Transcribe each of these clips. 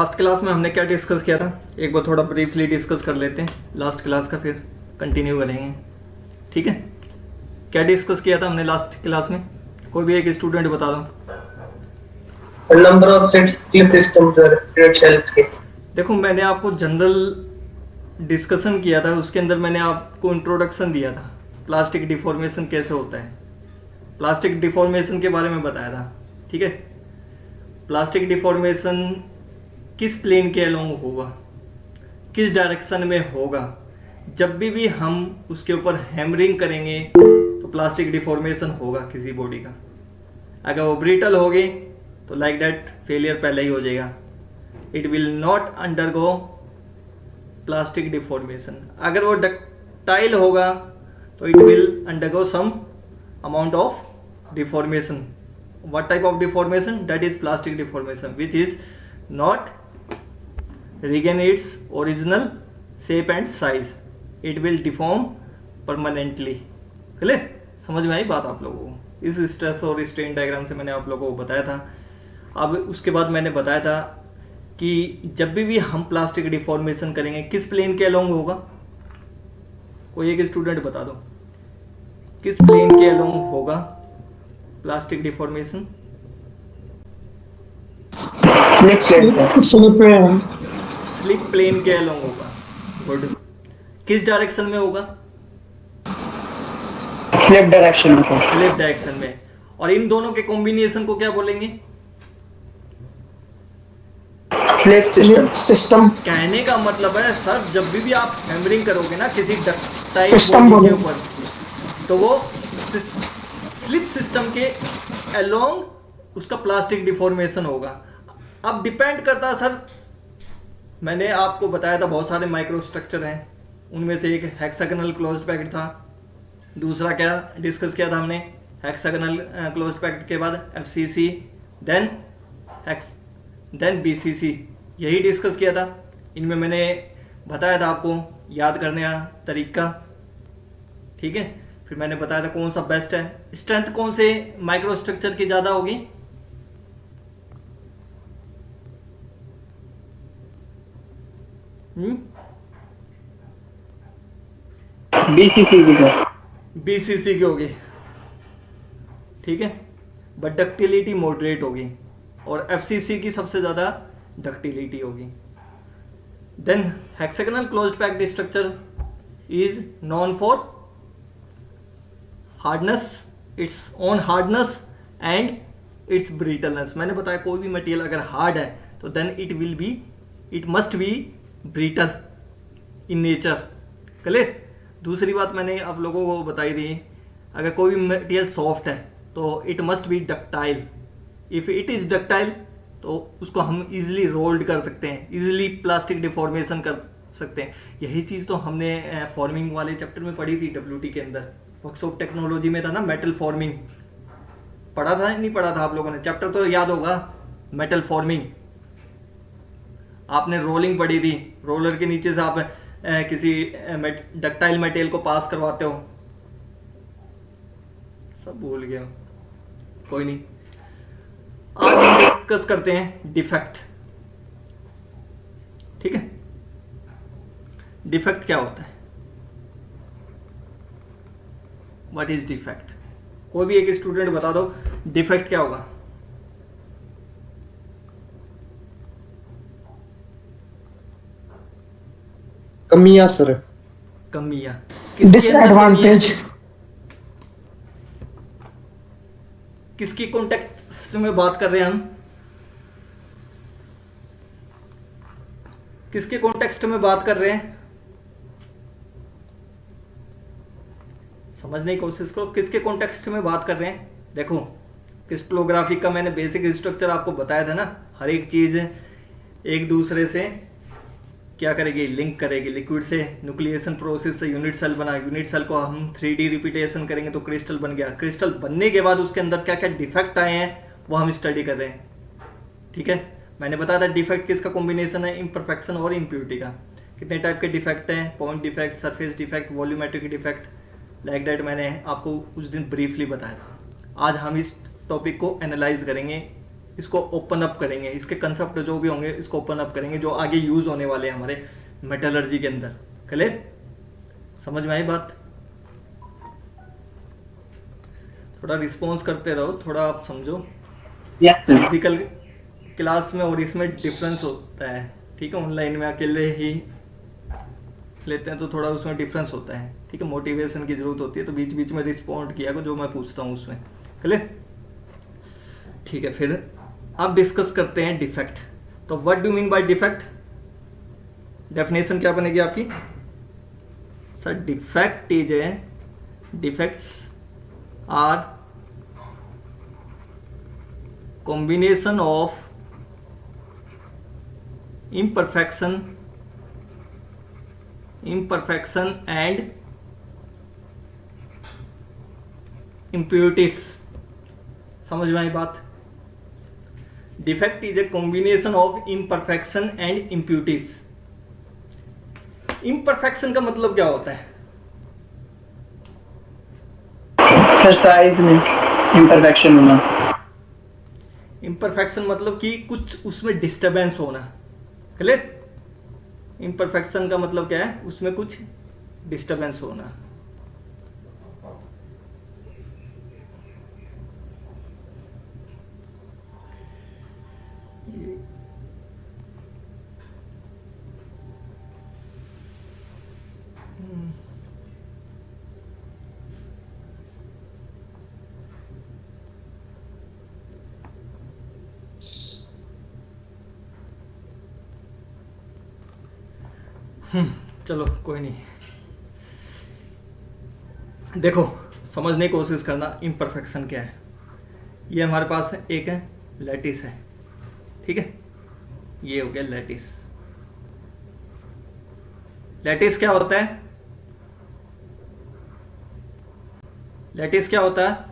Last class में हमने क्या डिस्कस किया था, एक बार थोड़ा ब्रीफली डिस्कस कर लेते हैं लास्ट क्लास का, फिर कंटिन्यू करेंगे। ठीक है, क्या डिस्कस किया था हमने लास्ट क्लास में? कोई भी एक स्टूडेंट बता दो। Number of sets slip system shelf के। देखो, मैंने आपको जनरल डिस्कशन किया था, उसके अंदर मैंने आपको इंट्रोडक्शन दिया था, प्लास्टिक डिफॉर्मेशन कैसे होता है, प्लास्टिक डिफॉर्मेशन के बारे में बताया था। ठीक है, प्लास्टिक डिफॉर्मेशन किस प्लेन के अलोंग होगा, किस डायरेक्शन में होगा, जब भी हम उसके ऊपर हैमरिंग करेंगे तो प्लास्टिक डिफॉर्मेशन होगा किसी बॉडी का। अगर वो ब्रिटल होगी तो लाइक दैट फेलियर पहले ही हो जाएगा, it will not undergo plastic deformation. अगर वो डक्टाइल होगा तो it will undergo some amount of deformation. what type of deformation? That is plastic deformation, which is not regain its original shape and size. It will deform permanently. Clear? समझ में आई बात आप लोगों को? इस स्ट्रेस और स्ट्रेन डायग्राम से मैंने आप लोगों को बताया था। अब उसके बाद मैंने बताया था कि जब भी हम प्लास्टिक डिफॉर्मेशन करेंगे किस प्लेन के अलोंग होगा। कोई एक स्टूडेंट बता दो, किस प्लेन के अलोंग होगा प्लास्टिक डिफॉर्मेशन? स्लिप प्लेन के अलोंग होगा। गुड। किस डायरेक्शन में होगा? स्लिप डायरेक्शन में। स्लिप डायरेक्शन में। और इन दोनों के कॉम्बिनेशन को क्या बोलेंगे? Slip system. कहने का मतलब है सर, जब भी आप हैमरिंग करोगे ना किसी डक्टाइल बॉडी के ऊपर, तो वो स्लिप सिस्टम के अलोंग उसका प्लास्टिक डिफॉर्मेशन होगा। अब डिपेंड करता है सर, मैंने आपको बताया था बहुत सारे माइक्रो स्ट्रक्चर हैं, उनमें से एक हेक्सागोनल क्लोज्ड पैकेट था। दूसरा क्या डिस्कस किया था हमने? हेक्सागोनल क्लोज्ड पैकेट के बाद एफसीसी, देन बीसीसी, यही डिस्कस किया था। इनमें मैंने बताया था आपको याद करने का तरीका। ठीक है, फिर मैंने बताया था कौन सा बेस्ट है, स्ट्रेंथ कौन से माइक्रो स्ट्रक्चर की ज्यादा होगी। बीसीसी की होगी। ठीक है, बट डक्टिलिटी मॉडरेट होगी, और एफसीसी की सबसे ज्यादा डक्टिलिटी होगी। Then hexagonal closed packed structure is known for hardness, its own hardness and its brittleness. मैंने बताया कोई भी मटेरियल अगर हार्ड है तो then it must be brittle in nature. Clear? दूसरी बात मैंने आप लोगों को बताई थी, अगर कोई भी मटेरियल सॉफ्ट है तो it must B ductile. If it is ductile तो उसको हम इजीली रोल्ड कर सकते हैं, इजीली प्लास्टिक डिफॉर्मेशन कर सकते हैं। यही चीज़ तो हमने फॉर्मिंग वाले चैप्टर में पढ़ी थी, डब्ल्यूटी के अंदर, वर्कशॉप टेक्नोलॉजी में था ना, मेटल फॉर्मिंग पढ़ा था नहीं पढ़ा था आप लोगों ने? चैप्टर तो याद होगा, मेटल फॉर्मिंग। आपने रोलिंग पढ़ी थी, रोलर के नीचे से आप किसी डक्टाइल मटेरियल को पास करवाते हो। सब भूल गया, कोई नहीं। आज हम डिस्कस करते हैं डिफेक्ट। ठीक है, डिफेक्ट क्या होता है? What is defect? कोई भी एक स्टूडेंट बता दो, डिफेक्ट क्या होगा? कमियां सर। कमियां। डिसएडवांटेज। किसकी कॉन्टेक्स्ट में बात कर रहे हैं हम? किसके कॉन्टेक्स्ट में बात कर रहे हैं? समझने की कोशिश करो, किसके कॉन्टेक्स्ट में बात कर रहे हैं? देखो, क्रिस्टलोग्राफी का मैंने बेसिक स्ट्रक्चर आपको बताया था ना, हर एक चीज एक दूसरे से क्या करेगी? लिंक करेगी। लिक्विड से न्यूक्लिएशन प्रोसेस से यूनिट सेल बना, यूनिट सेल को हम 3D रिपीटेशन करेंगे तो क्रिस्टल बन गया। क्रिस्टल बनने के बाद उसके अंदर क्या क्या डिफेक्ट आए हैं वो हम स्टडी कर रहे हैं। ठीक है, मैंने बताया था डिफेक्ट किसका कॉम्बिनेशन है? इम्परफेक्शन और इम्प्योरिटी का। कितने टाइप के डिफेक्ट हैं? Point defect, surface defect, volumetric defect, like that मैंने आपको उस दिन ब्रीफली बताया था। आज हम इस टॉपिक को एनालाइज करेंगे इसको ओपन अप करेंगे, इसके कंसेप्ट जो भी होंगे इसको ओपन अप करेंगे, जो आगे यूज होने वाले हैं हमारे मेटलर्जी के अंदर। क्लियर? समझ में आई बात? थोड़ा रिस्पॉन्स करते रहो, थोड़ा आप समझो। फिजिकल क्लास में और इसमें डिफरेंस होता है, ठीक है? ऑनलाइन में अकेले ही लेते हैं तो थोड़ा उसमें डिफरेंस होता है, ठीक है? मोटिवेशन की जरूरत होती है, तो बीच बीच में रिस्पॉन्ड किया को जो मैं पूछता हूँ उसमें। क्लियर? ठीक है, फिर अब डिस्कस करते हैं डिफेक्ट। तो what do mean by defect? Definition क्या बनेगी आपकी? Sir defect is a, defects are combination of imperfection and impurities। समझ में आई बात? Defect is a combination of imperfection and impurities। imperfection का मतलब क्या होता है? साइज में इम्परफेक्शन होना। imperfection मतलब कि कुछ उसमें डिस्टरबेंस होना। क्लियर? imperfection का मतलब क्या है? उसमें कुछ डिस्टरबेंस होना। चलो कोई नहीं, देखो समझने की कोशिश करना इम्परफेक्शन क्या है। ये हमारे पास एक है लैटिस है, ठीक है? ये हो गया लैटिस। लैटिस क्या होता है? लैटिस क्या होता है?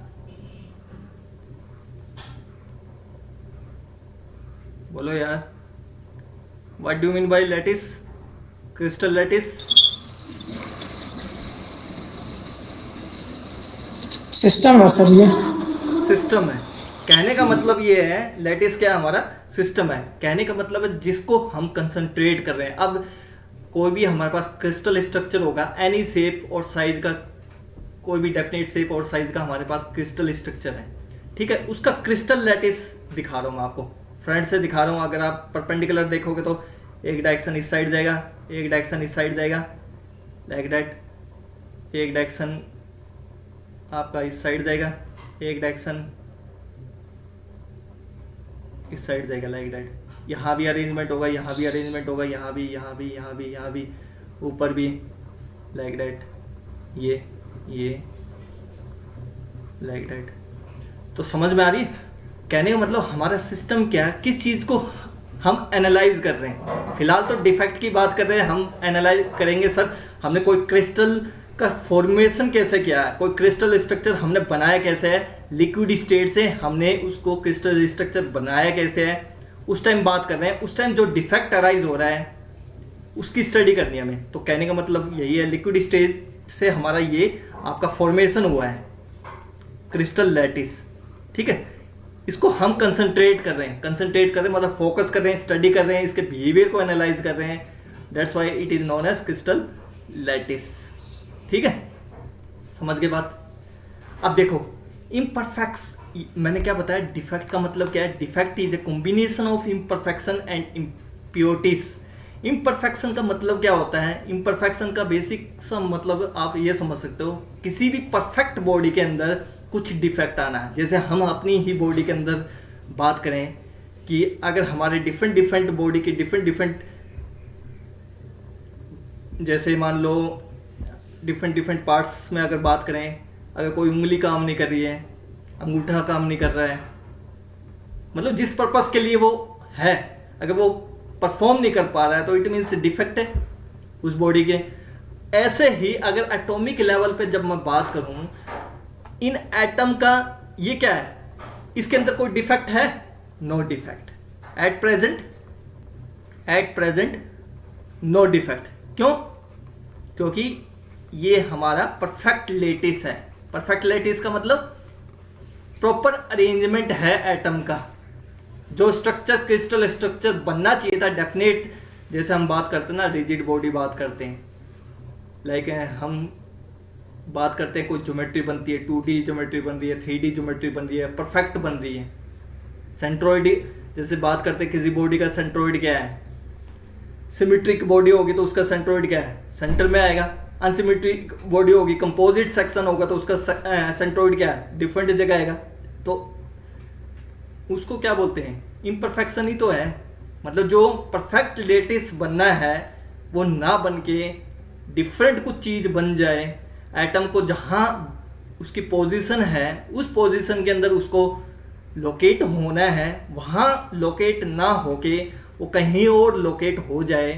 बोलो यार, what do mean bye lattice? Crystal lattice system है सर, ये सिस्टम है। कहने का मतलब ये है, लैटिस क्या है? हमारा सिस्टम है। कहने का मतलब है जिसको हम कंसंट्रेट कर रहे हैं। अब कोई भी हमारे पास क्रिस्टल स्ट्रक्चर होगा, एनी शेप और साइज का, कोई भी डेफिनेट शेप और साइज का हमारे पास क्रिस्टल स्ट्रक्चर है, ठीक है? उसका क्रिस्टल लैटिस दिखा रहा हूँ मैं आपको, फ्रंट से दिखा रहा हूँ। अगर आप परपेंडिकुलर देखोगे तो एक डायरेक्शन इस साइड जाएगा, एक डायरेक्शन इस साइड जाएगा, लाइक दैट। एक डायरेक्शन आपका इस साइड जाएगा, एक डायरेक्शन इस साइड जाएगा, लाइक दैट। यहाँ भी अरेंजमेंट होगा, यहाँ भी अरेंजमेंट होगा, यहाँ भी, यहाँ भी, यहाँ भी, यहाँ भी, ऊपर भी, लाइक दैट। ये लाइक दैट। तो समझ में आ रही है? कहने का मतलब हमारा सिस्टम क्या है, किस चीज़ को हम एनालाइज कर रहे हैं। फिलहाल तो डिफेक्ट की बात कर रहे हैं, हम एनालाइज करेंगे सर हमने कोई क्रिस्टल का फॉर्मेशन कैसे किया है, कोई क्रिस्टल स्ट्रक्चर हमने बनाया कैसे है, लिक्विड स्टेट से हमने उसको क्रिस्टल स्ट्रक्चर बनाया कैसे है, उस टाइम बात कर रहे हैं। उस टाइम जो डिफेक्ट अराइज हो रहा है उसकी स्टडी करनी है हमें। तो कहने का मतलब यही है, लिक्विड स्टेट से हमारा ये आपका फॉर्मेशन हुआ है क्रिस्टल लैटिस, ठीक है? इसको हम कंसंट्रेट कर रहे हैं, मतलब फोकस कर रहे हैं, स्टडी कर रहे हैं, इसके बिहेवियर को एनालाइज कर रहे हैं। That's why it is known as crystal lattice, ठीक है? समझ गए बात? अब देखो इम्परफेक्ट्स, मैंने क्या बताया? डिफेक्ट का मतलब क्या है? Defect is a combination of imperfection and impurities. Imperfection का मतलब क्या होता है? इम्परफेक्शन का बेसिक सा मतलब आप ये समझ सकते हो, किसी भी परफेक्ट बॉडी के अंदर कुछ डिफेक्ट आना है। जैसे हम अपनी ही बॉडी के अंदर बात करें कि अगर हमारे डिफरेंट बॉडी के डिफरेंट जैसे मान लो डिफरेंट पार्ट्स में अगर बात करें, अगर कोई उंगली काम नहीं कर रही है, अंगूठा काम नहीं कर रहा है, मतलब जिस पर्पस के लिए वो है, अगर वो परफॉर्म नहीं कर पा रहा है तो इट मीन्स डिफेक्ट है उस बॉडी के। ऐसे ही अगर एटॉमिक लेवल पे जब मैं बात करूं, इन एटम का ये क्या है, इसके अंदर कोई डिफेक्ट है? No defect at present, no defect. क्यों? क्योंकि ये हमारा परफेक्ट लैटिस है। परफेक्ट लैटिस का मतलब प्रॉपर अरेंजमेंट है एटम का, जो स्ट्रक्चर क्रिस्टल स्ट्रक्चर बनना चाहिए था डेफिनेट, जैसे हम बात करते हैं ना रिजिड बॉडी बात करते हैं, लाइक हम बात करते हैं कोई ज्योमेट्री बनती है, 2D ज्योमेट्री बन रही है, 3D ज्योमेट्री बन रही है, परफेक्ट बन रही है। सेंट्रोइड जैसे बात करते हैं किसी बॉडी का सेंट्रोइड क्या है, सिमेट्रिक बॉडी होगी तो उसका सेंट्रोइड क्या है, सेंटर में आएगा। अनसिमेट्रिक बॉडी होगी, कंपोजिट सेक्शन होगा तो उसका सेंट्रोइड क्या है, डिफरेंट जगह आएगा। तो उसको क्या बोलते हैं, इम्परफेक्शन ही तो है। मतलब जो परफेक्ट लेटिस बनना है वो ना बन के डिफरेंट कुछ चीज बन जाए, एटम को जहां उसकी पोजीशन है उस पोजीशन के अंदर उसको लोकेट होना है, वहां लोकेट ना होके वो कहीं और लोकेट हो जाए,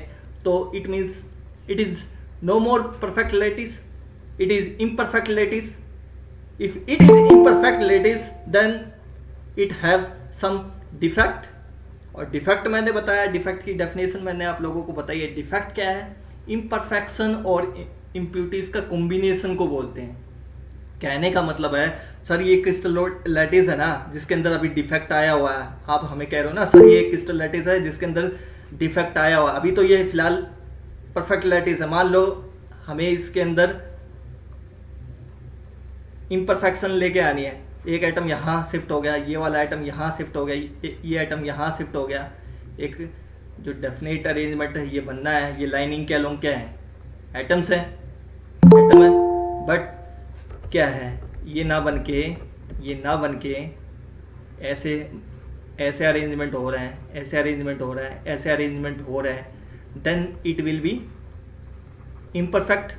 तो it means it is no more perfect lattice, it is imperfect lattice. If it is imperfect lattice then it have some defect. और डिफेक्ट मैंने बताया, डिफेक्ट की डेफिनेशन मैंने आप लोगों को बताई है। डिफेक्ट क्या है, इम्परफेक्शन और इम्प्यूरिटीज का कॉम्बिनेशन को बोलते हैं। कहने का मतलब है सर ये क्रिस्टल लैटिस है ना जिसके अंदर अभी डिफेक्ट आया हुआ है, आप हमें कह रहे हो ना सर ये क्रिस्टल लैटिस है जिसके अंदर डिफेक्ट आया हुआ है, अभी तो ये फिलहाल परफेक्ट लैटिस है। मान लो हमें इसके अंदर इम्परफेक्शन लेके आनी है, एक आइटम यहाँ शिफ्ट हो गया, ये वाला आइटम यहाँ शिफ्ट हो गया, ये आइटम यहाँ शिफ्ट हो गया, एक जो डेफिनेट अरेंजमेंट है ये बनना है। ये लाइनिंग के अलोंग क्या है, एटम्स है, एटम है, बट क्या है ये ना बन के ऐसे ऐसे अरेंजमेंट हो रहा है, ऐसे अरेंजमेंट हो रहा है, ऐसे अरेंजमेंट हो रहा है, then it will be imperfect,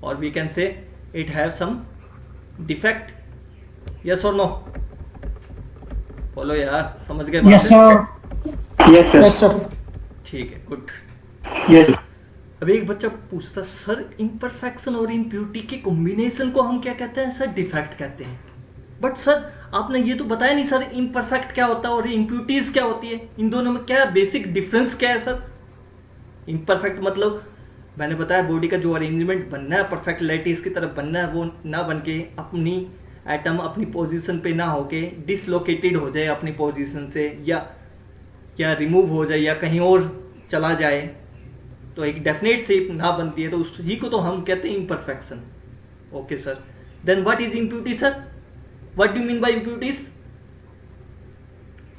or we can say it have some defect. Yes or no? बोलो यार, समझ गए बात? यस सर, यस सर, ठीक है, गुड। यस। अभी एक बच्चा पूछता सर इम्परफेक्शन और इम्प्यूरिटी के कॉम्बिनेशन को हम क्या कहते हैं? सर डिफेक्ट कहते हैं। बट सर आपने ये तो बताया नहीं सर इम्परफेक्ट क्या होता है और इम्प्यूरिटीज क्या होती है, इन दोनों में क्या बेसिक डिफरेंस क्या है सर? इम्परफेक्ट मतलब मैंने बताया बॉडी का जो अरेंजमेंट बनना है परफेक्ट लैटिस की तरफ बनना है, वो ना बन के अपनी एटम अपनी पोजीशन पे ना होके डिसलोकेटेड हो जाए अपनी पोजीशन से, या रिमूव हो जाए या कहीं और चला जाए, तो एक डेफिनेट शेप ना बनती है, तो उसी को तो हम कहते हैं imperfection. Okay sir, then what is impurity sir? What do mean by impurities?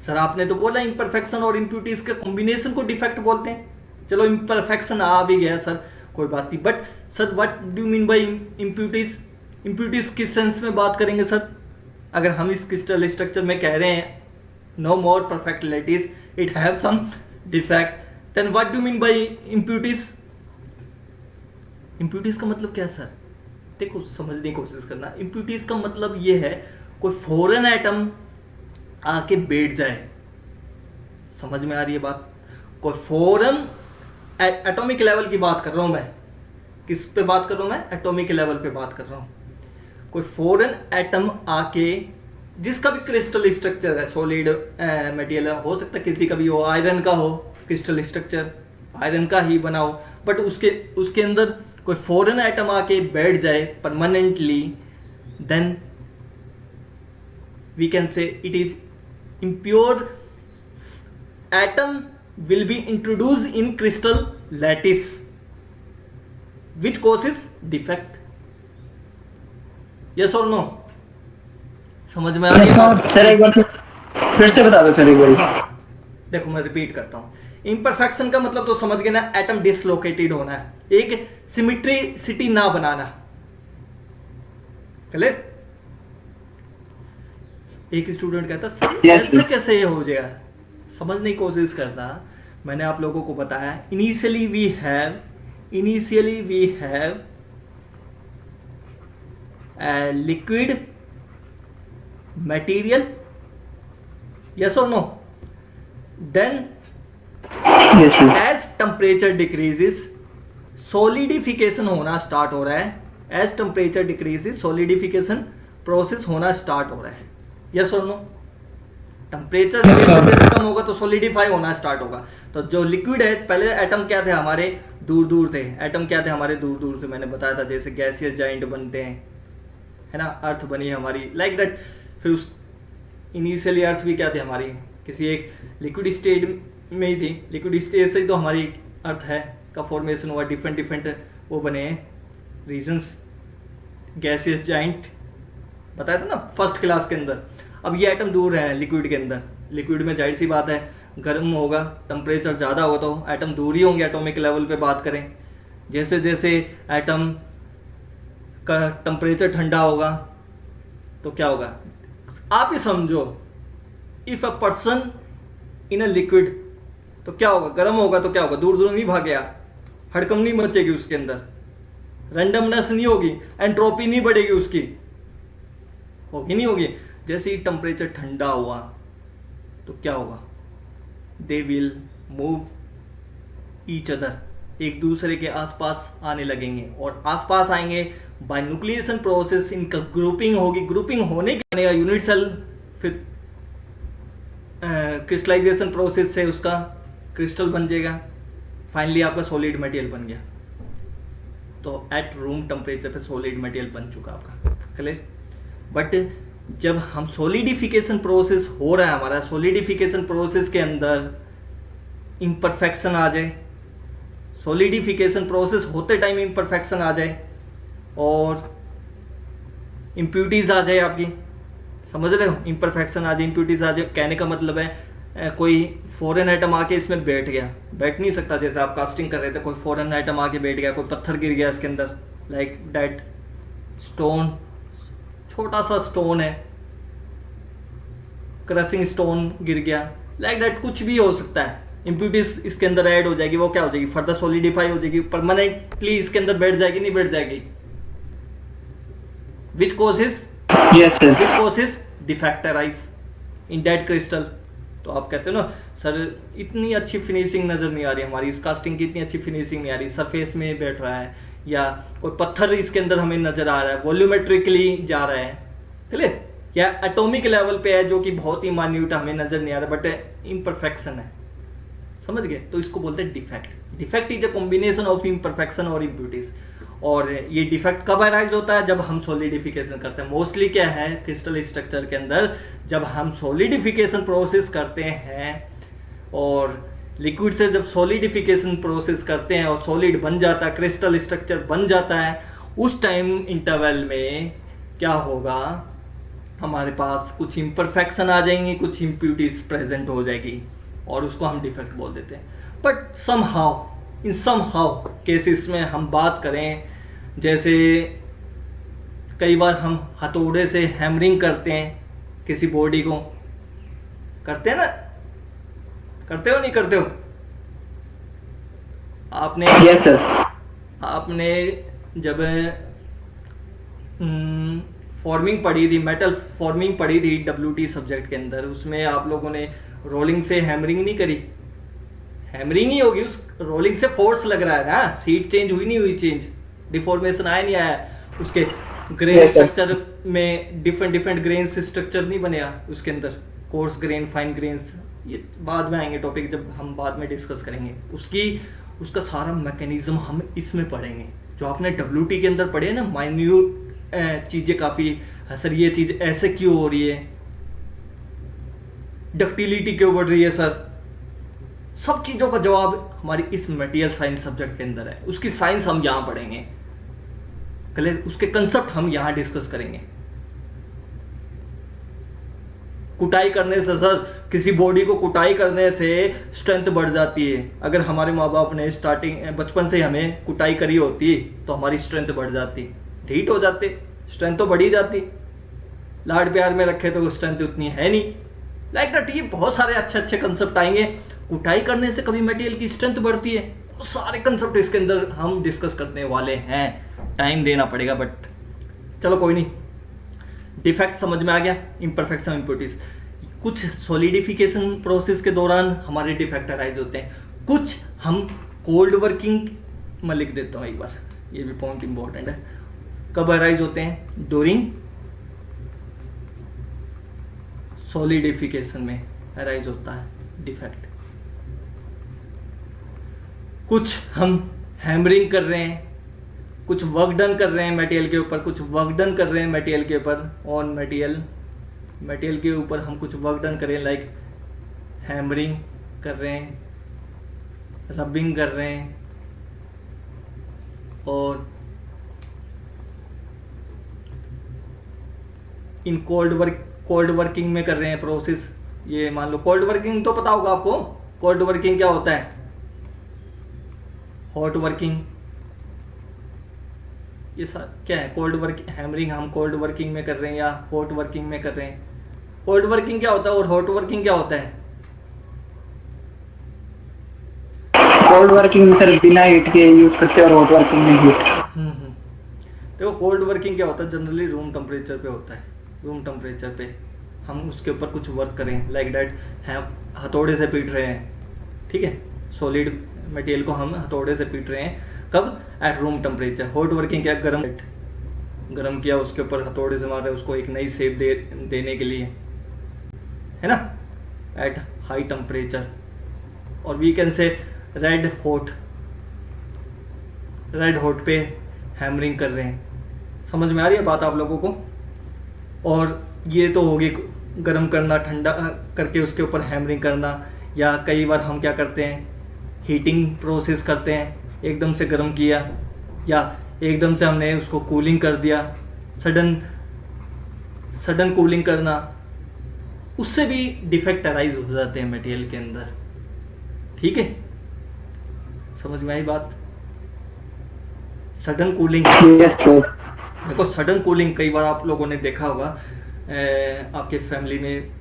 Sir आपने तो बोला इम्परफेक्शन और इम्प्यूरिटीज के कॉम्बिनेशन को डिफेक्ट बोलते हैं। चलो इम्परफेक्शन आ भी गया सर, कोई बात नहीं, but sir what do mean by impurities? Impurities किस सेंस में बात करेंगे सर? अगर हम इस क्रिस्टल स्ट्रक्चर में कह रहे हैं no more perfect lattice, it have some defect, then what do mean by impurities? Impurities का मतलब क्या सर? देखो समझने की कोशिश करना। इम्प्यूरिटीज का मतलब ये है कोई फॉरेन एटम आके बैठ जाए, समझ में आ रही है बात? कोई फॉरेन एटॉमिक लेवल की बात कर रहा हूं मैं, किस पे बात कर रहा हूं मैं? एटॉमिक लेवल पे बात कर रहा हूं। कोई फॉरेन एटम आके जिसका भी क्रिस्टल स्ट्रक्चर है, सॉलिड मटेरियल हो सकता है, किसी का भी हो, आयरन का हो क्रिस्टल स्ट्रक्चर, आयरन का ही बनाओ, बट उसके अंदर कोई फॉरेन एटम आके बैठ जाए permanently, then we can say it is impure atom will be introduced in crystal lattice which causes defect. Yes or no? समझ में आ रही है? सर एक बार फिर से बता दो सर एक बार। देखो मैं रिपीट करता हूँ। इम्परफेक्शन का मतलब तो समझ गए ना, एटम डिसलोकेटेड होना है, एक सिमेट्रिसिटी ना बनाना। क्लियर? एक स्टूडेंट कहता सर ऐसे कैसे ये हो जाएगा, समझने की कोशिश करता। मैंने आप लोगों को बताया initially we have liquid material, yes और no? Then as temperature decreases solidification होना स्टार्ट हो रहा है, as temperature decreases solidification process होना स्टार्ट हो रहा है, यस और नो? टेम्परेचर जैसे कम होगा तो सॉलिडिफाई होना स्टार्ट होगा। तो जो लिक्विड है, पहले एटम क्या थे हमारे, दूर दूर थे, एटम क्या थे हमारे, दूर दूर थे, मैंने बताया था, जैसे गैसियस जाइंट बनते हैं, है ना, अर्थ बनी हमारी, लाइक दैट। फिर इनिशियली अर्थ भी क्या थी हमारी, किसी एक लिक्विड स्टेट में ही थी। लिक्विड स्टेट से ही तो हमारी अर्थ है का फॉर्मेशन हुआ, डिफरेंट डिफरेंट वो बने रीजन्स, गैसियस जाइंट बताया था ना फर्स्ट क्लास के अंदर। अब ये एटम दूर है लिक्विड के अंदर, लिक्विड में जाहिर सी बात है गर्म होगा, टेम्परेचर ज़्यादा होगा तो एटम दूर ही होंगे एटॉमिक लेवल पे बात करें। जैसे जैसे एटम का टेम्परेचर ठंडा होगा तो क्या होगा, आप ही समझो, if a person in a liquid तो क्या होगा, गर्म होगा तो क्या होगा, दूर दूर नहीं भागेगा, हड़कम नहीं मचेगी उसके अंदर, रैंडमनेस नहीं होगी, एंट्रोपी नहीं बढ़ेगी उसकी, होगी नहीं होगी। जैसे ही टेम्परेचर ठंडा हुआ तो क्या होगा, they will move each other, एक दूसरे के आसपास आने लगेंगे, और आसपास आएंगे बाय न्यूक्लिएशन प्रोसेस, इनका ग्रुपिंग होगी, ग्रुपिंग होने के बनेगा यूनिट सेल, फिर क्रिस्टलाइजेशन प्रोसेस से उसका क्रिस्टल बन जाएगा, फाइनली आपका सॉलिड मटेरियल बन गया। तो एट रूम टेम्परेचर पे सॉलिड मटेरियल बन चुका आपका, क्लियर। बट जब हम सॉलिडिफिकेशन प्रोसेस हो रहा है हमारा, सॉलिडिफिकेशन प्रोसेस के अंदर इम्परफेक्शन आ जाए, सॉलिडिफिकेशन प्रोसेस होते टाइम इम्परफेक्शन आ जाए और इम्प्यूरिटीज आ जाए आपकी, समझ रहे हो, इम्परफेक्शन आ जाए, इम्प्यूरिटीज आ जाए, कहने का मतलब है कोई फॉरेन आइटम आके इसमें बैठ गया, बैठ नहीं सकता, जैसे आप कास्टिंग कर रहे थे, कोई फॉरेन आइटम आके बैठ गया, कोई पत्थर गिर गया इसके अंदर, लाइक दैट स्टोन, छोटा सा स्टोन है, क्रशिंग स्टोन गिर गया, लाइक दैट कुछ भी हो सकता है, इम्प्यूरिटीज इसके अंदर ऐड हो जाएगी, वो क्या हो जाएगी, फर्दर सॉलिडिफाई हो जाएगी, परमानेंटली इसके अंदर बैठ जाएगी, नहीं बैठ जाएगी, which causes defect arise in that crystal. तो आप कहते हो ना सर इतनी अच्छी फिनिशिंग नजर नहीं आ रही हमारी, इस कास्टिंग की इतनी अच्छी फिनिशिंग नहीं आ रही, सरफेस में बैठ रहा है या कोई पत्थर इसके अंदर हमें नजर आ रहा है, वॉल्यूमेट्रिकली जा रहा है, क्लियर, या एटॉमिक लेवल पे है जो कि बहुत ही माइन्यूट हमें नजर नहीं आ रहा, बट इम्परफेक्शन है, समझ गए। तो इसको बोलते हैं defect. Defect is a combination of imperfection और इम्प्यूरिटीज। और ये डिफेक्ट कब अराइज होता है, जब हम सॉलिडिफिकेशन करते हैं। मोस्टली क्या है क्रिस्टल स्ट्रक्चर के अंदर, जब हम सॉलिडिफिकेशन प्रोसेस करते हैं और लिक्विड से जब सॉलिडिफिकेशन प्रोसेस करते हैं और सॉलिड बन जाता है, क्रिस्टल स्ट्रक्चर बन जाता है, उस टाइम इंटरवल में क्या होगा, हमारे पास कुछ इम्परफेक्शन आ जाएंगी, कुछ इम्प्यूरिटीज प्रेजेंट हो जाएगी और उसको हम डिफेक्ट बोल देते हैं। But somehow in somehow cases में हम बात करें, जैसे कई बार हम हथौड़े से हैमरिंग करते हैं किसी बॉडी को, करते हैं ना, करते हो नहीं करते हो आपने? Yes, sir. आपने जब फॉर्मिंग पढ़ी थी, मेटल फॉर्मिंग पढ़ी थी WT सब्जेक्ट के अंदर, उसमें आप लोगों ने रोलिंग से हैमरिंग नहीं करी, हैमरिंग ही होगी, उस रोलिंग से फोर्स लग रहा है ना, सीट चेंज हुई नहीं हुई, चेंज डिफॉर्मेशन आया नहीं आया, उसके ग्रेन स्ट्रक्चर में डिफरेंट ग्रेन स्ट्रक्चर नहीं बनेगा उसके अंदर, कोर्स ग्रेन, फाइन ग्रेन्स, ये बाद में आएंगे टॉपिक जब हम बाद में डिस्कस करेंगे, उसका सारा मैकेनिज्म हम इसमें पढ़ेंगे। जो आपने WT के अंदर पढ़े ना माइन्यूट चीजें काफी, सर ये चीज ऐसे क्यों हो रही है, डक्टिलिटी क्यों बढ़ रही है सर, सब चीजों का जवाब हमारी इस मटेरियल साइंस सब्जेक्ट के अंदर है। उसकी साइंस हम यहां पढ़ेंगे, क्लियर, उसके कंसेप्ट हम यहां डिस्कस करेंगे। कुटाई करने से सर, किसी बॉडी को कुटाई करने से स्ट्रेंथ बढ़ जाती है। अगर हमारे माँ बाप ने स्टार्टिंग बचपन से हमें कुटाई करी होती तो हमारी स्ट्रेंथ बढ़ जाती, ढीठ हो जाते, स्ट्रेंथ तो बढ़ी जाती, लाड प्यार में रखे तो स्ट्रेंथ उतनी है नहीं, लाइक दैट। ये बहुत सारे अच्छे अच्छे कंसेप्ट आएंगे। कुटाई करने से कभी मटेरियल की स्ट्रेंथ बढ़ती है, वो सारे कंसेप्ट इसके अंदर हम डिस्कस करने वाले हैं, टाइम देना पड़ेगा, बट चलो कोई नहीं। डिफेक्ट समझ में आ गया, इम्परफेक्शन, इम्प्यूरिटीज। कुछ सॉलिडिफिकेशन प्रोसेस के दौरान हमारे डिफेक्ट अराइज होते हैं, कुछ हम कोल्ड वर्किंग में लिख देता हूँ एक बार, ये भी पॉइंट इंपॉर्टेंट है। कब अराइज होते हैं? ड्यूरिंग सॉलिडिफिकेशन में अराइज होता है डिफेक्ट। कुछ हम हैमरिंग कर रहे हैं, कुछ वर्क डन कर रहे हैं मटेरियल के ऊपर, कुछ वर्क डन कर रहे हैं मटेरियल के ऊपर, ऑन मटेरियल मटेरियल के ऊपर हम कुछ वर्क डन करें, लाइक हैमरिंग कर रहे हैं, रबिंग कर रहे हैं, और इन कोल्ड वर्किंग में कर रहे हैं प्रोसेस। ये मान लो कोल्ड वर्किंग तो पता होगा आपको, कोल्ड वर्किंग क्या होता है, हॉट वर्किंग, ये सब क्या है, कोल्ड वर्किंग, हैमरिंग हम कोल्ड वर्किंग में कर रहे हैं या हॉट वर्किंग में कर रहे हैं। कोल्ड वर्किंग क्या होता है और हॉट वर्किंग क्या होता है? कोल्ड वर्किंग में सर बिना हीट के यूज करते हैं और हॉट वर्किंग में हीट। देखो कोल्ड वर्किंग क्या होता है, जनरली रूम टेम्परेचर पे होता है। रूम टेम्परेचर पे हम उसके ऊपर कुछ वर्क करें, लाइक दैट हथौड़े से पीट रहे हैं, ठीक है, सॉलिड मटेरियल को हम हथौड़े से पीट रहे हैं, कब? At room temperature. Hot working क्या, गरम किया, उसके ऊपर हथौड़े से मारे, उसको एक नई शेप देने के लिए, है ना, एट हाई टेम्परेचर। और we can say red hot पे हैमरिंग कर रहे हैं। समझ में आ रही है बात आप लोगों को? और ये तो होगी गरम करना, ठंडा करके उसके ऊपर हैमरिंग करना, या कई बार हम क्या करते हैं, हीटिंग प्रोसेस करते हैं, एकदम से गर्म किया या एकदम से हमने उसको कूलिंग कर दिया, सडन कूलिंग करना, उससे भी डिफेक्ट अराइज हो जाते हैं मटेरियल के अंदर। ठीक है, समझ में आई बात? सडन कूलिंग, देखो सडन कूलिंग कई बार आप लोगों ने देखा होगा, आपके फैमिली में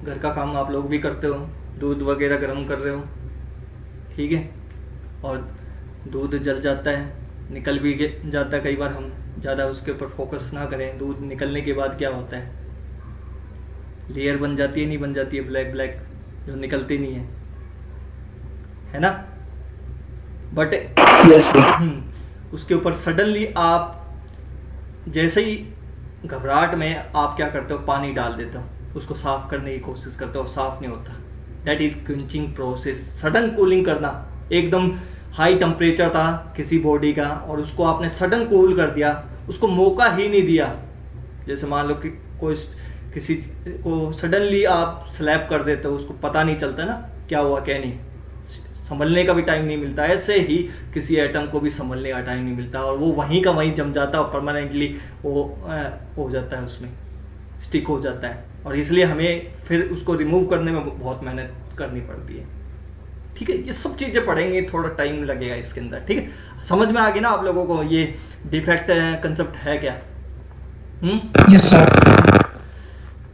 घर का काम आप लोग भी करते हो, दूध वगैरह गर्म कर रहे हो, ठीक है, और दूध जल जाता है, निकल भी जाता है। कई बार हम ज़्यादा उसके ऊपर फोकस ना करें, दूध निकलने के बाद क्या होता है, लेयर बन जाती है, नहीं बन जाती है, ब्लैक ब्लैक जो निकलती नहीं है ना। बट उसके ऊपर सडनली आप जैसे ही घबराहट में आप क्या करते हो, पानी डाल देते हो, उसको साफ करने की कोशिश करते हो, साफ नहीं होता। That is quenching process. Sudden cooling करना, एकदम हाई टेम्परेचर था किसी बॉडी का और उसको आपने सडन कूल कर दिया, उसको मौका ही नहीं दिया। जैसे मान लो कि कोई किसी को सडनली आप स्लैप कर देते हो, उसको पता नहीं चलता ना क्या हुआ क्या नहीं, संभलने का भी टाइम नहीं मिलता। ऐसे ही किसी एटम को भी संभलने का टाइम नहीं मिलता और वो वहीं का वहीं जम जाता है और परमानेंटली वो हो जाता है, उसमें स्टिक हो जाता है, और इसलिए हमें फिर उसको रिमूव करने में बहुत मेहनत करनी पड़ती है। ठीक है, ये सब चीज़ें पढ़ेंगे, थोड़ा टाइम लगेगा इसके अंदर। ठीक है, समझ में आ गया ना आप लोगों को ये डिफेक्ट कंसेप्ट है क्या? Yes sir.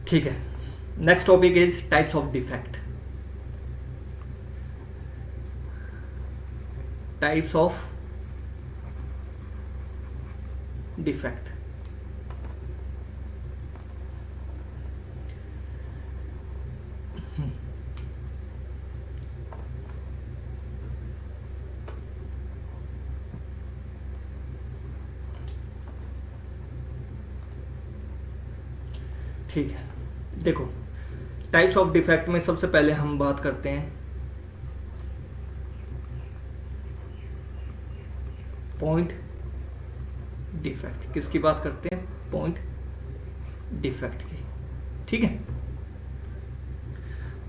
ठीक है, next topic is types of defect. Types of defect. ठीक है, देखो टाइप्स ऑफ डिफेक्ट में सबसे पहले हम बात करते हैं पॉइंट डिफेक्ट। किसकी बात करते हैं? पॉइंट डिफेक्ट की। ठीक है,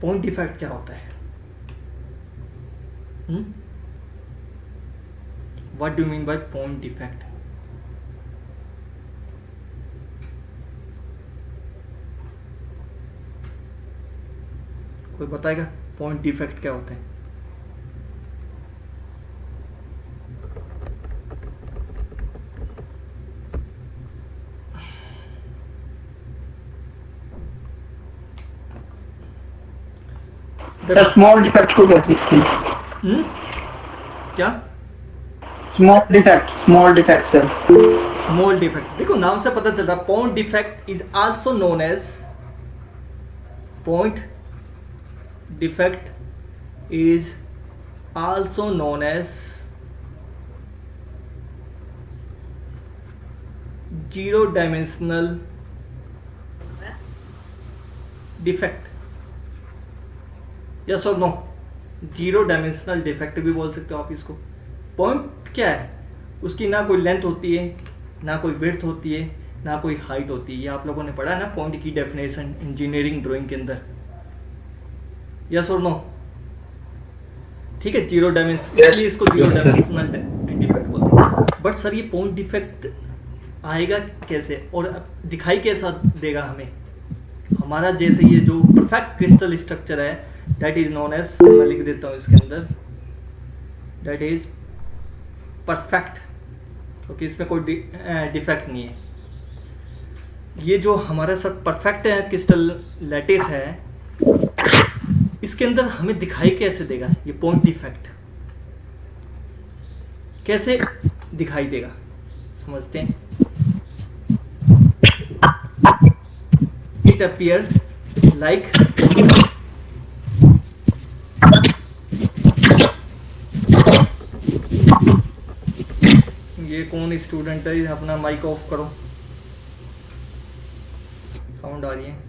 पॉइंट डिफेक्ट क्या होता है? What do you mean by point defect? कोई बताएगा पॉइंट डिफेक्ट क्या होता है? स्मॉल डिफेक्ट को कहते हैं। क्या? Small defect sir. Small defect, देखो नाम से पता चल रहा है, point defect is also known as point defect is also known as zero dimensional defect. Yes और नो? जीरो डायमेंशनल डिफेक्ट भी बोल सकते हो आप इसको। पॉइंट क्या है? उसकी ना कोई लेंथ होती है, ना कोई विड्थ होती है, ना कोई हाइट होती है। ये आप लोगों ने पढ़ा है ना पॉइंट की डेफिनेशन इंजीनियरिंग ड्राइंग के अंदर, यस और नो? ठीक है, जीरो डायमेंशन, इसलिए इसको जीरो डायमेंशनल डिफेक्ट बोलते हैं। बट सर ये पॉइंट डिफेक्ट आएगा कैसे और दिखाई कैसा देगा हमें? हमारा जैसे ये जो परफेक्ट क्रिस्टल स्ट्रक्चर है दैट इज नोन एज, मैं लिख देता हूँ इसके अंदर, दैट इज परफेक्ट, क्योंकि इसमें कोई डिफेक्ट नहीं है। ये जो हमारा सब परफेक्ट है क्रिस्टल लैटिस है, इसके अंदर हमें दिखाई कैसे देगा ये पॉइंट डिफेक्ट? कैसे दिखाई देगा समझते हैं। इट अपीयर लाइक ये कौन स्टूडेंट है? अपना माइक ऑफ करो, साउंड आ रही है।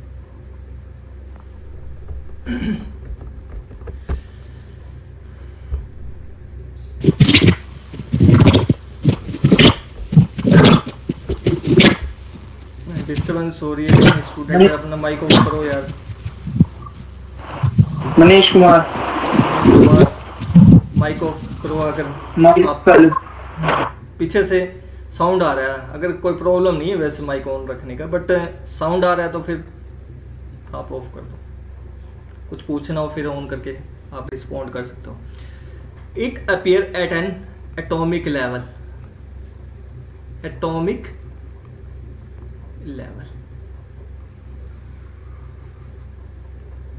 डिस्टर्बेंस हो रही है, स्टूडेंट है, अपना माइक ऑफ करो यार। मनीष कुमार, माइक ऑफ करो। अगर माइक पीछे से साउंड आ रहा है, अगर कोई प्रॉब्लम नहीं है वैसे माइक ऑन रखने का, बट साउंड आ रहा है तो फिर आप ऑफ कर दो। कुछ पूछना हो फिर ऑन करके आप रिस्पॉन्ड कर सकते हो। It appear at an atomic level, atomic level,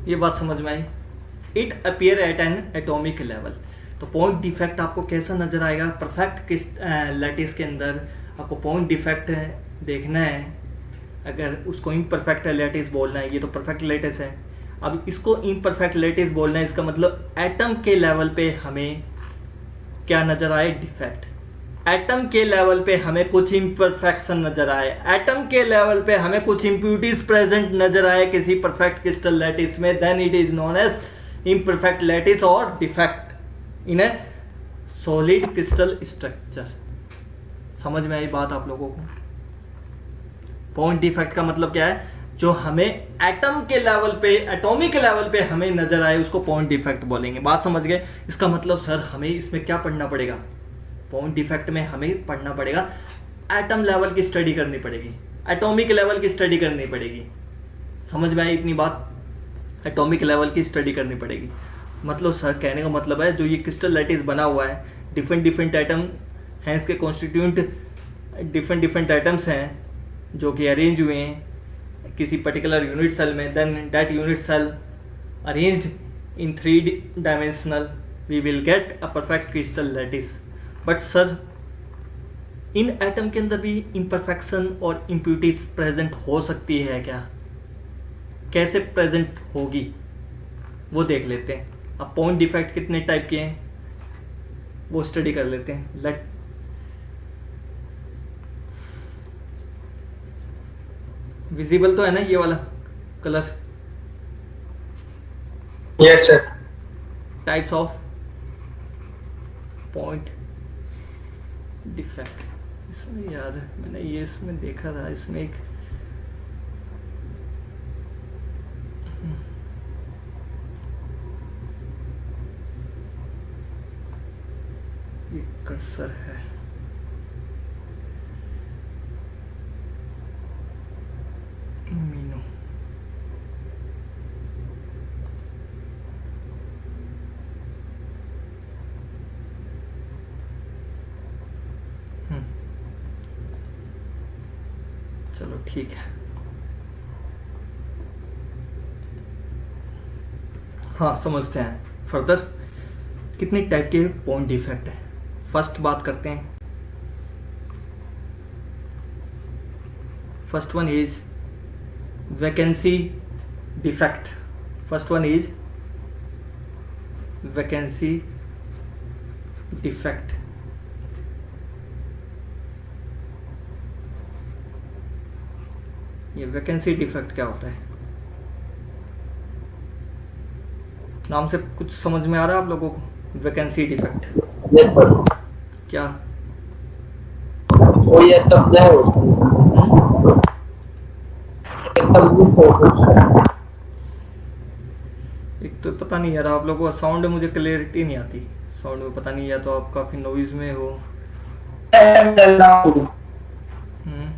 ये बात समझ में आई? It appear at an atomic level. तो पॉइंट डिफेक्ट आपको कैसा नजर आएगा? परफेक्ट लैटिस के अंदर आपको पॉइंट डिफेक्ट देखना है। अगर उसको इम्परफेक्ट लैटिस बोलना है, ये तो परफेक्ट लैटिस है, अब इसको इम्परफेक्ट लैटिस बोलना है, इसका मतलब एटम के लेवल पे हमें क्या नजर आए? डिफेक्ट। एटम के लेवल पे हमें कुछ इम्परफेक्शन नजर आए, एटम के लेवल पे हमें कुछ इम्प्यूरिटीज प्रेजेंट नजर आए किसी परफेक्ट क्रिस्टल लैटिस में, then it is known as imperfect lattice or defect in a solid crystal structure. समझ में आई बात आप लोगों को? पॉइंट डिफेक्ट का मतलब क्या है? जो हमें एटम के लेवल पे, एटॉमिक लेवल पे हमें नजर आए उसको पॉइंट डिफेक्ट बोलेंगे। बात समझ गए? इसका मतलब सर हमें इसमें क्या पढ़ना पड़ेगा? पॉइंट डिफेक्ट में हमें पढ़ना पड़ेगा, एटम लेवल की स्टडी करनी पड़ेगी, एटॉमिक लेवल की स्टडी करनी पड़ेगी। समझ में आई इतनी बात? एटॉमिक लेवल की स्टडी करनी पड़ेगी। मतलब सर कहने का मतलब है जो ये क्रिस्टल लैटिस बना हुआ है, डिफरेंट डिफरेंट एटम हैं, इसके कॉन्स्टिट्यूंट डिफरेंट डिफरेंट एटम्स हैं जो कि अरेंज हुए हैं किसी पर्टिकुलर यूनिट सेल में, then that unit cell arranged in 3 dimensional we will get a perfect crystal lattice. But sir in atom के अंदर भी इम्परफेक्शन और इम्प्यूरिटीज प्रेजेंट हो सकती है क्या? कैसे प्रेजेंट होगी वो देख लेते हैं। अब पॉइंट डिफेक्ट कितने टाइप के हैं वो स्टडी कर लेते हैं। लेट विजिबल तो है ना ये वाला colour? Yes sir. Types of point defect, इसमें यार मैंने ये इसमें देखा था, इसमें एक कर्सर है, मीनू चलो ठीक है। हाँ समझते हैं फर्दर कितने टाइप के पॉइंट डिफेक्ट है। फर्स्ट बात करते हैं। First one is vacancy defect. First one is vacancy defect. ये वैकेंसी डिफेक्ट क्या होता है? नाम से कुछ समझ में आ रहा है आप लोगों को? वैकेंसी डिफेक्ट क्या? कोई एटम जो है तब वो फोटो। एक तो पता नहीं यार, आप लोगों का साउंड मुझे क्लियरिटी नहीं आती साउंड में, पता नहीं, या तो आप काफ़ी नॉइज में हो। हम्म,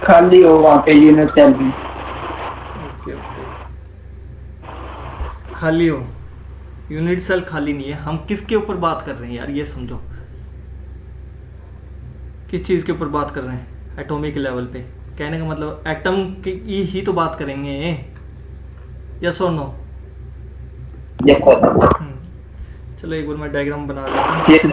खाली हो वहाँ पे यूनिट सेल में। ओके ओके, खाली हो, यूनिट सेल खाली नहीं है। हम किसके ऊपर बात कर रहे हैं यार, ये समझो, किस चीज़ के ऊपर बात कर रहे हैं? एटॉमिक लेवल पे। कहने का मतलब एटम की ही तो बात करेंगे, यस और नो? Yes sir. चलो एक बार मैं डायग्राम बना लेता हूँ। यस।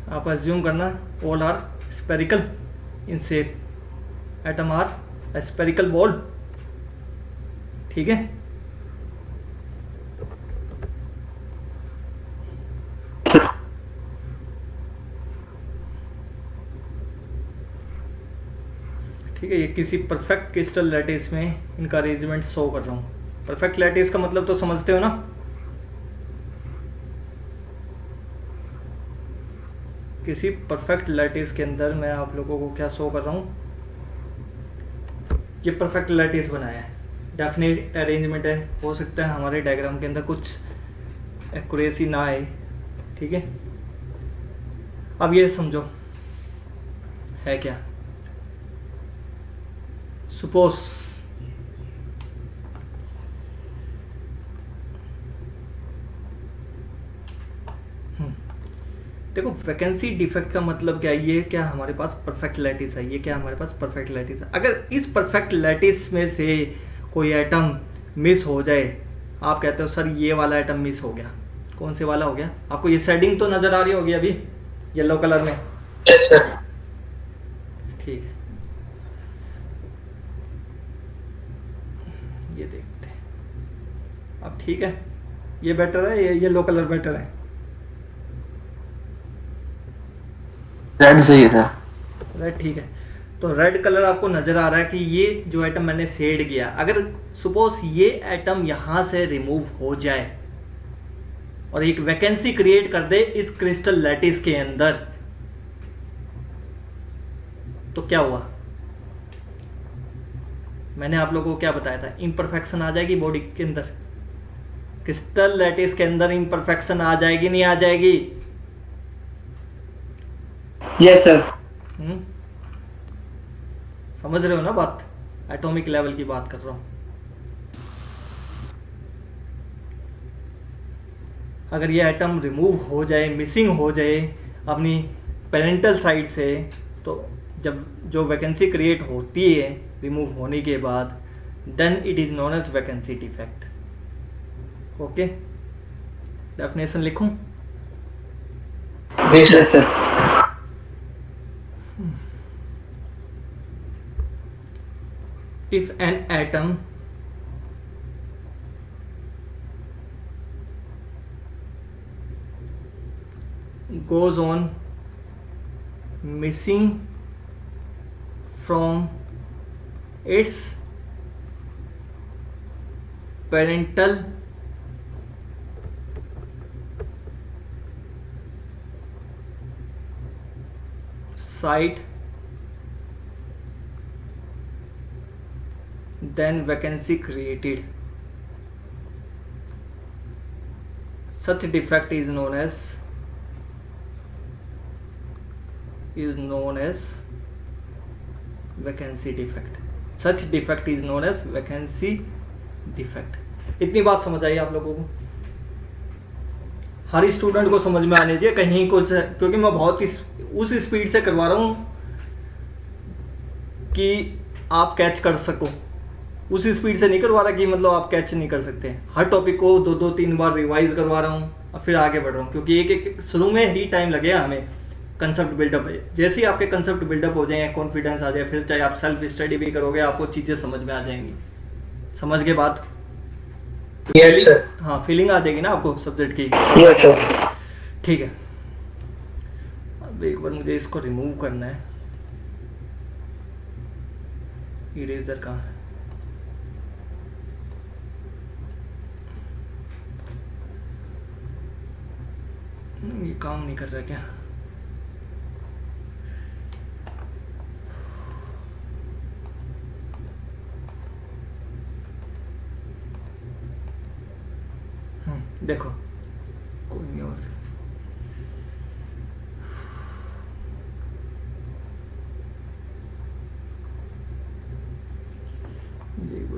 आप अज्यूम करना all are spherical in shape, atom are spherical ball, ठीक है? ठीक है, ये किसी परफेक्ट क्रिस्टल लैटिस में इनका अरेंजमेंट शो कर रहा हूँ। परफेक्ट लैटिस का मतलब तो समझते हो ना? किसी परफेक्ट लैटिस के अंदर मैं आप लोगों को क्या शो कर रहा हूँ, ये परफेक्ट लैटिस बनाया है, डेफिनेट अरेंजमेंट है। हो सकता है हमारे डायग्राम के अंदर कुछ एक्यूरेसी ना आए, ठीक है? अब ये समझो है क्या, सपोज देखो, वैकेंसी डिफेक्ट का मतलब क्या है? ये क्या हमारे पास परफेक्ट लैटिस है, ये क्या हमारे पास परफेक्ट लैटिस है। अगर इस परफेक्ट लैटिस में से कोई एटम मिस हो जाए, आप कहते हो सर ये वाला एटम मिस हो गया, कौन से वाला हो गया? आपको ये शेडिंग तो नजर आ रही होगी अभी येलो कलर में? Yes sir. ठीक है, ये देखते हैं अब, ठीक है? ये बेटर है, ये येलो कलर बेटर है? रेड सही था। रेड, ठीक है। तो रेड कलर आपको नजर आ रहा है कि ये जो एटम मैंने शेड किया, अगर सपोज ये एटम यहां से रिमूव हो जाए और एक वैकेंसी क्रिएट कर दे इस क्रिस्टल लैटिस के अंदर, तो क्या हुआ? मैंने आप लोगों को क्या बताया था? इम्परफेक्शन आ जाएगी बॉडी के अंदर, क्रिस्टल लैटिस के अंदर इम्परफेक्शन आ जाएगी, नहीं आ जाएगी? Yes sir. समझ रहे हो ना बात? एटॉमिक लेवल की बात कर रहा हूं। अगर ये एटम रिमूव हो जाए, मिसिंग हो जाए अपनी पेरेंटल साइड से, तो जब जो वैकेंसी क्रिएट होती है रिमूव होने के बाद, then it is known as vacancy defect. Okay, definition लिखूं? Yes sir. If an atom goes on missing from its parental site, then vacancy created. Such defect is known as vacancy defect. Such defect is known as vacancy defect. इतनी बात समझ आई आप लोगों को? हर student को समझ में आनी चाहिए, कहीं कुछ, क्योंकि मैं बहुत उस स्पीड से करवा रहा हूं कि आप कैच कर सको। उस स्पीड से नहीं करवा रहा कि मतलब आप कैच नहीं कर सकते। हर टॉपिक को 2-2-3 बार रिवाइज करवा रहा हूँ और फिर आगे बढ़ रहा हूँ, क्योंकि एक शुरू में ही टाइम लगेगा हमें कंसेप्ट बिल्डअप है। जैसे ही आपके कंसेप्ट बिल्डअप हो जाए, कॉन्फिडेंस आ जाए, फिर चाहे आप सेल्फ स्टडी भी करोगे, आपको चीज़ें समझ में आ जाएंगी। समझ के बाद यस सर। हाँ फीलिंग आ जाएगी ना आपको सब्जेक्ट की। Yes sir. ठीक है, अब एक बार मुझे इसको रिमूव करना है। इरेजर कहाँ है? ये काम नहीं कर रहा क्या? देखो कोई नहीं और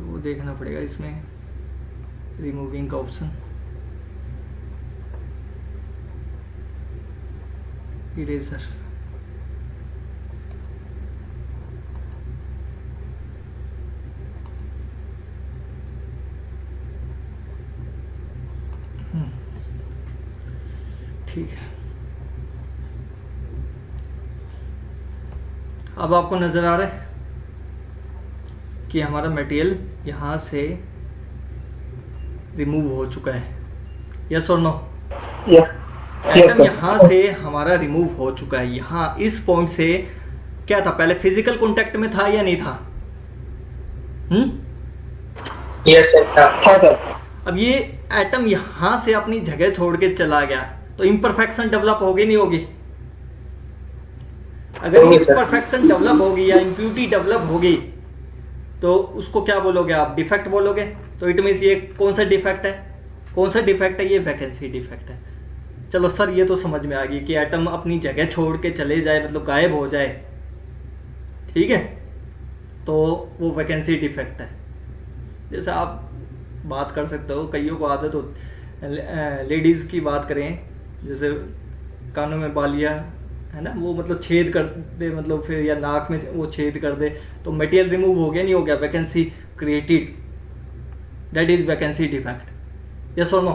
वो देखना पड़ेगा इसमें रिमूविंग का ऑप्शन। इरेजर ठीक है। अब आपको नजर आ रहा है कि हमारा मटेरियल यहां से रिमूव हो चुका है, यस और नो? एटम यहाँ से हमारा रिमूव हो चुका है। यहाँ इस पॉइंट से क्या था, पहले फिजिकल कांटेक्ट में था या नहीं था? Yes sir. अब ये एटम यहाँ से अपनी जगह छोड़ के चला गया, तो इम्परफेक्शन डेवलप होगी नहीं होगी? अगर इम्परफेक्शन डेवलप होगी या इम्प्यूरिटी डेवलप होगी तो उसको क्या बोलोगे आप? डिफेक्ट बोलोगे। तो इट मीन्स ये कौन सा डिफेक्ट है? कौन सा डिफेक्ट है? ये वैकेंसी डिफेक्ट है। चलो सर ये तो समझ में आ गई कि एटम अपनी जगह छोड़ के चले जाए, मतलब गायब हो जाए, ठीक है, तो वो वैकेंसी डिफेक्ट है। जैसे आप बात कर सकते हो, कईयों को आदत हो, लेडीज़ की बात करें, जैसे कानों में बालियाँ है ना, वो मतलब छेद कर दे, मतलब फिर या नाक में वो छेद कर दे, तो मटेरियल रिमूव हो गया नहीं हो गया? Vacancy created, that is vacancy defect. Yes और नो?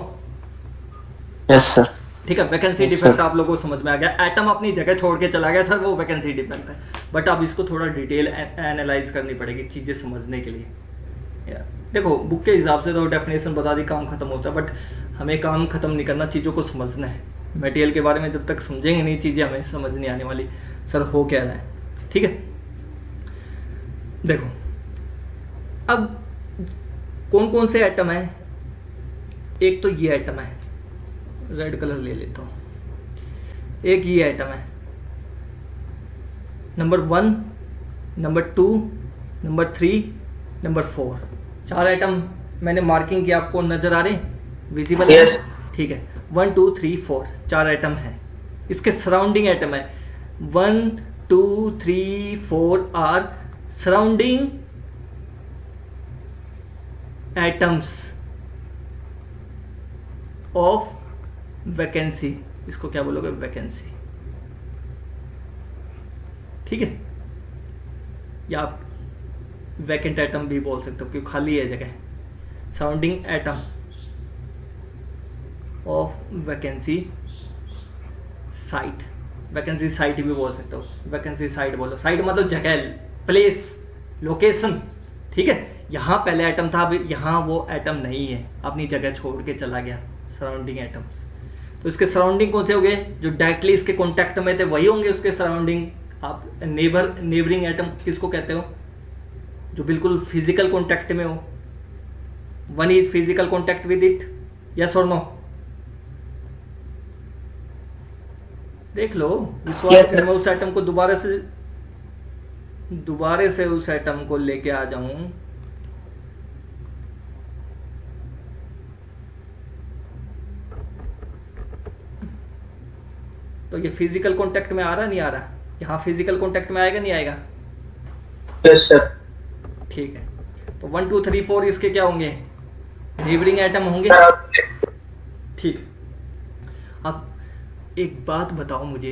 Yes sir. ठीक है, वैकेंसी डिफेक्ट आप लोगों को समझ में आ गया। एटम अपनी जगह छोड़ के चला गया सर, वो वैकेंसी डिफेक्ट है। बट अब इसको थोड़ा डिटेल एनालाइज करनी पड़ेगी चीज़ें समझने के लिए। देखो बुक के हिसाब से तो डेफिनेशन बता दी, काम खत्म होता है, बट हमें काम खत्म नहीं करना, चीज़ों को समझना है। मटेरियल के बारे में जब तक समझेंगे नहीं, चीज़ें हमें समझ नहीं आने वाली सर हो क्या रहा है। ठीक है, देखो अब कौन कौन से एटम है। एक तो ये एटम है, रेड कलर ले लेता हूं। एक ये एटम है, number 1, number 2, number 3, number 4। 4 atom मैंने मार्किंग किया, आपको नजर आ रहे हैं, विजिबल है? ठीक है, 1 2 3 4 4 एटम है। इसके सराउंडिंग एटम है 1 2 3 4 are surrounding atoms of vacancy. इसको क्या बोलोगे? वैकेंसी। ठीक है, या आप वैकेंट एटम भी बोल सकते हो क्योंकि खाली है जगह। Surrounding atom of vacancy site, vacancy site भी बोल सकते हो। वैकेंसी साइट बोलो, साइट मतलब जगह, प्लेस, लोकेशन। ठीक है, यहाँ पहले एटम था, अभी यहाँ वो एटम नहीं है, अपनी जगह छोड़ के चला गया। सराउंडिंग एटम्स, तो इसके सराउंडिंग कौन से हो गए? जो डायरेक्टली इसके कॉन्टैक्ट में थे वही होंगे उसके सराउंडिंग। आप नेबरिंग एटम किसको कहते हो? जो बिल्कुल फिजिकल कॉन्टैक्ट में हो। 1 is physical contact with it, yes और नो? देख लो, विश्वास मैं उस एटम को दोबारा से उस एटम को लेके आ जाऊं, तो ये फिजिकल कांटेक्ट में आ रहा नहीं आ रहा? यहाँ फिजिकल कांटेक्ट में आएगा नहीं आएगा? Yes sir. ठीक है, तो 1 2 3 4 इसके क्या होंगे? नेबरिंग एटम होंगे। ठीक, अब एक बात बताओ मुझे,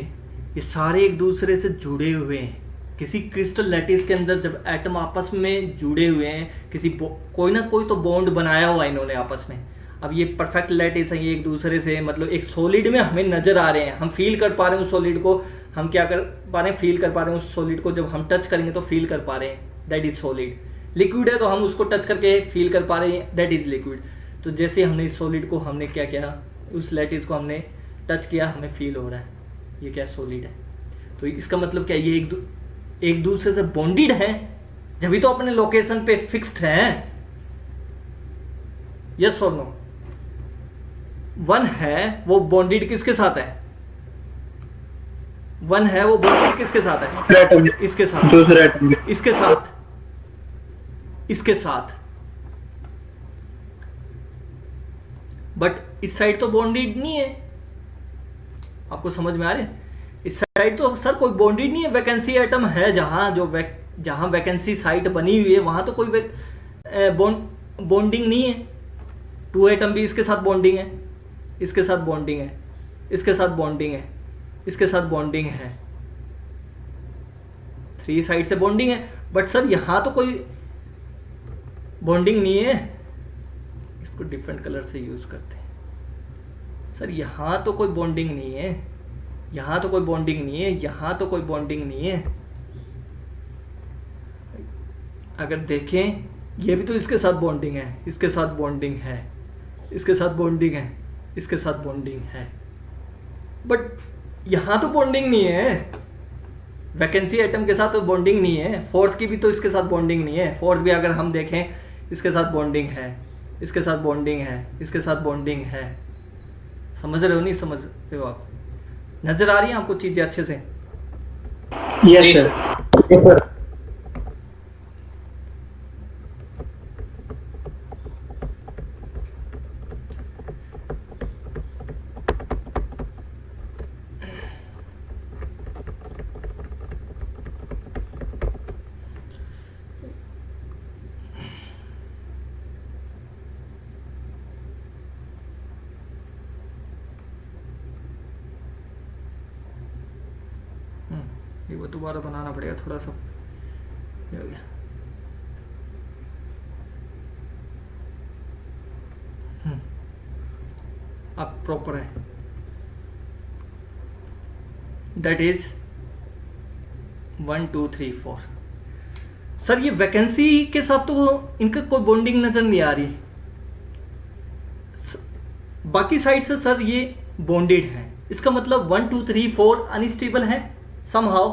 ये सारे एक दूसरे से जुड़े हुए हैं। किसी क्रिस्टल लैटिस के अंदर जब एटम आपस में जुड़े हुए हैं, कोई ना कोई तो बॉन्ड बनाया हुआ है इन्होंने आपस में। अब ये परफेक्ट लैटिस है, ये एक दूसरे से मतलब एक सॉलिड में हमें नजर आ रहे हैं, हम फील कर पा रहे हैं उस सॉलिड को, हम क्या कर पा रहे हैं, फील कर पा रहे हैं उस सॉलिड को। जब हम टच करेंगे तो फील कर पा रहे हैं, दैट इज सॉलिड। लिक्विड है तो हम उसको टच करके फील कर पा रहे हैं, दैट इज लिक्विड। तो जैसे हमने इस सॉलिड को हमने क्या किया, उस लैटिस को हमने टच किया, हमें फील हो रहा है ये क्या सॉलिड है। तो इसका मतलब क्या, ये एक दूसरे से बॉन्डेड है, जब तो अपने लोकेशन पे फिक्स्ड है। यस और नो? वन है वो बॉन्डेड किसके साथ है, वन है वो बॉन्डेड किसके साथ है, इसके साथ, दूसरे एटम, इसके साथ, इसके साथ। बट इस साइड तो बॉन्डेड नहीं है, आपको समझ में आ रहा है? इस साइड तो सर कोई बॉन्डेड नहीं है, वैकेंसी एटम है जहां जहां वैकेंसी साइट बनी हुई है वहां तो कोई बॉन्डिंग नहीं है। 2 एटम भी इसके साथ बॉन्डिंग है, इसके साथ बॉन्डिंग है, इसके साथ बॉन्डिंग है, इसके साथ बॉन्डिंग है, 3 साइड से बॉन्डिंग है। बट सर यहां तो कोई बॉन्डिंग नहीं है, इसको डिफरेंट कलर से यूज करते हैं। सर यहां तो कोई बॉन्डिंग नहीं है, यहां तो कोई बॉन्डिंग नहीं है, यहां तो कोई बॉन्डिंग नहीं है। अगर देखें ये भी तो इसके साथ बॉन्डिंग है, इसके साथ बॉन्डिंग है, इसके साथ बॉन्डिंग है, इसके साथ बॉन्डिंग है, बट यहां तो बॉन्डिंग नहीं है। वैकेंसी एटम के साथ तो बॉन्डिंग नहीं है, फोर्थ की भी तो इसके साथ बॉन्डिंग नहीं है। फोर्थ भी अगर हम देखें इसके साथ बॉन्डिंग है, इसके साथ बॉन्डिंग है, इसके साथ बॉन्डिंग है। समझ रहे हो नहीं समझ रहे हो आप? नजर आ रही है आपको चीजें अच्छे से? Yes sir. ये वो दोबारा बनाना पड़ेगा थोड़ा सा। ये हो गया। अब प्रॉपर है, दैट इज 1 2 3 4। सर ये वैकेंसी के साथ तो इनका कोई बॉन्डिंग नजर नहीं आ रही, बाकी साइड से सर ये बॉन्डेड है। इसका मतलब 1 2 3 4 अनस्टेबल है somehow।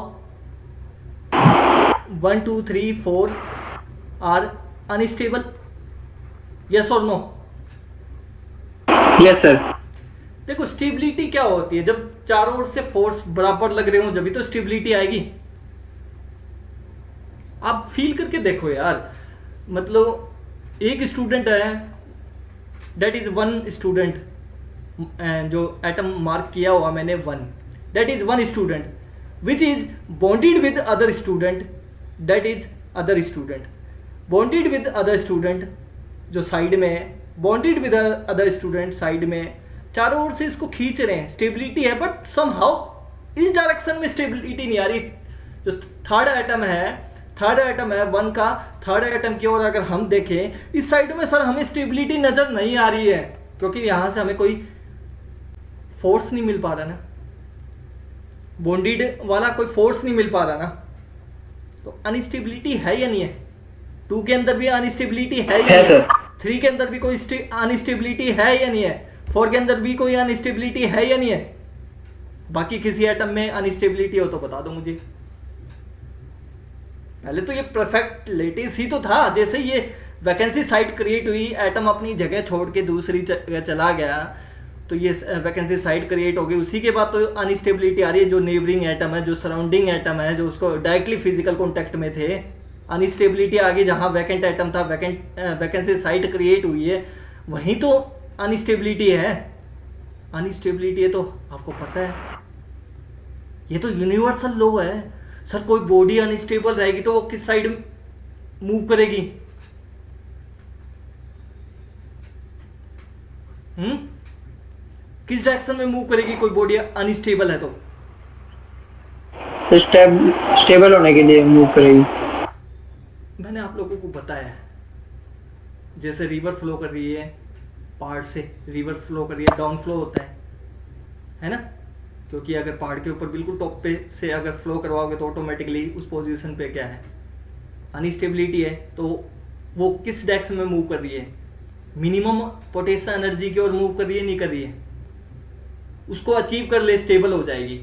1 2 3 4 आर अनस्टेबल, यस और नो? Yes sir. देखो स्टेबिलिटी क्या होती है, जब चारों ओर से फोर्स बराबर लग रहे हो जब भी तो स्टेबिलिटी आएगी। आप फील करके देखो यार, मतलब एक स्टूडेंट है, दैट इज 1 स्टूडेंट, जो एटम मार्क किया हुआ मैंने 1, that is 1 student which is bonded with other student, that is other student, bonded with other student जो साइड में है, bonded with other student side में, चारों ओर से इसको खींच रहे हैं, स्टेबिलिटी है, बट somehow इस डायरेक्शन में स्टेबिलिटी नहीं आ रही। जो थर्ड एटम है 1 का, थर्ड एटम की ओर अगर हम देखें इस साइड में सर हमें स्टेबिलिटी नजर नहीं आ रही है, क्योंकि यहां से हमें कोई फोर्स नहीं मिल पा रहा ना, बॉन्डेड वाला कोई फोर्स नहीं मिल पा रहा ना। तो अनस्टेबिलिटी है या नहीं है? 2 के अंदर भी अनस्टेबिलिटी है या नहीं है? 3 के अंदर भी कोई अनस्टेबिलिटी है या नहीं है? 4 के अंदर भी कोई अनस्टेबिलिटी है या नहीं है? बाकी किसी एटम में अनस्टेबिलिटी हो तो बता दो मुझे। पहले तो ये परफेक्ट लेटिस ही तो था, जैसे ये वैकेंसी साइट क्रिएट हुई, एटम अपनी जगह छोड़ के दूसरी जगह चला गया तो ये वैकेंसी साइट क्रिएट हो गई। उसी के बाद तो अनस्टेबिलिटी आ रही है, जो नेबरिंग एटम है, जो सराउंडिंग एटम है, जो उसको डायरेक्टली फिजिकल कॉन्टैक्ट में थे, अनस्टेबिलिटी आ गई। जहाँ वैकेंट एटम था, वैकेंसी साइट क्रिएट हुई है, वहीं तो अनस्टेबिलिटी है। अनस्टेबिलिटी है तो आपको पता है ये तो यूनिवर्सल लॉ है सर। कोई बॉडी अनस्टेबल रहेगी तो वो किस साइड मूव करेगी? किस डायरेक्शन में मूव करेगी कोई बॉडी अनस्टेबल है तो? स्टेबल होने के लिए मूव करेगी। मैंने आप लोगों को बताया, जैसे रिवर फ्लो कर रही है, पहाड़ से रिवर फ्लो कर रही है, डाउन फ्लो होता है ना? क्योंकि अगर पहाड़ के ऊपर बिल्कुल टॉप पे से अगर फ्लो करवाओगे तो ऑटोमेटिकली उस पोजीशन पे क्या है, अनस्टेबिलिटी है। तो वो किस डायरेक्शन में मूव कर रही है, मिनिमम पोटेंशियल एनर्जी की ओर मूव कर रही है, नहीं कर रही है, उसको अचीव कर ले स्टेबल हो जाएगी।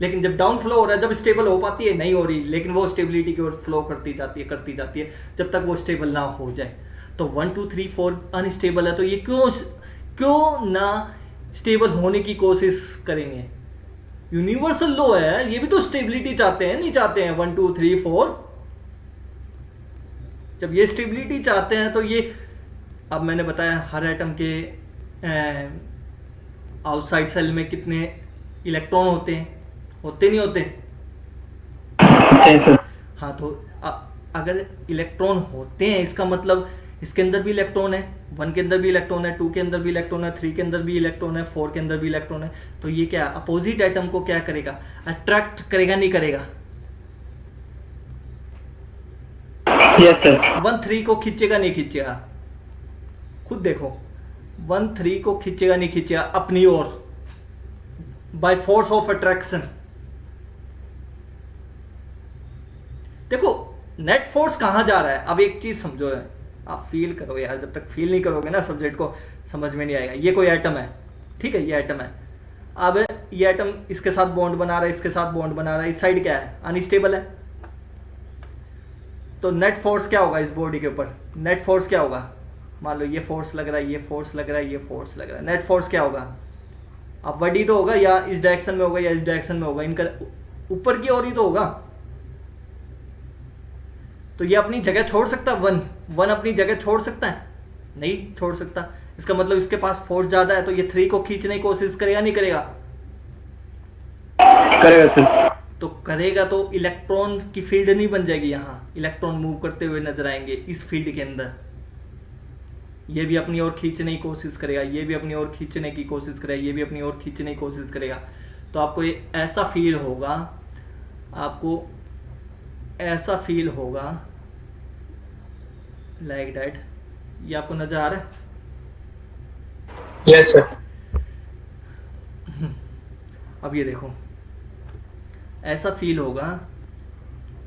लेकिन जब डाउन फ्लो हो रहा है, जब स्टेबल हो पाती है, नहीं हो रही, लेकिन वो स्टेबिलिटी की ओर फ्लो करती जाती है जब तक वो स्टेबल ना हो जाए। तो 1 2 3 4 अनस्टेबल है, तो ये क्यों ना स्टेबल होने की कोशिश करेंगे। यूनिवर्सल लॉ है, ये भी तो स्टेबिलिटी चाहते हैं, नहीं चाहते हैं 1 2 3 4। जब ये स्टेबिलिटी चाहते हैं तो ये, अब मैंने बताया हर एटम के आउटसाइड सेल में कितने इलेक्ट्रॉन होते हैं, होते नहीं होते। हाँ, तो अगर इलेक्ट्रॉन होते हैं इसका मतलब इसके अंदर भी इलेक्ट्रॉन है, 1 के अंदर भी इलेक्ट्रॉन है, 2 के अंदर भी इलेक्ट्रॉन है, 3 के अंदर भी इलेक्ट्रॉन है, 4 के अंदर भी इलेक्ट्रॉन है। तो ये क्या अपोजिट एटम को क्या करेगा, अट्रैक्ट करेगा, नहीं करेगा। Yes sir. 1 3 को खींचेगा, नहीं खींचेगा, खुद देखो। 1 3 को खींचेगा, नहीं खींचेगा अपनी ओर, बाय फोर्स ऑफ अट्रैक्शन। देखो नेट फोर्स कहां जा रहा है। अब एक चीज समझो, है आप फील करो यार, जब तक फील नहीं करोगे ना सब्जेक्ट को समझ में नहीं आएगा। ये कोई एटम है, ठीक है, ये एटम है। अब ये एटम इसके साथ बॉन्ड बना रहा है, इसके साथ बॉन्ड बना रहा है, इस साइड क्या है, अनस्टेबल है। तो नेट फोर्स क्या होगा इस बॉडी के ऊपर, नेट फोर्स क्या होगा, मान लो ये फोर्स लग रहा है, ये फोर्स लग रहा है, ये फोर्स लग रहा है, नेट फोर्स क्या होगा। अब बडी तो होगा, या इस डायरेक्शन में होगा या इस डायरेक्शन में होगा, इनका ऊपर की ओर ही तो होगा। तो ये अपनी जगह छोड़ सकता है, 1 अपनी जगह छोड़ सकता है, नहीं छोड़ सकता। इसका मतलब इसके पास फोर्स ज्यादा है, तो ये 3 को खींचने की कोशिश करेगा, नहीं करेगा, करेगा सर। तो करेगा तो इलेक्ट्रॉन की फील्ड नहीं बन जाएगी, यहाँ इलेक्ट्रॉन मूव करते हुए नजर आएंगे इस फील्ड के अंदर। ये भी अपनी ओर खींचने की कोशिश करेगा, ये भी अपनी ओर खींचने की कोशिश करेगा, ये भी अपनी ओर खींचने की कोशिश करेगा। तो आपको ये ऐसा फील होगा, आपको ऐसा फील होगा लाइक दैट। ये आपको नजर आ रहा है? Yes sir. अब ये देखो, ऐसा फील होगा,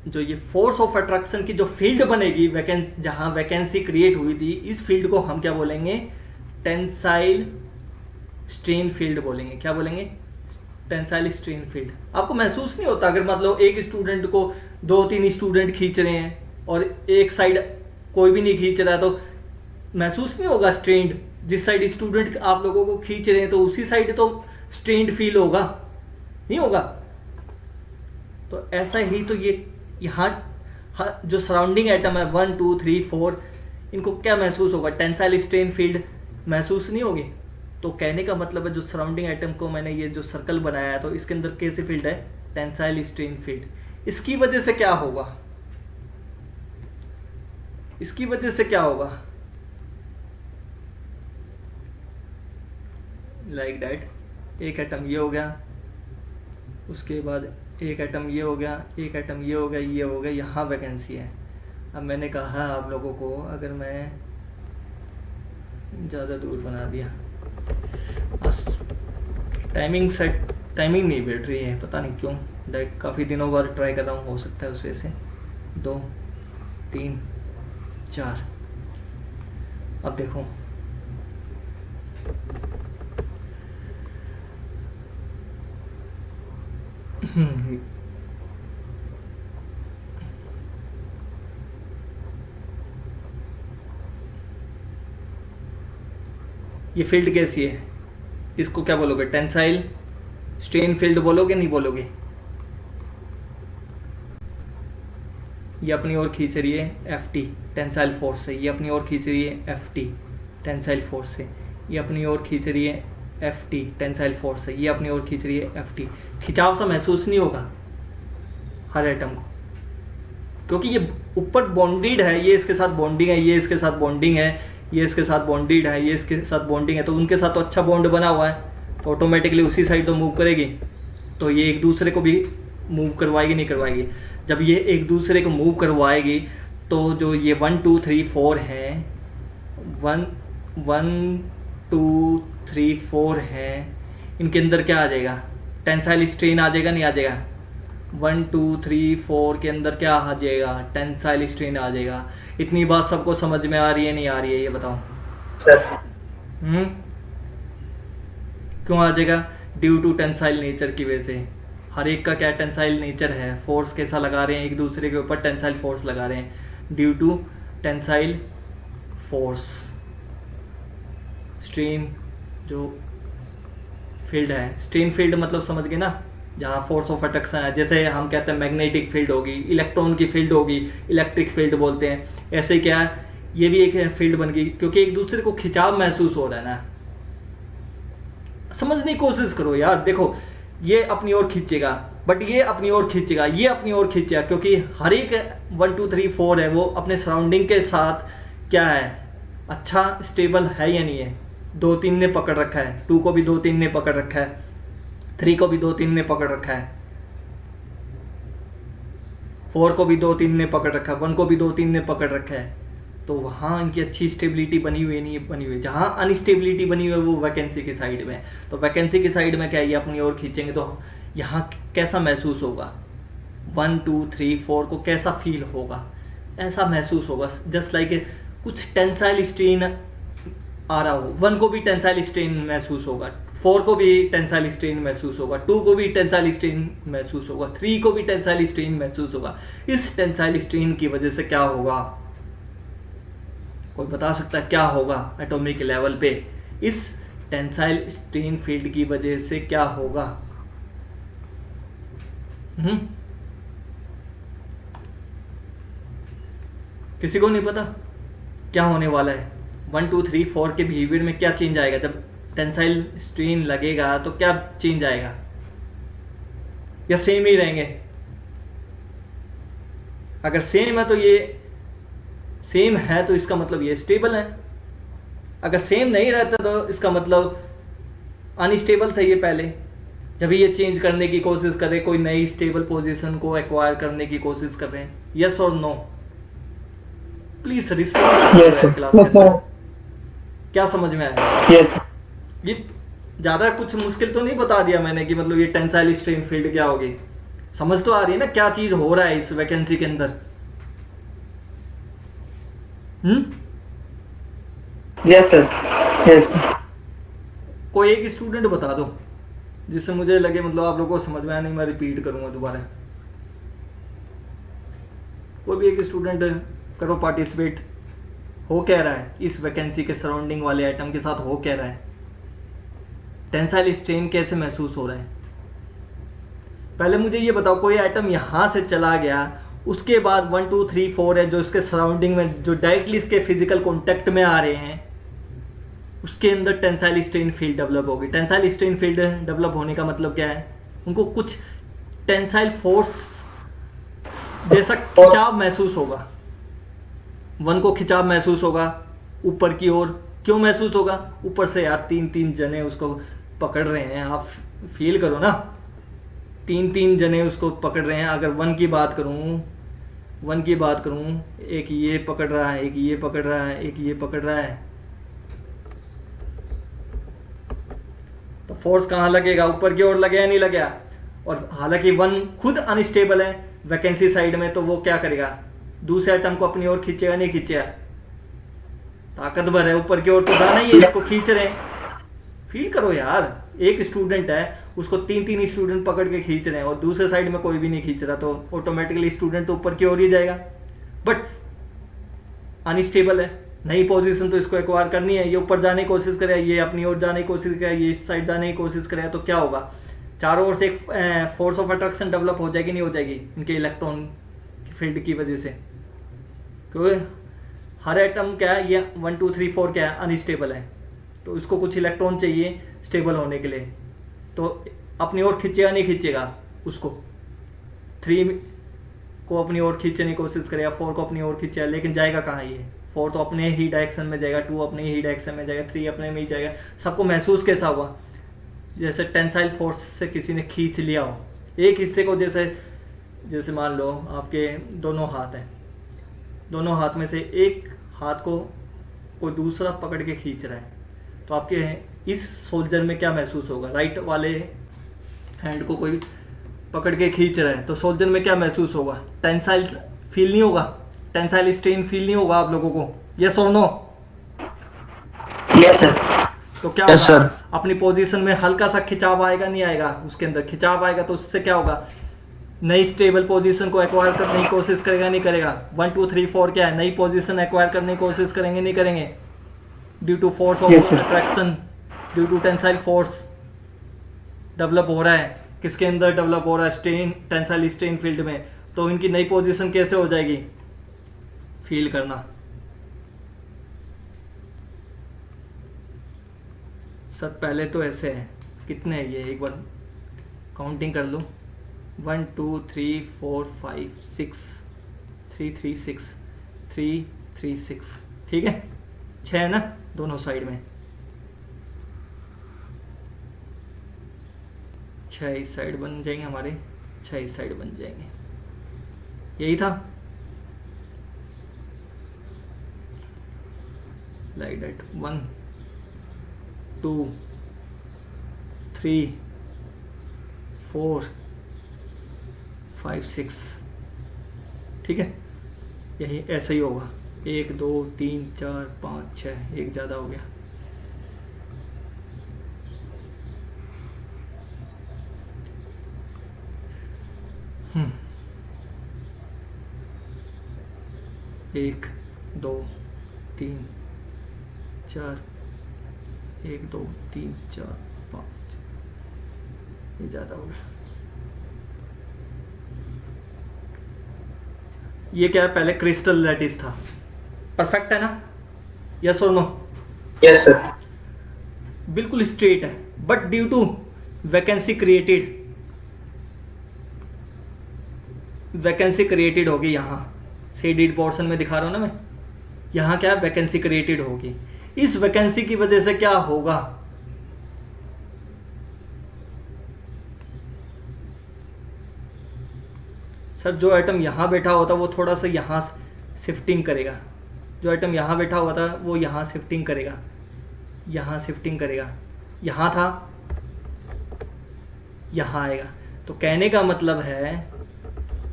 जो ये फोर्स ऑफ अट्रैक्शन की जो फील्ड बनेगी, वैकेंसी, जहां वैकेंसी क्रिएट हुई थी, इस फील्ड को हम क्या बोलेंगे, टेंसाइल स्ट्रेन फील्ड बोलेंगे। क्या बोलेंगे, टेंसाइल स्ट्रेन फील्ड। आपको महसूस नहीं होता अगर मतलब एक स्टूडेंट को 2-3 स्टूडेंट खींच रहे हैं और एक साइड कोई भी नहीं खींच रहा, तो महसूस नहीं होगा स्ट्रेन्ड। जिस साइड स्टूडेंट आप लोगों को खींच रहे हैं तो उसी साइड तो स्ट्रेन्ड फील होगा, नहीं होगा। तो ऐसा ही तो ये यहाँ जो सराउंडिंग एटम है 1 2 3 4, इनको क्या महसूस होगा, टेंसाइल स्ट्रेन फील्ड महसूस नहीं होगी। तो कहने का मतलब है जो सराउंडिंग एटम को मैंने ये जो सर्कल बनाया है, तो इसके अंदर कैसे फील्ड है, टेंसाइल स्ट्रेन फील्ड। इसकी वजह से क्या होगा, इसकी वजह से क्या होगा, लाइक दैट। एक एटम ये हो गया, उसके बाद एक एटम ये हो गया, एक एटम ये हो गया, ये हो गया, यहाँ वैकेंसी है। अब मैंने कहा आप लोगों को, अगर मैं ज़्यादा दूर बना दिया, बस टाइमिंग नहीं बैठ रही है, पता नहीं क्यों। लाइक काफ़ी दिनों बाद ट्राई कर रहा हूँ, हो सकता है उस वजह से। 2 3 4। अब देखो, ये फील्ड कैसी है, इसको क्या बोलोगे, टेंसाइल स्ट्रेन फील्ड बोलोगे, नहीं बोलोगे। ये अपनी ओर खींच रही है Ft टेंसाइल फोर्स से, ये अपनी ओर खींच रही है Ft टेंसाइल फोर्स से, ये अपनी ओर खींच रही है Ft टेंसाइल फोर्स से, ये अपनी ओर खींच रही है Ft। खिंचाव सा महसूस नहीं होगा हर एटम को, क्योंकि ये ऊपर बॉन्डेड है, ये इसके साथ बॉन्डिंग है, ये इसके साथ बॉन्डिंग है, ये इसके साथ बॉन्डेड है, ये इसके साथ बॉन्डिंग है, तो उनके साथ तो अच्छा बॉन्ड बना हुआ है, तो ऑटोमेटिकली उसी साइड तो मूव करेगी। तो ये एक दूसरे को भी मूव करवाएगी, नहीं करवाएगी। जब ये एक दूसरे को मूव करवाएगी तो जो ये 1 2 3 4 हैं, 1 1 2 3 4 है, इनके अंदर क्या आ जाएगा? टेंसाइल स्ट्रेन आ जाएगा, नहीं आ जाएगा? 1 2 3 4 के अंदर क्या आ जाएगा? टेंसाइल स्ट्रेन आ जाएगा। इतनी बात सबको समझ में आ रही है, नहीं आ रही है, ये बताओ। सर क्यों आ जाएगा? ड्यू टू टेंसाइल नेचर की वजह से। हर एक का क्या टेंसाइल नेचर है, फोर्स कैसा लगा रहे हैं, एक दूसरे के ऊपर टेंसाइल फोर्स लगा रहे हैं। Due to tensile force, strain जो फील्ड है, स्ट्रेन फील्ड मतलब समझ गए ना, जहाँ फोर्स ऑफ अट्रैक्शन है। जैसे हम कहते हैं मैग्नेटिक फील्ड होगी, इलेक्ट्रॉन की फील्ड होगी, इलेक्ट्रिक फील्ड बोलते हैं। ऐसे क्या है, ये भी एक फील्ड बन गई, क्योंकि एक दूसरे को खिंचाव महसूस हो रहा है ना। समझने की कोशिश करो यार। देखो, ये अपनी ओर खींचेगा, बट ये अपनी ओर खींचेगा, ये अपनी ओर खींचेगा, क्योंकि हर एक 1 2 3 4 है वो अपने सराउंडिंग के साथ क्या है, अच्छा स्टेबल है या नहीं है। 2 3 ने पकड़ रखा है, 2 को भी 2 3 ने पकड़ रखा है, 3 को भी 2 3 ने पकड़ रखा है, 4 को भी 2 3 ने पकड़ रखा है, 1 को भी 2 3 ने पकड़ रखा है। तो वहाँ इनकी अच्छी स्टेबिलिटी बनी हुई नहीं बनी हुई। जहाँ अनस्टेबिलिटी बनी हुई है वो वैकेंसी के साइड में। तो वैकेंसी के साइड में क्या, ये अपनी ओर खींचेंगे तो यहाँ कैसा महसूस होगा? 1 2 3 4 को कैसा फील होगा? ऐसा महसूस होगा जस्ट लाइक कुछ टेंसाइल स्ट्रेन आ रहा हो। 1 को भी टेंसाइल स्ट्रेन महसूस होगा, 4 को भी टेंसाइल स्ट्रेन महसूस होगा, 2 को भी टेंसाइल स्ट्रेन महसूस होगा, 3 को भी टेंसाइल स्ट्रेन महसूस होगा। इस टेंसाइल स्ट्रेन की वजह से क्या होगा? कोई बता सकता है क्या होगा एटॉमिक लेवल पे? इस टेंसाइल स्ट्रेन फील्ड की वजह से क्या होगा? किसी को नहीं पता क्या होने वाला है? 1 2 3 4 के बिहेवियर में क्या चेंज आएगा? जब टेंसाइल स्ट्रेन लगेगा तो क्या चेंज आएगा, या सेम ही रहेंगे? अगर सेम है तो ये सेम है तो इसका मतलब ये स्टेबल है। अगर सेम नहीं रहता तो इसका मतलब अनस्टेबल था ये पहले। जब ये चेंज करने की कोशिश कर रहे, कोई नई स्टेबल पोजीशन को एक्वायर करने की कोशिश कर रहे हैं। यस और नो? Please respond class. क्या समझ में आया? ये ज्यादा कुछ मुश्किल तो नहीं बता दिया मैंने कि मतलब ये टेंसाइल स्ट्रेन फील्ड क्या होगी? समझ तो आ रही है ना क्या चीज हो रहा है इस वैकेंसी के अंदर? Yes sir, yes. कोई एक स्टूडेंट बता दो जिससे मुझे लगे मतलब आप लोगों को समझ में आया, नहीं मैं रिपीट करूंगा दोबारा। कोई भी एक स्टूडेंट करो पार्टिसिपेट। हो क्या रहा है इस वैकेंसी के सराउंडिंग वाले आइटम के साथ? हो क्या रहा है? टेंसाइल स्ट्रेन कैसे महसूस हो रहा है? पहले मुझे ये बताओ, कोई आइटम यहां से चला गया, उसके बाद 1 2 3 4 है जो इसके सराउंडिंग में, जो डायरेक्टली इसके फिजिकल कांटेक्ट में आ रहे हैं, उसके अंदर टेंसाइल स्ट्रेन फील्ड डेवलप होगी। टेंसाइल स्ट्रेन फील्ड डेवलप होने का मतलब क्या है? उनको कुछ टेंसाइल फोर्स जैसा खिंचाव महसूस होगा। 1 को खिंचाव महसूस होगा ऊपर की ओर। क्यों महसूस होगा? ऊपर से यार 3 3 जने उसको पकड़ रहे हैं, आप फील करो ना। 3 3 जने उसको पकड़ रहे हैं। अगर 1 की बात करूं, एक ये पकड़ रहा है, एक ये पकड़ रहा है, एक ये पकड़ रहा है, तो फोर्स कहाँ लगेगा? ऊपर की ओर लगे या नहीं लगेगा? और हालांकि 1 खुद अनस्टेबल है वैकेंसी साइड में, तो वो क्या करेगा? दूसरे आइटम को अपनी ओर खींचेगा, नहीं खींचेगा? ताकतवर है, ऊपर की ओर तो जाना ही है, इसको खींच रहे हैं। फील करो यार, एक स्टूडेंट है, उसको 3 3 स्टूडेंट पकड़ के खींच रहे हैं और दूसरे साइड में कोई भी नहीं खींच रहा, तो ऑटोमेटिकली स्टूडेंट तो ऊपर की ओर ही जाएगा। बट अनस्टेबल है, नई पोजीशन तो इसको एक्वायर करनी है। ये ऊपर जाने की कोशिश करे, ये अपनी ओर जाने की कोशिश करे, ये इस साइड जाने की कोशिश करे, तो क्या होगा? चारों ओर से एक फोर्स ऑफ अट्रैक्शन डेवलप हो जाएगी, नहीं हो जाएगी? इनके इलेक्ट्रॉन फील्ड की वजह से। क्योंकि हर एटम क्या है, ये 1 2 3 4 क्या है? अनस्टेबल है, तो इसको कुछ इलेक्ट्रॉन चाहिए स्टेबल होने के लिए। तो अपनी ओर खींचेगा, नहीं खींचेगा? उसको 3 को अपनी ओर खींचने की कोशिश करेगा, 4 को अपनी ओर खींचेगा, लेकिन जाएगा कहाँ? ये 4 तो अपने ही डायरेक्शन में जाएगा, 2 अपने ही डायरेक्शन में जाएगा, 3 अपने में ही जाएगा। सबको महसूस कैसा हुआ? जैसे टेंसाइल फोर्स से किसी ने खींच लिया हो एक हिस्से को। जैसे मान लो आपके दोनों हाथ हैं, दोनों हाथ में से एक हाथ को कोई दूसरा पकड़ के खींच रहा है, तो आपके इस सोल्जर में क्या महसूस होगा? राइट वाले हैंड को कोई पकड़ के खींच रहा है तो सोल्जर में क्या महसूस होगा? टेंसाइल फील नहीं होगा? टेंसाइल स्ट्रेन फील नहीं होगा आप लोगों को? यस और नो? Yes sir. तो क्या Yes, होगा? sir. अपनी पोजीशन में हल्का सा खिंचाव आएगा, नहीं आएगा? उसके अंदर खिंचाव आएगा तो उससे क्या होगा? नई स्टेबल पोजीशन को एक्वायर करने की कोशिश करेगा, नहीं करेगा? 1 2 3 4 क्या है? नई पोजीशन एक्वायर करने की कोशिश करेंगे, नहीं करेंगे? Due to force of Yes, sir. Attraction, due to tensile force develop हो रहा है। किसके अंदर डेवलप हो रहा है? स्ट्रेन, टेंसाइल स्ट्रेन फील्ड में। तो इनकी नई पोजीशन कैसे हो जाएगी? फील करना। सर पहले तो ऐसे है, कितने है ये? एक बार काउंटिंग कर लो। 1 2 3 4 5 6 3 3 6 3 3 6, ठीक है? 6 है ना दोनों साइड में? 6 इस साइड बन जाएंगे हमारे, 6 इस साइड बन जाएंगे। यही था, लाइक दैट। 1 2 3 4 5 6, ठीक है? यही ऐसा ही होगा। 1 2 3 4 5 6, एक ज़्यादा हो गया। एक 2 3 4, 1 2 3 4 5, ये ज़्यादा हो गया। ये क्या है? पहले क्रिस्टल लैटिस था। परफेक्ट है ना? यस और नो? Yes, sir. बिल्कुल स्ट्रेट है, but due to vacancy created, vacancy created होगी यहाँ शेडेड पोर्शन में दिखा रहा हूँ ना मैं। यहाँ क्या वैकेंसी क्रिएटेड होगी। इस वैकेंसी की वजह से क्या होगा? सर जो एटम यहाँ बैठा होता वो थोड़ा सा यहाँ शिफ्टिंग करेगा। जो एटम यहाँ बैठा हुआ था वो यहाँ शिफ्टिंग करेगा, यहाँ शिफ्टिंग करेगा। यहाँ था, यहाँ आएगा। तो कहने का मतलब है,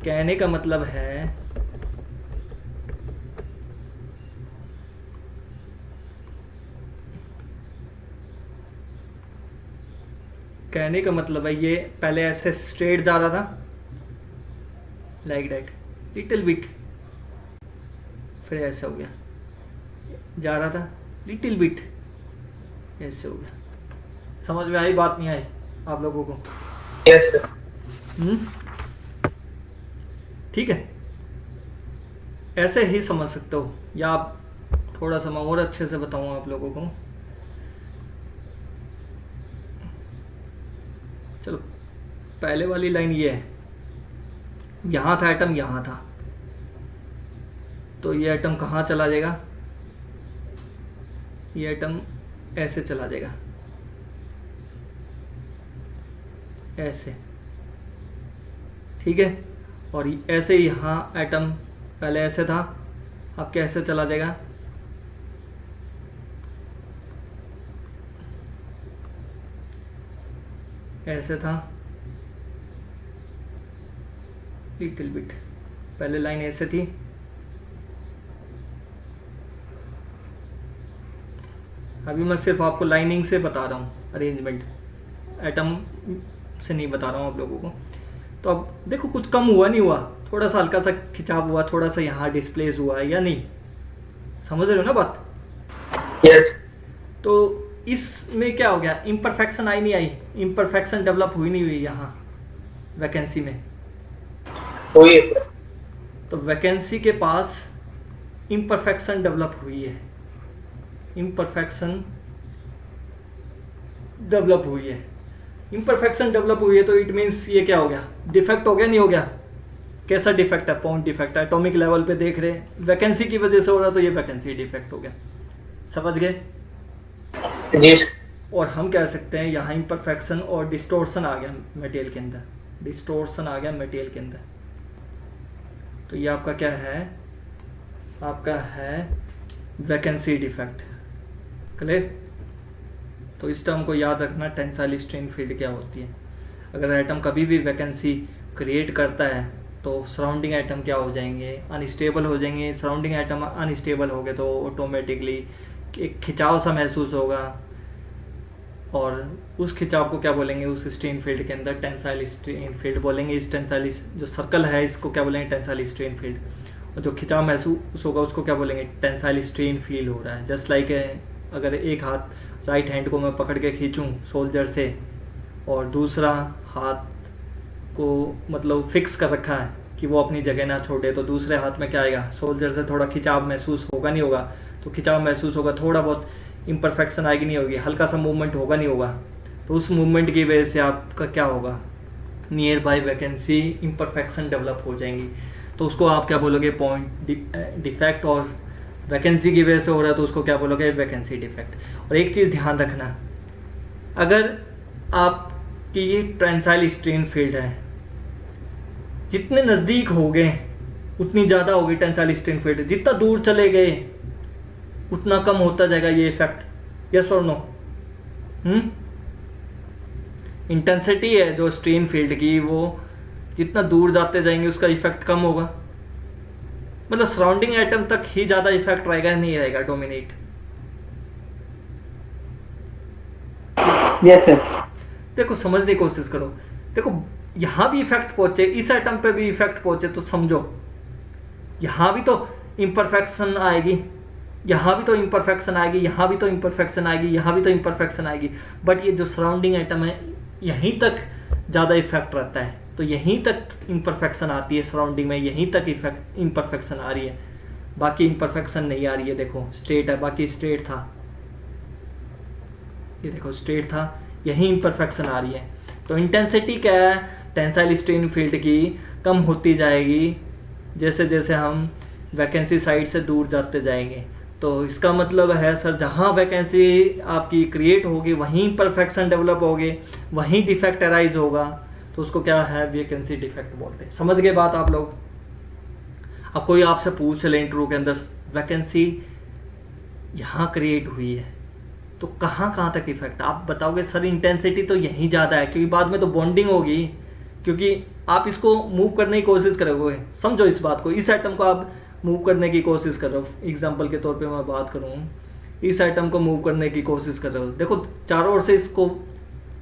कहने का मतलब है कहने का मतलब है ये पहले ऐसे स्ट्रेट जा रहा था, लाइक दैट, लिटिल बिट, फिर ऐसे हो गया, जा रहा था लिटिल बिट, ऐसे हो गया। समझ में आई बात? नहीं आई आप लोगों को? Yes, sir. ठीक है, ऐसे ही समझ सकते हो, या आप थोड़ा सा मैं और अच्छे से बताऊँ आप लोगों को। चलो पहले वाली लाइन ये है, यहाँ था एटम, यहाँ था, तो ये एटम कहाँ चला जाएगा? ये एटम ऐसे चला जाएगा, ऐसे, ठीक है? और ऐसे ही यहाँ एटम पहले ऐसे था, अब कैसे चला जाएगा? ऐसे था, लिटिल बिट। पहले लाइन ऐसे थी, अभी मैं सिर्फ आपको लाइनिंग से बता रहा हूँ, अरेंजमेंट, एटम से नहीं बता रहा हूँ आप लोगों को। तो अब देखो कुछ कम हुआ नहीं हुआ? थोड़ा सा हल्का सा खिंचाव हुआ, थोड़ा सा यहाँ डिस्प्लेस हुआ है या नहीं? समझ रहे हो ना बात? Yes. तो इसमें क्या हो गया? इम्परफेक्शन आई नहीं आई? इम्परफेक्शन डेवलप हुई नहीं हुई यहाँ वैकेंसी में? हुई है सर। तो वैकेंसी के पास इम्परफेक्शन डेवलप हुई है, इम्परफेक्शन डेवलप हुई है। इम्परफेक्शन डेवलप हुई है तो इट मीन्स ये क्या हो गया? डिफेक्ट हो गया, नहीं हो गया? कैसा डिफेक्ट है? पॉइंट डिफेक्ट है, एटॉमिक लेवल पे देख रहे हैं, वैकेंसी की वजह से हो रहा, तो ये वैकेंसी डिफेक्ट हो गया। समझ गए? जी सर। और हम कह सकते हैं यहाँ इम्परफेक्शन और डिस्टोर्शन आ गया मटेरियल के अंदर, डिस्टोर्शन आ गया मटेरियल के अंदर। तो ये आपका क्या है? आपका है वैकेंसी डिफेक्ट। क्लियर? तो इस टर्म को याद रखना, टेंसाइल स्ट्रेन फील्ड क्या होती है। अगर एटम कभी भी वैकेंसी क्रिएट करता है तो सराउंडिंग एटम क्या हो जाएंगे, अनस्टेबल हो जाएंगे। सराउंडिंग एटम अनस्टेबल हो गए तो ऑटोमेटिकली एक खिंचाव सा महसूस होगा, और उस खिंचाव को क्या बोलेंगे, उस स्ट्रेन फील्ड के अंदर टेंसाइल स्ट्रेन फील्ड बोलेंगे। इस टेंसाइल जो सर्कल है इसको क्या बोलेंगे, टेंसाइल स्ट्रेन फील्ड। और जो खिंचाव महसूस होगा उसको क्या बोलेंगे, टेंसाइल स्ट्रेन फील हो रहा है। जस्ट लाइक अगर एक हाथ राइट हैंड को मैं पकड़ के खींचूं सोल्जर से, और दूसरा हाथ को मतलब फिक्स कर रखा है कि वो अपनी जगह ना छोड़े, तो दूसरे हाथ में क्या आएगा, सोल्जर से थोड़ा खिंचाव महसूस होगा नहीं होगा, तो खिंचाव महसूस होगा, थोड़ा बहुत इम्परफेक्शन आएगी नहीं होगी, हल्का सा मूवमेंट होगा नहीं होगा। तो उस मूवमेंट की वजह से आपका क्या होगा, near by vacancy imperfection develop हो जाएंगी। तो उसको आप क्या बोलोगे, पॉइंट डिफेक्ट। और वैकेंसी की वजह से हो रहा है तो उसको क्या बोलोगे, वैकेंसी डिफेक्ट। और एक चीज़ ध्यान रखना, अगर आपकी ये टेंसाइल स्ट्रेन फील्ड है, जितने नज़दीक हो गए उतनी ज़्यादा होगी टेंसाइल स्ट्रेन फील्ड, जितना दूर चले गए उतना कम होता जाएगा ये इफेक्ट। यस और नो? इंटेंसिटी है जो स्ट्रेन फील्ड की, वो जितना दूर जाते जाएंगे उसका इफेक्ट कम होगा। मतलब सराउंडिंग एटम तक ही ज़्यादा इफेक्ट रहेगा, नहीं रहेगा डोमिनेट। Yes sir. देखो समझने की कोशिश करो, देखो यहाँ भी इफेक्ट पहुंचे, इस एटम पे भी इफेक्ट पहुंचे, तो समझो यहाँ भी तो इम्परफेक्शन आएगी, यहाँ भी तो इम्परफेक्शन आएगी, यहाँ भी तो इम्परफेक्शन आएगी, यहाँ भी तो इम्परफेक्शन आएगी। बट ये जो सराउंडिंग एटम है यहीं तक ज़्यादा इफेक्ट रहता है, तो यहीं तक इम्परफेक्शन आती है सराउंडिंग में, यहीं तक इफेक्ट इम्परफेक्शन आ रही है, बाकी इम्परफेक्शन नहीं आ रही है। देखो स्ट्रेट है, बाकी स्ट्रेट था, ये देखो स्ट्रेट था, यहीं इम्परफेक्शन आ रही है। तो इंटेंसिटी क्या है, टेंसाइल स्ट्रेन फील्ड की कम होती जाएगी जैसे जैसे हम वैकेंसी साइड से दूर जाते जाएंगे। तो इसका मतलब है सर, जहाँ वैकेंसी आपकी क्रिएट होगी वहीं इम्परफेक्शन डेवलप होगी, वहीं डिफेक्ट अराइज होगा, तो उसको क्या है, वैकेंसी डिफेक्ट बोलते हैं। समझ गए बात आप लोग? अब कोई आपसे पूछ ले इंटरव्यू के अंदर, वैकेंसी यहाँ क्रिएट हुई है तो कहाँ कहाँ तक इफेक्ट, आप बताओगे सर इंटेंसिटी तो यहीं ज़्यादा है, क्योंकि बाद में तो बॉन्डिंग होगी, क्योंकि आप इसको मूव करने की कोशिश करोगे। समझो इस बात को, इस आइटम को आप मूव करने की कोशिश कर रहे हो, एग्जाम्पल के तौर पे मैं बात करूँ, इस आइटम को मूव करने की कोशिश कर रहे हो, देखो चारों ओर से इसको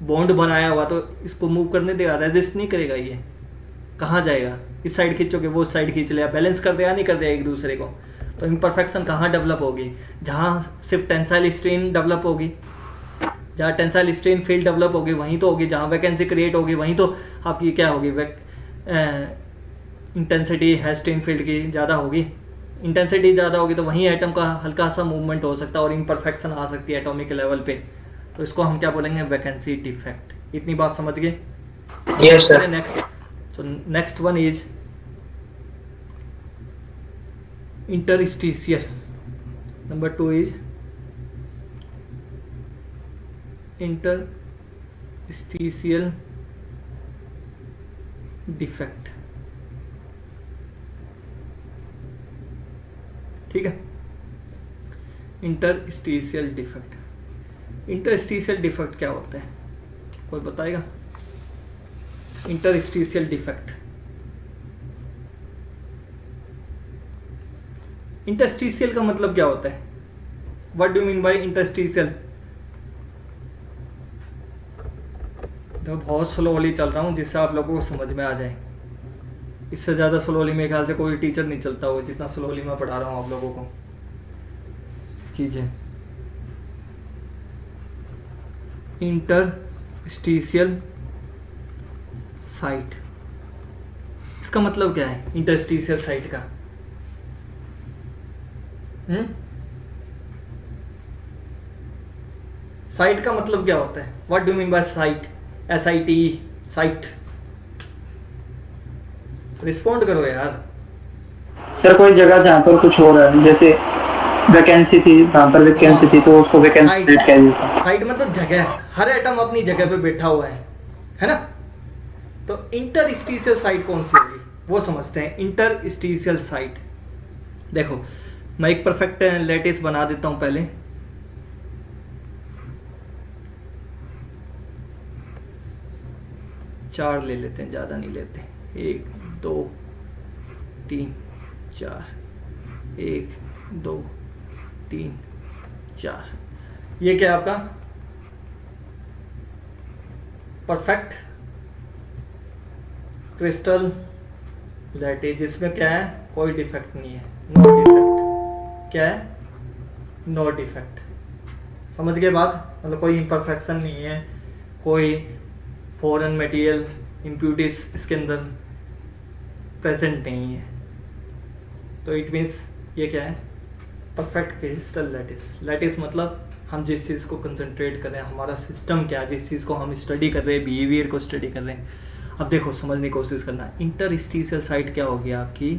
बॉन्ड बनाया हुआ, तो इसको मूव करने देगा, रेजिस्ट नहीं करेगा, ये कहाँ जाएगा, इस साइड खींचोगे वो साइड खींच लिया, बैलेंस कर देगा नहीं कर देगा एक दूसरे को। तो इम्परफेक्शन कहाँ डेवलप होगी, जहाँ सिर्फ टेंसाइल स्ट्रेन डेवलप होगी, जहाँ टेंसाइल स्ट्रेन फील्ड डेवलप होगी वहीं तो होगी, जहाँ वैकेंसी क्रिएट होगी वहीं तो आपकी क्या होगी, इंटेंसिटी है स्ट्रेन फील्ड की ज़्यादा होगी। इंटेंसिटी ज़्यादा होगी तो वहीं एटम का हल्का सा मूवमेंट हो सकता है और इम्परफेक्शन आ सकती है एटॉमिक लेवल पे, तो इसको हम क्या बोलेंगे, वैकेंसी डिफेक्ट। इतनी बात समझ गए? Yes sir. Next, so next one is interstitial. Number 2 is interstitial defect. ठीक है, इंटरस्टिशियल डिफेक्ट। इंटरस्टिशियल डिफेक्ट क्या होता है, कोई बताएगा? इंटरस्टिशियल डिफेक्ट, इंटरस्टिशियल का मतलब क्या होता है, what do you mean by interstitial? तो बहुत स्लोली चल रहा हूँ जिससे आप लोगों को समझ में आ जाए, इससे ज़्यादा स्लोली मेरे ख्याल से कोई टीचर नहीं चलता हो जितना स्लोली मैं पढ़ा रहा हूँ आप लोगों को चीज़ें। इंटरस्टिशियल साइट, इसका मतलब क्या है इंटरस्टिशियल साइट का? साइट का मतलब क्या होता है, what do mean bye site? SIT, site. Respond करो यार। सर कोई जगह जहाँ पर कुछ हो रहा है, जैसे वैकेंसी थी, जहाँ पर वैकेंसी थी तो उसको वैकेंसी साइट कह देता है। साइट मतलब जगह, हर एटम अपनी जगह पे बैठा हुआ है ना? तो इंटरस्टिशियल साइट कौन सी होगी वो समझते हैं। इंटरस्टिशियल साइट, देखो मैं एक परफेक्ट लैटिस बना देता हूं पहले। 4 ले लेते हैं, ज़्यादा नहीं लेते। 1 2 3 4, 1 2 3 4। ये क्या है आपका परफेक्ट क्रिस्टल लैटिस, जिसमें क्या है कोई डिफेक्ट नहीं है, नो डिफेक्ट। क्या है? No defect. समझ गए बात? मतलब कोई इम्परफेक्शन नहीं है, कोई फॉरेन मटेरियल इम्प्यूरिटीज इसके अंदर प्रेजेंट नहीं है। तो इट मीन्स ये क्या है परफेक्ट क्रिस्टल लैटिस। लैटिस मतलब हम जिस चीज़ को कंसंट्रेट कर रहे हैं, हमारा सिस्टम क्या है, जिस चीज़ को हम स्टडी कर रहे हैं, बिहेवियर को स्टडी कर रहे हैं। अब देखो समझने की कोशिश करना, इंटरस्टिशियल साइट क्या होगी आपकी,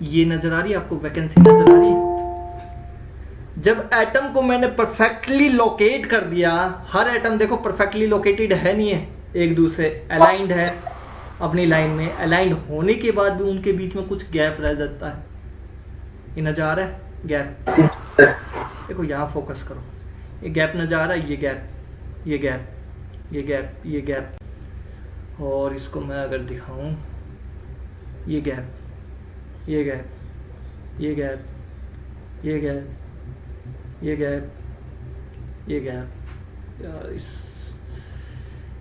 ये नजर आ रही है आपको, वैकेंसी नजर आ रही है। जब एटम को मैंने परफेक्टली लोकेट कर दिया, हर एटम देखो परफेक्टली लोकेटेड है नहीं है, एक दूसरे अलाइंड है, अपनी लाइन में अलाइंड होने के बाद भी उनके बीच में कुछ गैप रह जाता है। ये नजर आ रहा है गैप, देखो यहाँ फोकस करो, ये गैप नजर आ रहा है, ये गैप, ये गैप, ये गैप, ये गैप। और इसको मैं अगर दिखाऊं, ये गैप, ये गैप, ये गैप, ये गैप, ये गैप, ये गैप। यार इस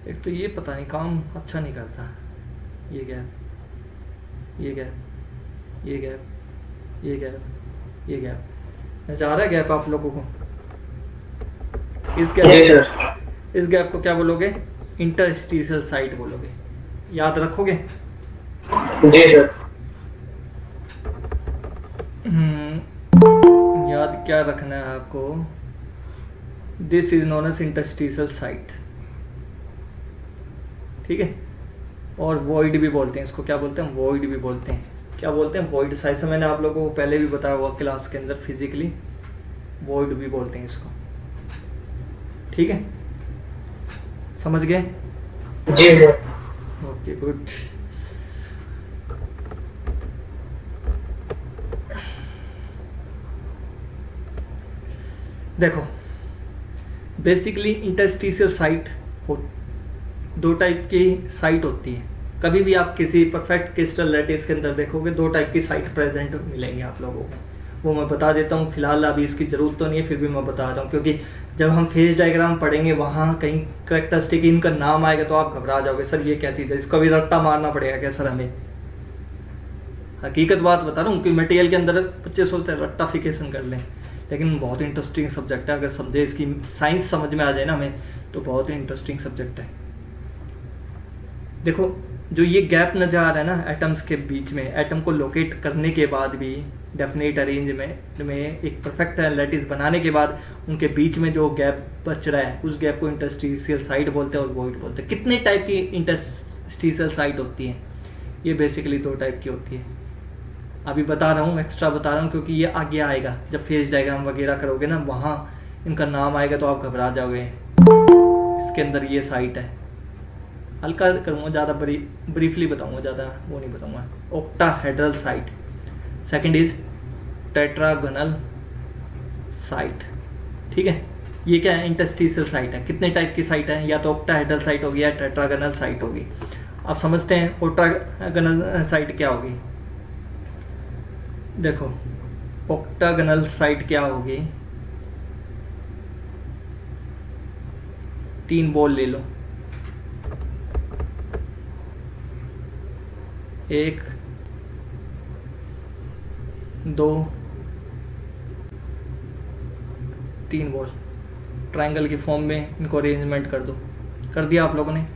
एक तो ये पता नहीं काम अच्छा नहीं करता। ये गैप, ये गैप, ये गैप, ये गैप, ये गैप। नजर आ रहा है गैप आप लोगों को? इस गैप को क्या बोलोगे? इंटरस्टिशियल साइट बोलोगे। याद रखोगे? जी सर। याद क्या रखना है आपको? This is known as interstitial site, ठीक है। और वॉइड भी बोलते हैं इसको, क्या बोलते हैं? वॉइड भी बोलते हैं। क्या बोलते हैं? Void size. मैंने आप लोगों को पहले भी बताया हुआ क्लास के अंदर, फिजिकली वॉइड भी बोलते हैं इसको, ठीक है। समझ गए? जी सर। Okay good. देखो बेसिकली इंटरस्टिशियल साइट दो टाइप की साइट होती है। कभी भी आप किसी परफेक्ट क्रिस्टल लैटिस के अंदर देखोगे, दो टाइप की साइट प्रेजेंट मिलेंगे आप लोगों को। वो मैं बता देता हूँ, फिलहाल अभी इसकी ज़रूरत तो नहीं है, फिर भी मैं बता रहा हूँ, क्योंकि जब हम फेज डायग्राम पढ़ेंगे वहाँ कहीं करेक्टरिस्टिक इनका नाम आएगा तो आप घबरा जाओगे, सर ये क्या चीज़ है, इसका भी रट्टा मारना पड़ेगा क्या सर हमें? हकीकत बात बता रहा हूँ कि मटेरियल के अंदर बच्चे सोचते हैं रट्टाफिकेशन कर लें, लेकिन बहुत इंटरेस्टिंग सब्जेक्ट है। अगर समझे, इसकी साइंस समझ में आ जाए ना हमें, तो बहुत ही इंटरेस्टिंग सब्जेक्ट है। देखो जो ये गैप नजर आ रहा है ना एटम्स के बीच में, एटम को लोकेट करने के बाद भी डेफिनेट अरेंजमेंट में एक परफेक्ट लैटिस बनाने के बाद उनके बीच में जो गैप बच रहा है, उस गैप को इंटरस्टिशियल साइट बोलते हैं और वॉइड बोलते हैं। कितने टाइप की इंटरस्टिशियल साइट होती हैं? ये बेसिकली दो टाइप की होती है। अभी बता रहा हूँ, एक्स्ट्रा बता रहा हूँ, क्योंकि ये आगे आएगा जब फेज डायग्राम वगैरह करोगे ना, वहाँ इनका नाम आएगा तो आप घबरा जाओगे। इसके अंदर ये साइट है, हल्का करूँगा, ज़्यादा ब्रीफली बताऊँगा, ज़्यादा वो नहीं बताऊँगा। Octahedral site, second is tetragonal site, ठीक है। ये क्या है? इंटरस्टिशियल साइट है। कितने टाइप की साइट है? या तो ऑक्टाहेड्रल साइट होगी या टेट्रागोनल साइट होगी। आप समझते हैं ऑक्टागोनल साइट क्या होगी? देखो ऑक्टागोनल साइट क्या होगी, 3 बॉल ले लो, 1 2 3 बॉल, ट्रायंगल की फॉर्म में इनको अरेंजमेंट कर दो। कर दिया आप लोगों ने?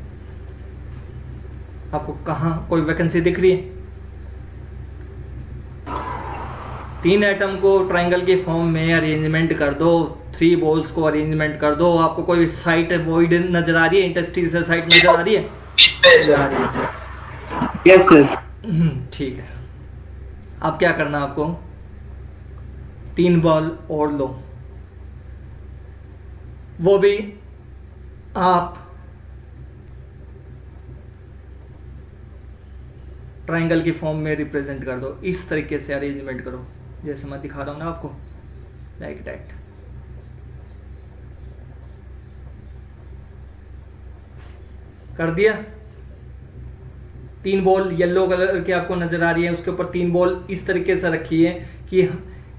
आपको कहाँ कोई वैकेंसी दिख रही है? 3 एटम को ट्रायंगल के फॉर्म में अरेंजमेंट कर दो, 3 बॉल्स को अरेंजमेंट कर दो। आपको कोई साइट वॉइड नजर आ रही है? इंटरस्टिशियल साइट नजर आ रही है? Yes sir. ठीक है। अब क्या करना है आपको? 3 बॉल और लो, वो भी आप ट्रायंगल की फॉर्म में रिप्रेजेंट कर दो। इस तरीके से अरेंजमेंट करो जैसे मैं दिखा रहा हूँ ना आपको, लाइक दैट। कर दिया। 3 बॉल येलो कलर की आपको नजर आ रही है, उसके ऊपर 3 बॉल इस तरीके से रखी है कि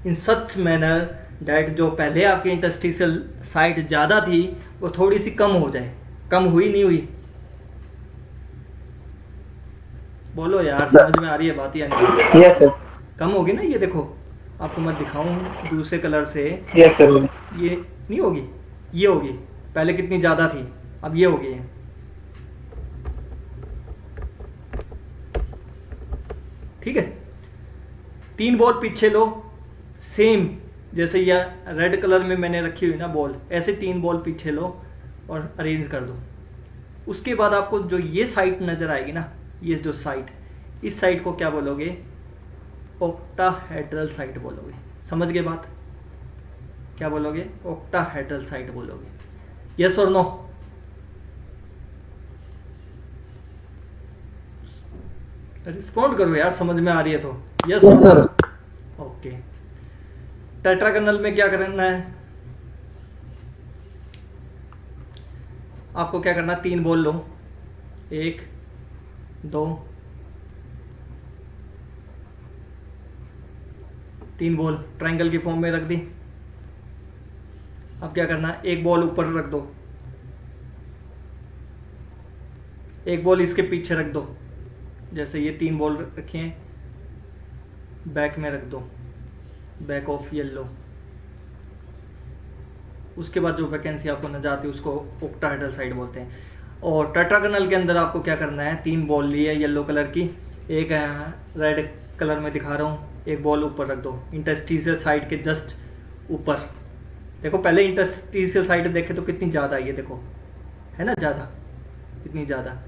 इन सच मैनर डैट जो पहले आपकी इंटरस्टिशियल साइट ज़्यादा थी वो थोड़ी सी कम हो जाए। कम हुई नहीं हुई? बोलो यार, समझ में आ रही है बात या नहीं? Yes sir. कम होगी ना? ये देखो, आपको मैं दिखाऊं दूसरे कलर से। Yes sir. ये नहीं होगी, ये होगी। पहले कितनी ज़्यादा थी, अब ये हो गई है। ठीक है, 3 बॉल पीछे लो, सेम जैसे यह रेड कलर में मैंने रखी हुई ना बॉल, ऐसे 3 बॉल पीछे लो और अरेंज कर दो। उसके बाद आपको जो ये साइड नज़र आएगी ना, ये जो साइड, इस साइड को क्या बोलोगे? ऑक्टाहेड्रल साइड बोलोगे। समझ गए बात? क्या बोलोगे? ऑक्टाहेड्रल साइड बोलोगे। यस और नो? रिस्पॉन्ड करो यार, समझ में आ रही है तो। Yes sir. ओके। टेट्रागोनल में क्या करना है आपको? क्या करना? 3 बॉल लो, 1 2 3 बॉल ट्रायंगल की फॉर्म में रख दी। अब क्या करना? 1 बॉल ऊपर रख दो, 1 बॉल इसके पीछे रख दो। जैसे ये 3 बॉल रखे हैं, बैक में रख दो, बैक ऑफ येलो। उसके बाद जो वैकेंसी आपको नजर आती है उसको ऑक्टाहेड्रल साइड बोलते हैं। और टेट्रागोनल के अंदर आपको क्या करना है? 3 बॉल ली है येलो कलर की, एक रेड कलर में दिखा रहा हूँ, 1 बॉल ऊपर रख दो इंटरस्टिशियल साइड के जस्ट ऊपर। देखो पहले इंटरस्टिशियल साइड देखे तो कितनी ज़्यादा, ये देखो है ना ज़्यादा, इतनी ज़्यादा।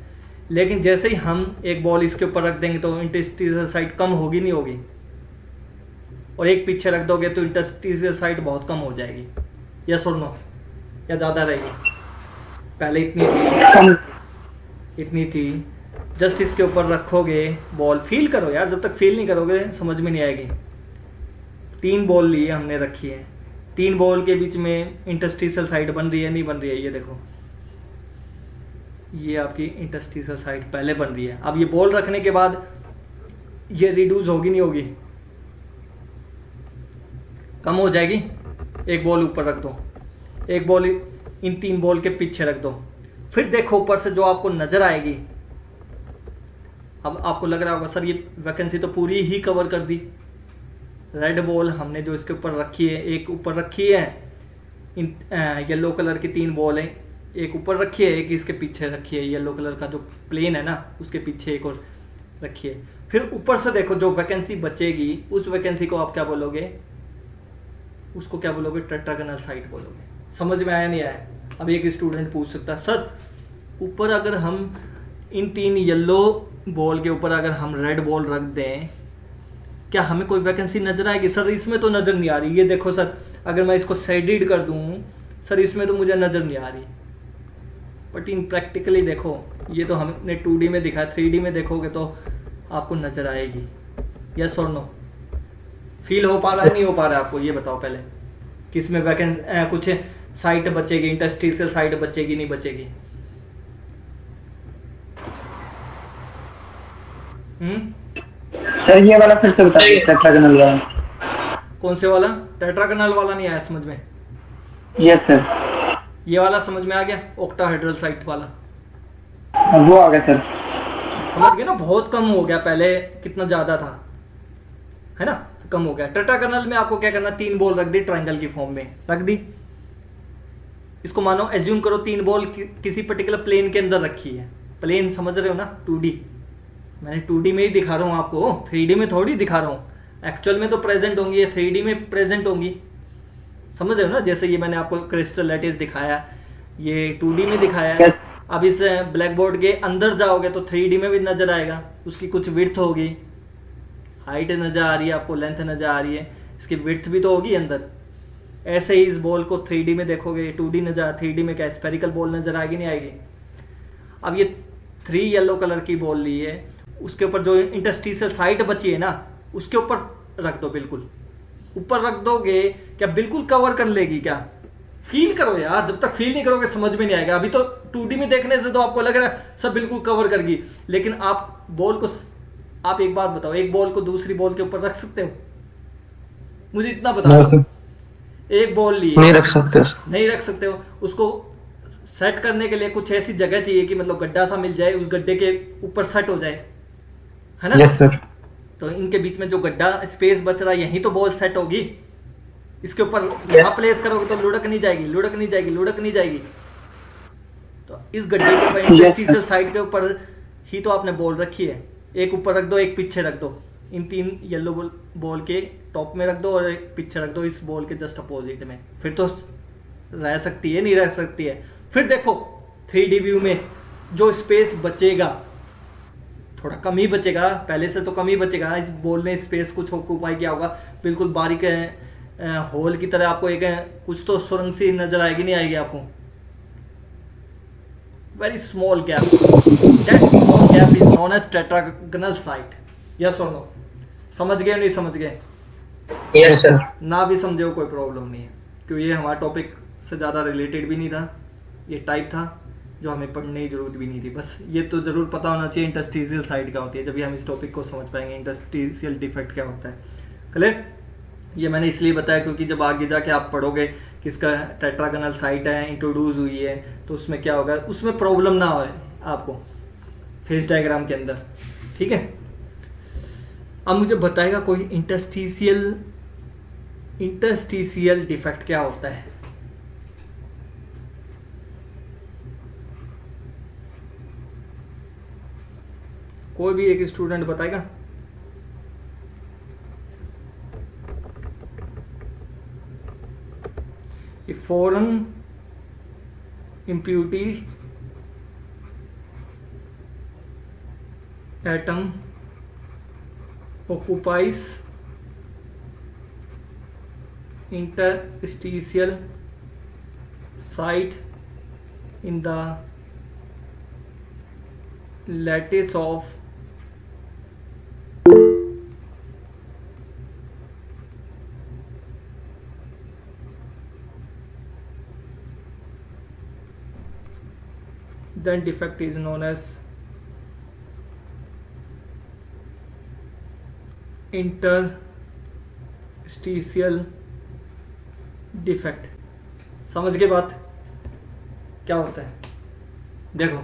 लेकिन जैसे ही हम 1 बॉल इसके ऊपर रख देंगे तो इंटरस्टिशियल साइड कम होगी नहीं होगी? और 1 पीछे रख दोगे तो इंटरस्टिशियल साइड बहुत कम हो जाएगी। यस और नो? या ज़्यादा रहेगी? पहले इतनी थी, जस्ट इसके ऊपर रखोगे बॉल। फील करो यार, जब तक फील नहीं करोगे समझ में नहीं आएगी। 3 बॉल लिए हमने रखी है, 3 बॉल के बीच में इंटरस्टिशियल साइड बन रही है नहीं बन रही है? ये देखो, ये आपकी इंटरस्टिशियल साइड पहले बन रही है। अब ये बॉल रखने के बाद ये रिड्यूस होगी नहीं होगी? कम हो जाएगी। 1 बॉल ऊपर रख दो, 1 बॉल इन 3 बॉल के पीछे रख दो। फिर देखो ऊपर से जो आपको नजर आएगी। अब आपको लग रहा होगा सर ये वैकेंसी तो पूरी ही कवर कर दी। रेड बॉल हमने जो इसके ऊपर रखी है, 1 ऊपर रखी है, इन येलो कलर की 3 बॉल है, 1 ऊपर रखी है, 1 इसके पीछे रखी है। येलो कलर का जो प्लेन है ना उसके पीछे 1 और रखी है। फिर ऊपर से देखो जो वैकेंसी बचेगी उस वैकेंसी को आप क्या बोलोगे? उसको क्या बोलोगे? टेट्रागोनल साइड बोलोगे। समझ में आया नहीं आया? अब एक स्टूडेंट पूछ सकता है सर ऊपर अगर हम इन 3 येलो बॉल के ऊपर अगर हम रेड बॉल रख दें क्या हमें कोई वैकेंसी नजर आएगी? सर इसमें तो नजर नहीं आ रही। ये देखो सर, अगर मैं इसको शेडेड कर दूं सर इसमें तो मुझे नजर नहीं आ रही। बट इन प्रैक्टिकली देखो, ये तो हमने 2D में दिखाया, 3D में देखोगे तो आपको नजर आएगी। यस और नो? फील हो पा रहा है नहीं हो पा रहा है आपको? ये बताओ पहले, किसमें वैकेंसी कुछ साइट बचेगी, इंटरस्टिशियल साइट बचेगी नहीं बचेगी? सर ये वाला फिर से बताइए, टेट्रागोनल वाला। कौन से वाला? टेट्रागोनल वाला नहीं आया समझ में? Yes sir. ये वाला समझ में आ गया? ऑक्टाहेड्रल साइट वाला वो आ गया सर। समझ गए ना? बहुत कम हो गया, पहले कितना ज्यादा था, है ना? कम हो गया। टेट्रागोनल में आपको क्या करना? 3 बॉल रख दी ट्रायंगल की फॉर्म में रख दी। इसको मानो एज्यूम करो 3 बॉल किसी पर्टिकुलर प्लेन के अंदर रखी है। प्लेन समझ रहे हो ना? 2D मैंने 2D में ही दिखा रहा हूँ आपको, 3D में थोड़ी दिखा रहा हूँ। एक्चुअल में तो प्रेजेंट होंगी, ये 3D में प्रेजेंट होंगी। समझ रहे हो ना? जैसे ये मैंने आपको क्रिस्टल लैटिस दिखाया, ये 2D में दिखाया है। अब इस ब्लैक बोर्ड के अंदर जाओगे तो 3D में भी नजर आएगा। उसकी कुछ विड्थ होगी, हाइट नजर आ रही है आपको, लेंथ नजर आ रही है, इसकी विड्थ भी तो होगी अंदर। ऐसे ही इस बॉल को 3D में देखोगे, 2D नजर, 3D में क्या स्फेरिकल बॉल नजर आएगी नहीं आएगी? अब ये 3 येलो कलर की बॉल ली है, उसके ऊपर जो इंटरस्टिशियल साइड बची है ना उसके ऊपर रख दो। बिल्कुल ऊपर रख दोगे क्या बिल्कुल कवर कर लेगी क्या? फील करो यार, जब तक फील नहीं करोगे समझ में नहीं आएगा। अभी तो 2D में देखने से तो आपको लग रहा है सब बिल्कुल कवर कर गई, लेकिन आप बॉल को, आप एक बात बताओ, एक बॉल को दूसरी बॉल के ऊपर रख सकते हो? मुझे इतना बताओ। एक बॉल लिए नहीं रख सकते। नहीं रख सकते हो। उसको सेट करने के लिए कुछ ऐसी जगह चाहिए कि मतलब गड्ढा सा मिल जाए, उस गड्ढे के ऊपर सेट हो जाए, है ना? Yes sir. तो इनके बीच में जो गड्ढा स्पेस बच रहा है, यहीं तो बॉल सेट होगी। इसके ऊपर यहाँ प्लेस करोगे तो लुढ़क नहीं जाएगी, लुढ़क नहीं जाएगी, लुढ़क नहीं जाएगी। तो इस गड्ढे के ऊपर इंटरस्टिशियल साइड के ऊपर ही तो आपने बॉल रखी है। एक ऊपर रख दो, एक पीछे रख दो, इन 3 येलो बॉल के टॉप में रख दो और एक पीछे रख दो इस बॉल के जस्ट अपोजिट में, फिर तो रह सकती है, नहीं रह सकती है। फिर देखो 3D व्यू में जो स्पेस बचेगा, थोड़ा कम ही बचेगा, पहले से तो कम ही बचेगा। इस बॉल ने स्पेस कुछ ऑक्यूपाई किया होगा, बिल्कुल बारीक होल की तरह आपको एक कुछ तो सुरंग सी नजर आएगी, नहीं आएगी आपको? Very small gap, that small gap is known as tetragonal site. Yes और नो? समझ गए नहीं समझ गए? Yes sir. ना भी समझे हो कोई प्रॉब्लम नहीं है, क्योंकि ये हमारा टॉपिक से ज़्यादा रिलेटेड भी नहीं था, ये टाइप था जो हमें पढ़ने की जरूरत भी नहीं थी। बस ये तो ज़रूर पता होना चाहिए इंटरस्टिशियल साइड क्या होती है, जब भी हम इस टॉपिक को समझ पाएंगे इंटरस्टिशियल डिफेक्ट क्या होता है। क्लियर? ये मैंने इसलिए बताया क्योंकि जब आगे जाके आप पढ़ोगे कि इसका टेट्रागोनल साइट है, इंट्रोड्यूस हुई है, तो उसमें क्या होगा, उसमें प्रॉब्लम ना हो आपको फेस डायग्राम के अंदर। ठीक है? अब मुझे बताएगा कोई इंटरस्टिशियल डिफेक्ट क्या होता है? कोई भी एक स्टूडेंट बताएगा? A foreign impurity atom occupies interstitial site in the lattice of then defect is known as interstitial defect। समझ के बात क्या होता है? देखो,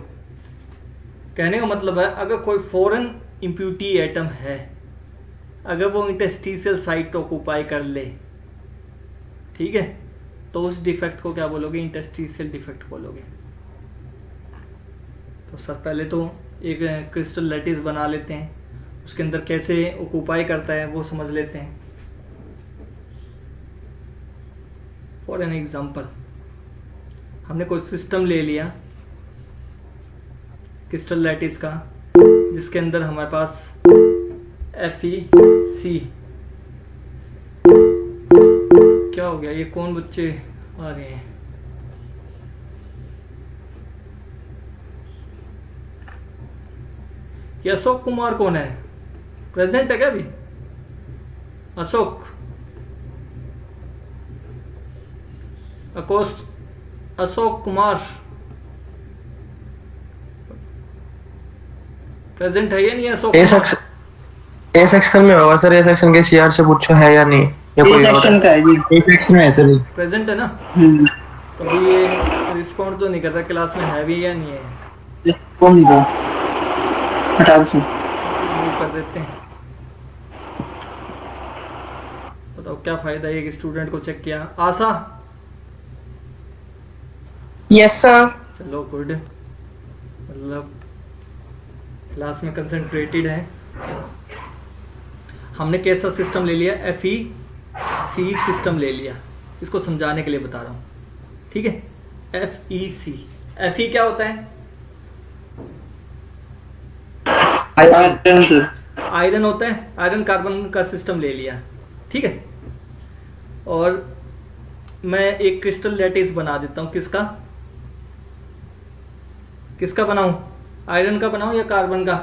कहने का मतलब है अगर कोई फॉरेन इम्प्यूरिटी एटम है, अगर वो इंटरस्टिशियल साइट ऑक्यूपाई कर ले, ठीक है, तो उस डिफेक्ट को क्या बोलोगे? इंटरस्टिशियल डिफेक्ट बोलोगे। तो सर पहले तो एक क्रिस्टल लैटिस बना लेते हैं, उसके अंदर कैसे ऑक्यूपाई करता है वो समझ लेते हैं। फॉर एन एग्जांपल, हमने कोई सिस्टम ले लिया क्रिस्टल लैटिस का, जिसके अंदर हमारे पास FeC, क्या हो गया, ये कौन बच्चे आ रहे हैं? ये अशोक कुमार कौन है? प्रेजेंट है क्या अभी? अशोक कुमार प्रेजेंट है या नहीं? अशोक ए सेक्शन में होगा सर, ए सेक्शन के सीआर से पूछो है या नहीं, या कोई और सेक्शन का है जी। ए सेक्शन में है सर। प्रेजेंट है ना? तो अभी ये रिस्पॉन्ड तो नहीं कर रहा, क्लास में है भी या नहीं है? कौन दो हटा दो, कर देते हैं। बताओ क्या फायदा है एक स्टूडेंट को चेक किया? आशा? Yes sir. चलो गुड, मतलब क्लास में कंसंट्रेटेड है। हमने कैसा सिस्टम ले लिया? FeC सिस्टम ले लिया, इसको समझाने के लिए बता रहा हूँ, ठीक है? FeC, Fe क्या होता है? आयरन होता है, आयरन कार्बन का सिस्टम ले लिया, ठीक है? और मैं एक क्रिस्टल लैटिस बना देता हूँ। किसका बनाऊं? आयरन का बनाऊं या कार्बन का?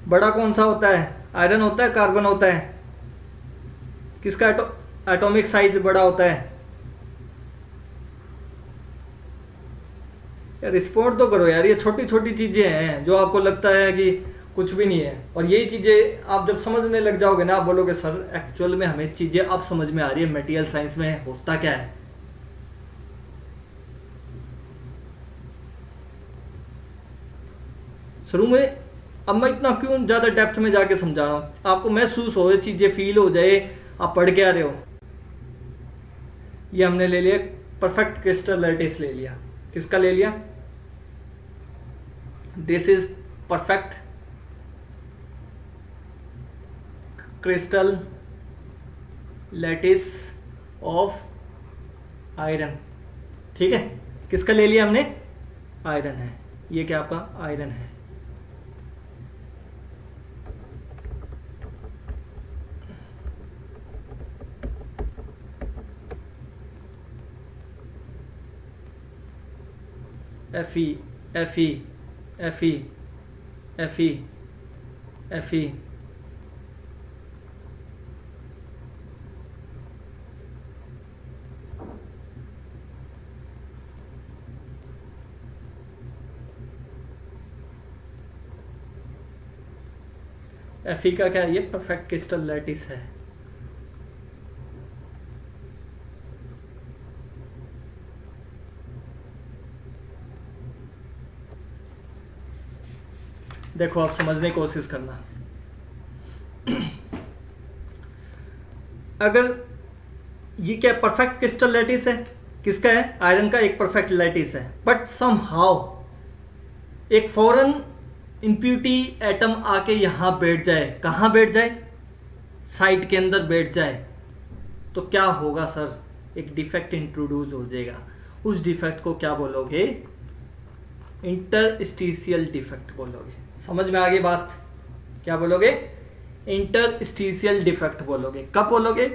बड़ा कौन सा होता है? आयरन होता है, कार्बन होता है? किसका एटॉमिक साइज बड़ा होता है? यार रिस्पॉन्ड तो करो यार, ये छोटी छोटी चीजें हैं जो आपको लगता है कि कुछ भी नहीं है, और यही चीजें आप जब समझने लग जाओगे ना, आप बोलोगे सर एक्चुअल में हमें चीजें अब समझ में आ रही है मटेरियल साइंस में होता क्या है। शुरू में, अब मैं इतना क्यों ज्यादा डेप्थ में जाके समझा रहा हूं, आपको महसूस हो, चीजें फील हो जाए, आप पढ़ के आ रहे हो। ये हमने ले लिया परफेक्ट क्रिस्टल लैटिस ले लिया। किसका ले लिया? This is perfect crystal lattice of iron. ठीक है, किसका ले लिया हमने? आयरन है। ये क्या आपका आयरन है। Fe, Fe, Fe, Fe, Fe, Fe का क्या है? ये परफेक्ट क्रिस्टल लैटिस है। देखो आप समझने की कोशिश करना। अगर ये क्या परफेक्ट क्रिस्टल लैटिस है, किसका है? आयरन का एक परफेक्ट लैटिस है, बट समहाउ एक फॉरेन इम्प्यूरिटी एटम आके यहां बैठ जाए। कहां बैठ जाए? साइट के अंदर बैठ जाए, तो क्या होगा सर? एक डिफेक्ट इंट्रोड्यूस हो जाएगा। उस डिफेक्ट को क्या बोलोगे? इंटरस्टिशियल डिफेक्ट बोलोगे। समझ में आ गई बात? क्या बोलोगे? इंटरस्टिशियल डिफेक्ट बोलोगे। कब बोलोगे?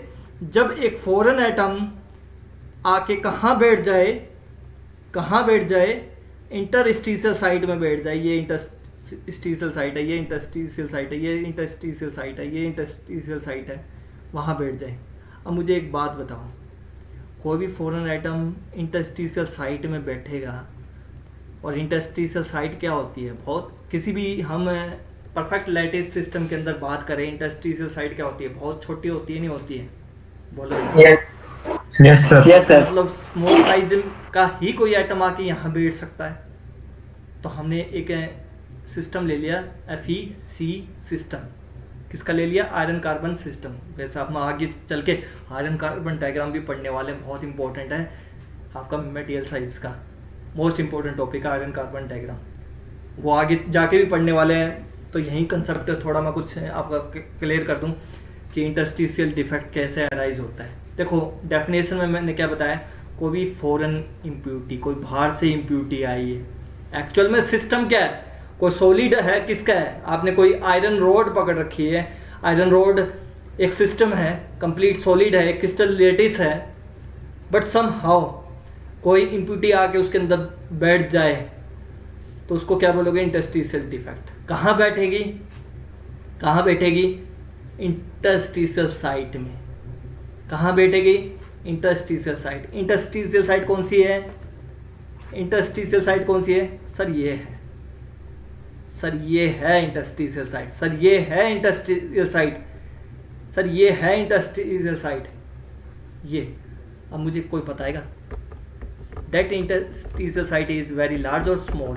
जब एक फॉरेन एटम आके कहाँ बैठ जाए? कहाँ बैठ जाए? इंटरस्टिशियल साइट में बैठ जाए। ये इंटरस्टिशियल साइट है, ये इंटरस्टिशियल साइट है, ये इंटरस्टिशियल साइट है, ये इंटरस्टिशियल साइट है, वहाँ बैठ जाए। अब मुझे एक बात बताओ, कोई भी फॉरेन एटम इंटरस्टिशियल साइट में बैठेगा, और इंटरस्टिशियल साइट क्या होती है? बहुत, किसी भी हम परफेक्ट लैटिस सिस्टम के अंदर बात करें, इंटरस्टिशियल साइट क्या होती है? बहुत छोटी होती है, नहीं होती है? बोलो। Yes sir. मतलब स्मॉल साइज का ही कोई एटम आके यहाँ बैठ सकता है। तो हमने एक सिस्टम ले लिया, FeC सिस्टम। किसका ले लिया? Iron carbon system. वैसे हम आगे चल के आयरन कार्बन डायग्राम भी पढ़ने वाले हैं, बहुत इंपॉर्टेंट है आपका मटेरियल साइंस का, मोस्ट इंपॉर्टेंट टॉपिक है आयरन कार्बन डायग्राम। वो आगे जाके भी पढ़ने वाले हैं। तो यही कंसेप्ट थोड़ा मैं कुछ आपका क्लियर कर दूं कि इंटरस्टिशियल डिफेक्ट कैसे अराइज होता है। देखो डेफिनेशन में मैंने क्या बताया, कोई भी फॉरेन इम्प्यूरिटी, कोई बाहर से इम्प्यूरिटी आई है। एक्चुअल में सिस्टम क्या है? कोई सॉलिड है, किसका है? आपने कोई आयरन रोड पकड़ रखी है, आयरन रोड एक सिस्टम है, कंप्लीट सॉलिड है, एक क्रिस्टल लैटिस है, बट सम हाउ कोई इम्प्यूरिटी आके उसके अंदर बैठ जाए तो उसको क्या बोलोगे? Interstitial defect. कहाँ बैठेगी? कहाँ बैठेगी? इंटरस्टिशियल साइट में। कहाँ बैठेगी? Interstitial site. इंटरस्टिशियल साइट कौन सी है? इंटरस्टिशियल साइट कौन सी है? सर ये है, सर ये है इंटरस्टिशियल साइट, सर ये है इंटरस्टिशियल साइट, सर ये है इंटरस्टिशियल साइट। ये अब मुझे कोई बताएगा that interstitial site is very large or small?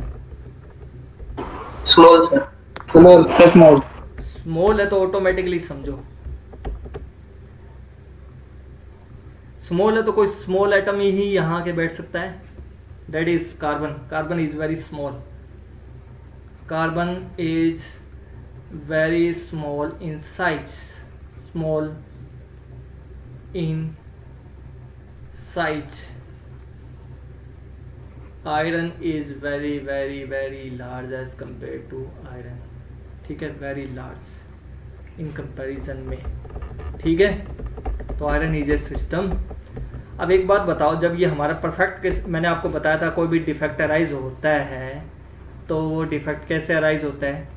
Small sir. Small. Small है तो ऑटोमेटिकली समझो, स्मॉल है तो कोई स्मॉल एटम ही यहाँ के बैठ सकता है। That is carbon. Carbon is very small. Carbon is very small in size, small in size. Iron is very very very large as compare to iron. ठीक है, वेरी लार्ज इन कंपैरिजन में। ठीक है, तो आयरन इज ए सिस्टम। अब एक बात बताओ, जब ये हमारा परफेक्ट, मैंने आपको बताया था कोई भी डिफेक्ट अराइज होता है तो वो डिफेक्ट कैसे अराइज होता है?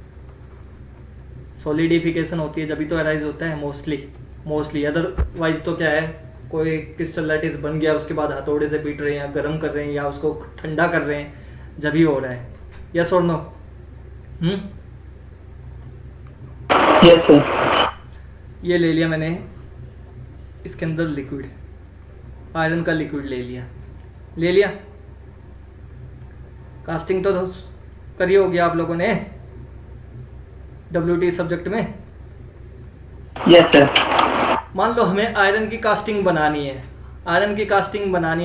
सॉलिडिफिकेशन होती है जब भी तो अराइज होता है मोस्टली, अदरवाइज तो क्या है? कोई क्रिस्टल लैटिस बन गया, उसके बाद हथौड़े से पीट रहे हैं या गर्म कर रहे हैं या उसको ठंडा कर रहे हैं, जब ही हो रहा है। यस और नो? Yes sir. ये ले लिया मैंने, इसके अंदर लिक्विड, आयरन का लिक्विड ले लिया। कास्टिंग तो करी होगी आप लोगों ने WT सब्जेक्ट में। Yes sir. मान लो हमें आयरन की कास्टिंग बनानी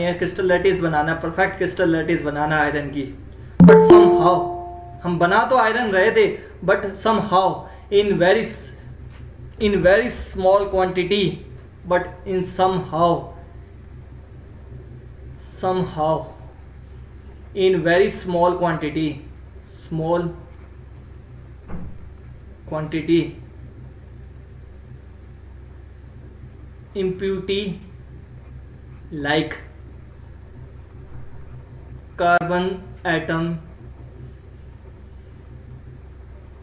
है, क्रिस्टल लैटिस बनाना, परफेक्ट क्रिस्टल लैटिस बनाना आयरन की। बट समहाउ हम बना तो आयरन रहे थे, but somehow in very small quantity, but in somehow in very small quantity impurity like carbon atom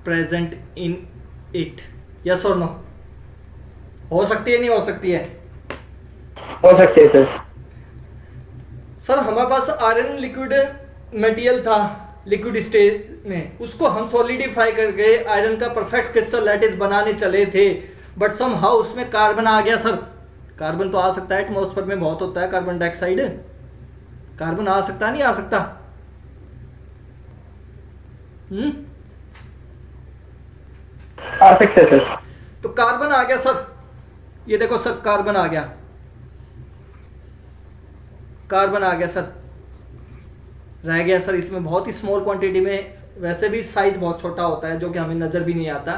present in it. yes or no? हो सकती है, नहीं हो सकती है? हो सकते है सर। सर हमारे पास आयरन लिक्विड मटेरियल था लिक्विड स्टेज में, उसको हम सॉलिडिफाई करके आयरन का परफेक्ट क्रिस्टल लैटिस बनाने चले थे, बट समहाउ उसमें कार्बन आ गया। सर कार्बन तो आ सकता है, एटमॉस्फेयर में बहुत होता है कार्बन डाइऑक्साइड, कार्बन आ सकता नहीं आ सकता? आ सकते है सर। तो कार्बन आ गया सर, ये देखो सर कार्बन आ गया सर, रह गया सर इसमें बहुत ही स्मॉल क्वांटिटी में, वैसे भी साइज बहुत छोटा होता है जो कि हमें नजर भी नहीं आता।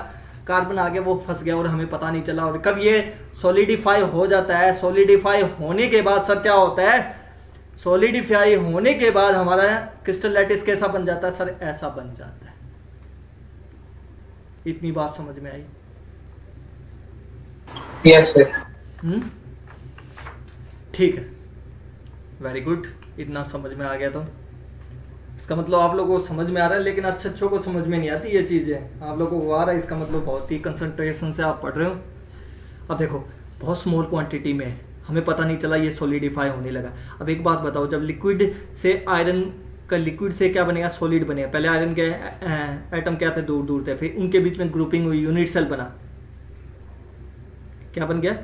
कार्बन आ गया, वो फंस गया और हमें पता नहीं चला। और कब ये सॉलिडिफाई हो जाता है, सॉलिडिफाई होने के बाद सर क्या होता है, सॉलिडिफाई होने के बाद हमारा क्रिस्टल लैटिस कैसा बन जाता है सर? ऐसा बन जाता है। इतनी बात समझ में आई? Yes sir. ठीक है, वेरी गुड। इतना समझ में आ गया तो इसका मतलब आप लोगों को समझ में आ रहा है, लेकिन अच्छों को समझ में नहीं आती ये चीज़ें। आप लोगों को आ रहा है, इसका मतलब बहुत ही कंसंट्रेशन से आप पढ़ रहे हो। अब देखो बहुत स्मॉल क्वांटिटी में है, हमें पता नहीं चला, ये सॉलिडिफाई होने लगा। अब एक बात बताओ, जब लिक्विड से आयरन का लिक्विड से क्या बनेगा? सॉलिड बनेगा। पहले आयरन के एटम क्या थे? दूर दूर थे, फिर उनके बीच में ग्रुपिंग हुई, यूनिट सेल बना। क्या बन गया?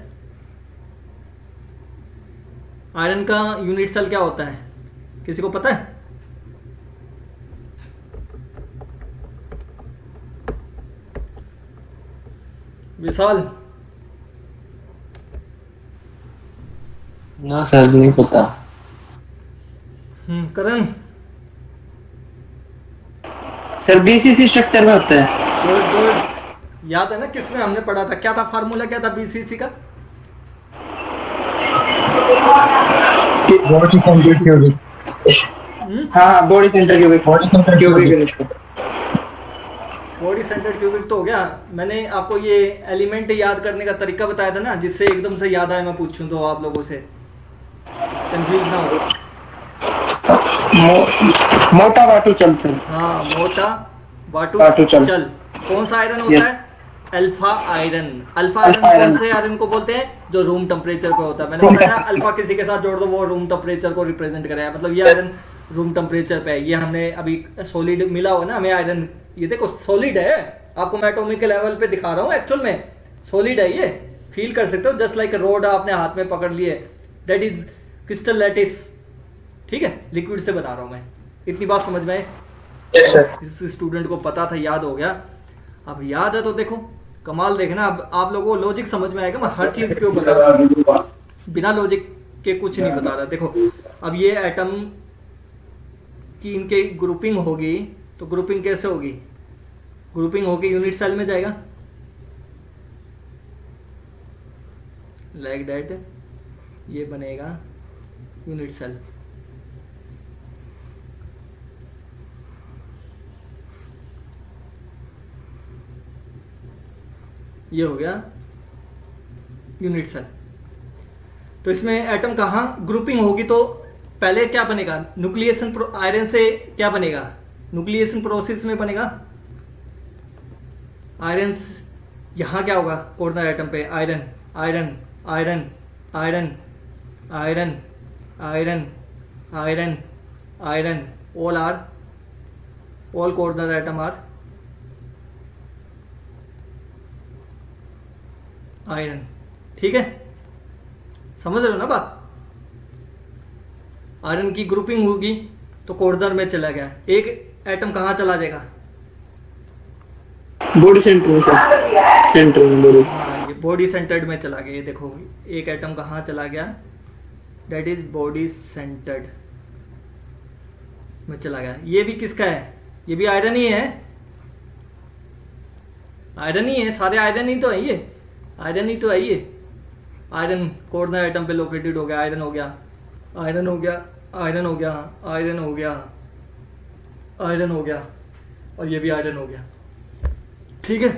आयरन का यूनिट सेल क्या होता है, किसी को पता है? विशाल? ना सर नहीं पता। करण? सर BCC स्ट्रक्चर में होता है। गुड। याद है ना किसमें हमने पढ़ा था? क्या था फार्मूला, क्या था BCC का? Body centre cubic. हाँ body centre cubic. Body centre cubic तो हो गया। मैंने आपको ये एलिमेंट याद करने का तरीका बताया था ना, जिससे एकदम से याद आया मैं पूछूं तो आप लोगों से, कंफ्यूज ना हो। मोटा वाटू चल सर। हाँ मोटा वाटू चल। कौन सा आयरन होता है? Alpha iron. अल्फा आयरन कौन से आयरन को बोलते हैं? जो रूम टेम्परेचर पे होता है। मैंने बताया अल्फा किसी के साथ जोड़ दो वो रूम टेम्परेचर को रिप्रेजेंट करेगा, मतलब ये आयरन रूम टेम्परेचर पे है। ये हमने अभी सॉलिड मिला हो ना हमें आयरन, ये देखो सॉलिड है, आपको मैं एटॉमिक के लेवल पे दिखा रहा हूँ, एक्चुअल में सॉलिड है, ये फील कर सकते हो। जस्ट लाइक रोड आपने हाथ में पकड़ लिए, दैट इज क्रिस्टल लैटिस। ठीक है, लिक्विड से बना रहा हूँ मैं। इतनी बात समझ में आई? Yes sir. इस स्टूडेंट को पता था, याद हो गया। अब याद है तो देखो कमाल, देखना अब आप लोगों को लॉजिक समझ में आएगा। मैं हर चीज क्यों बता रहा हूँ, बिना लॉजिक के कुछ नहीं बता रहा। देखो अब ये एटम की इनके ग्रुपिंग होगी, तो ग्रुपिंग कैसे होगी? ग्रुपिंग होगी यूनिट सेल में जाएगा, लाइक दैट, ये बनेगा यूनिट सेल। ये हो गया यूनिट सेल। तो इसमें एटम कहाँ ग्रुपिंग होगी, तो पहले क्या बनेगा? न्यूक्लिएशन आयरन से क्या बनेगा? न्यूक्लिएशन प्रोसेस में बनेगा आयरन। यहाँ क्या होगा? कॉर्नर एटम पे iron iron iron iron iron, iron, iron, iron. All corner atom are iron. ठीक है, समझ रहे हो ना बात. आयरन की ग्रुपिंग होगी तो कॉर्नर में चला गया. एक एटम कहाँ चला जाएगा? बॉडी सेंटर में सर, सेंटर में बॉडी. हाँ, ये बॉडी सेंटर्ड में चला गया. ये देखो एक एटम कहाँ चला गया, दैट इज बॉडी सेंटर्ड में चला गया. ये भी किसका है? ये भी आयरन ही है. आयरन ही है, सारे आयरन ही तो है. ये आयरन ही तो है. ये आयरन कॉर्नर एटम पे लोकेटेड हो गया. आयरन हो गया, आयरन हो गया, आयरन हो गया, आयरन हो गया, आयरन हो गया, और ये भी आयरन हो गया. ठीक है,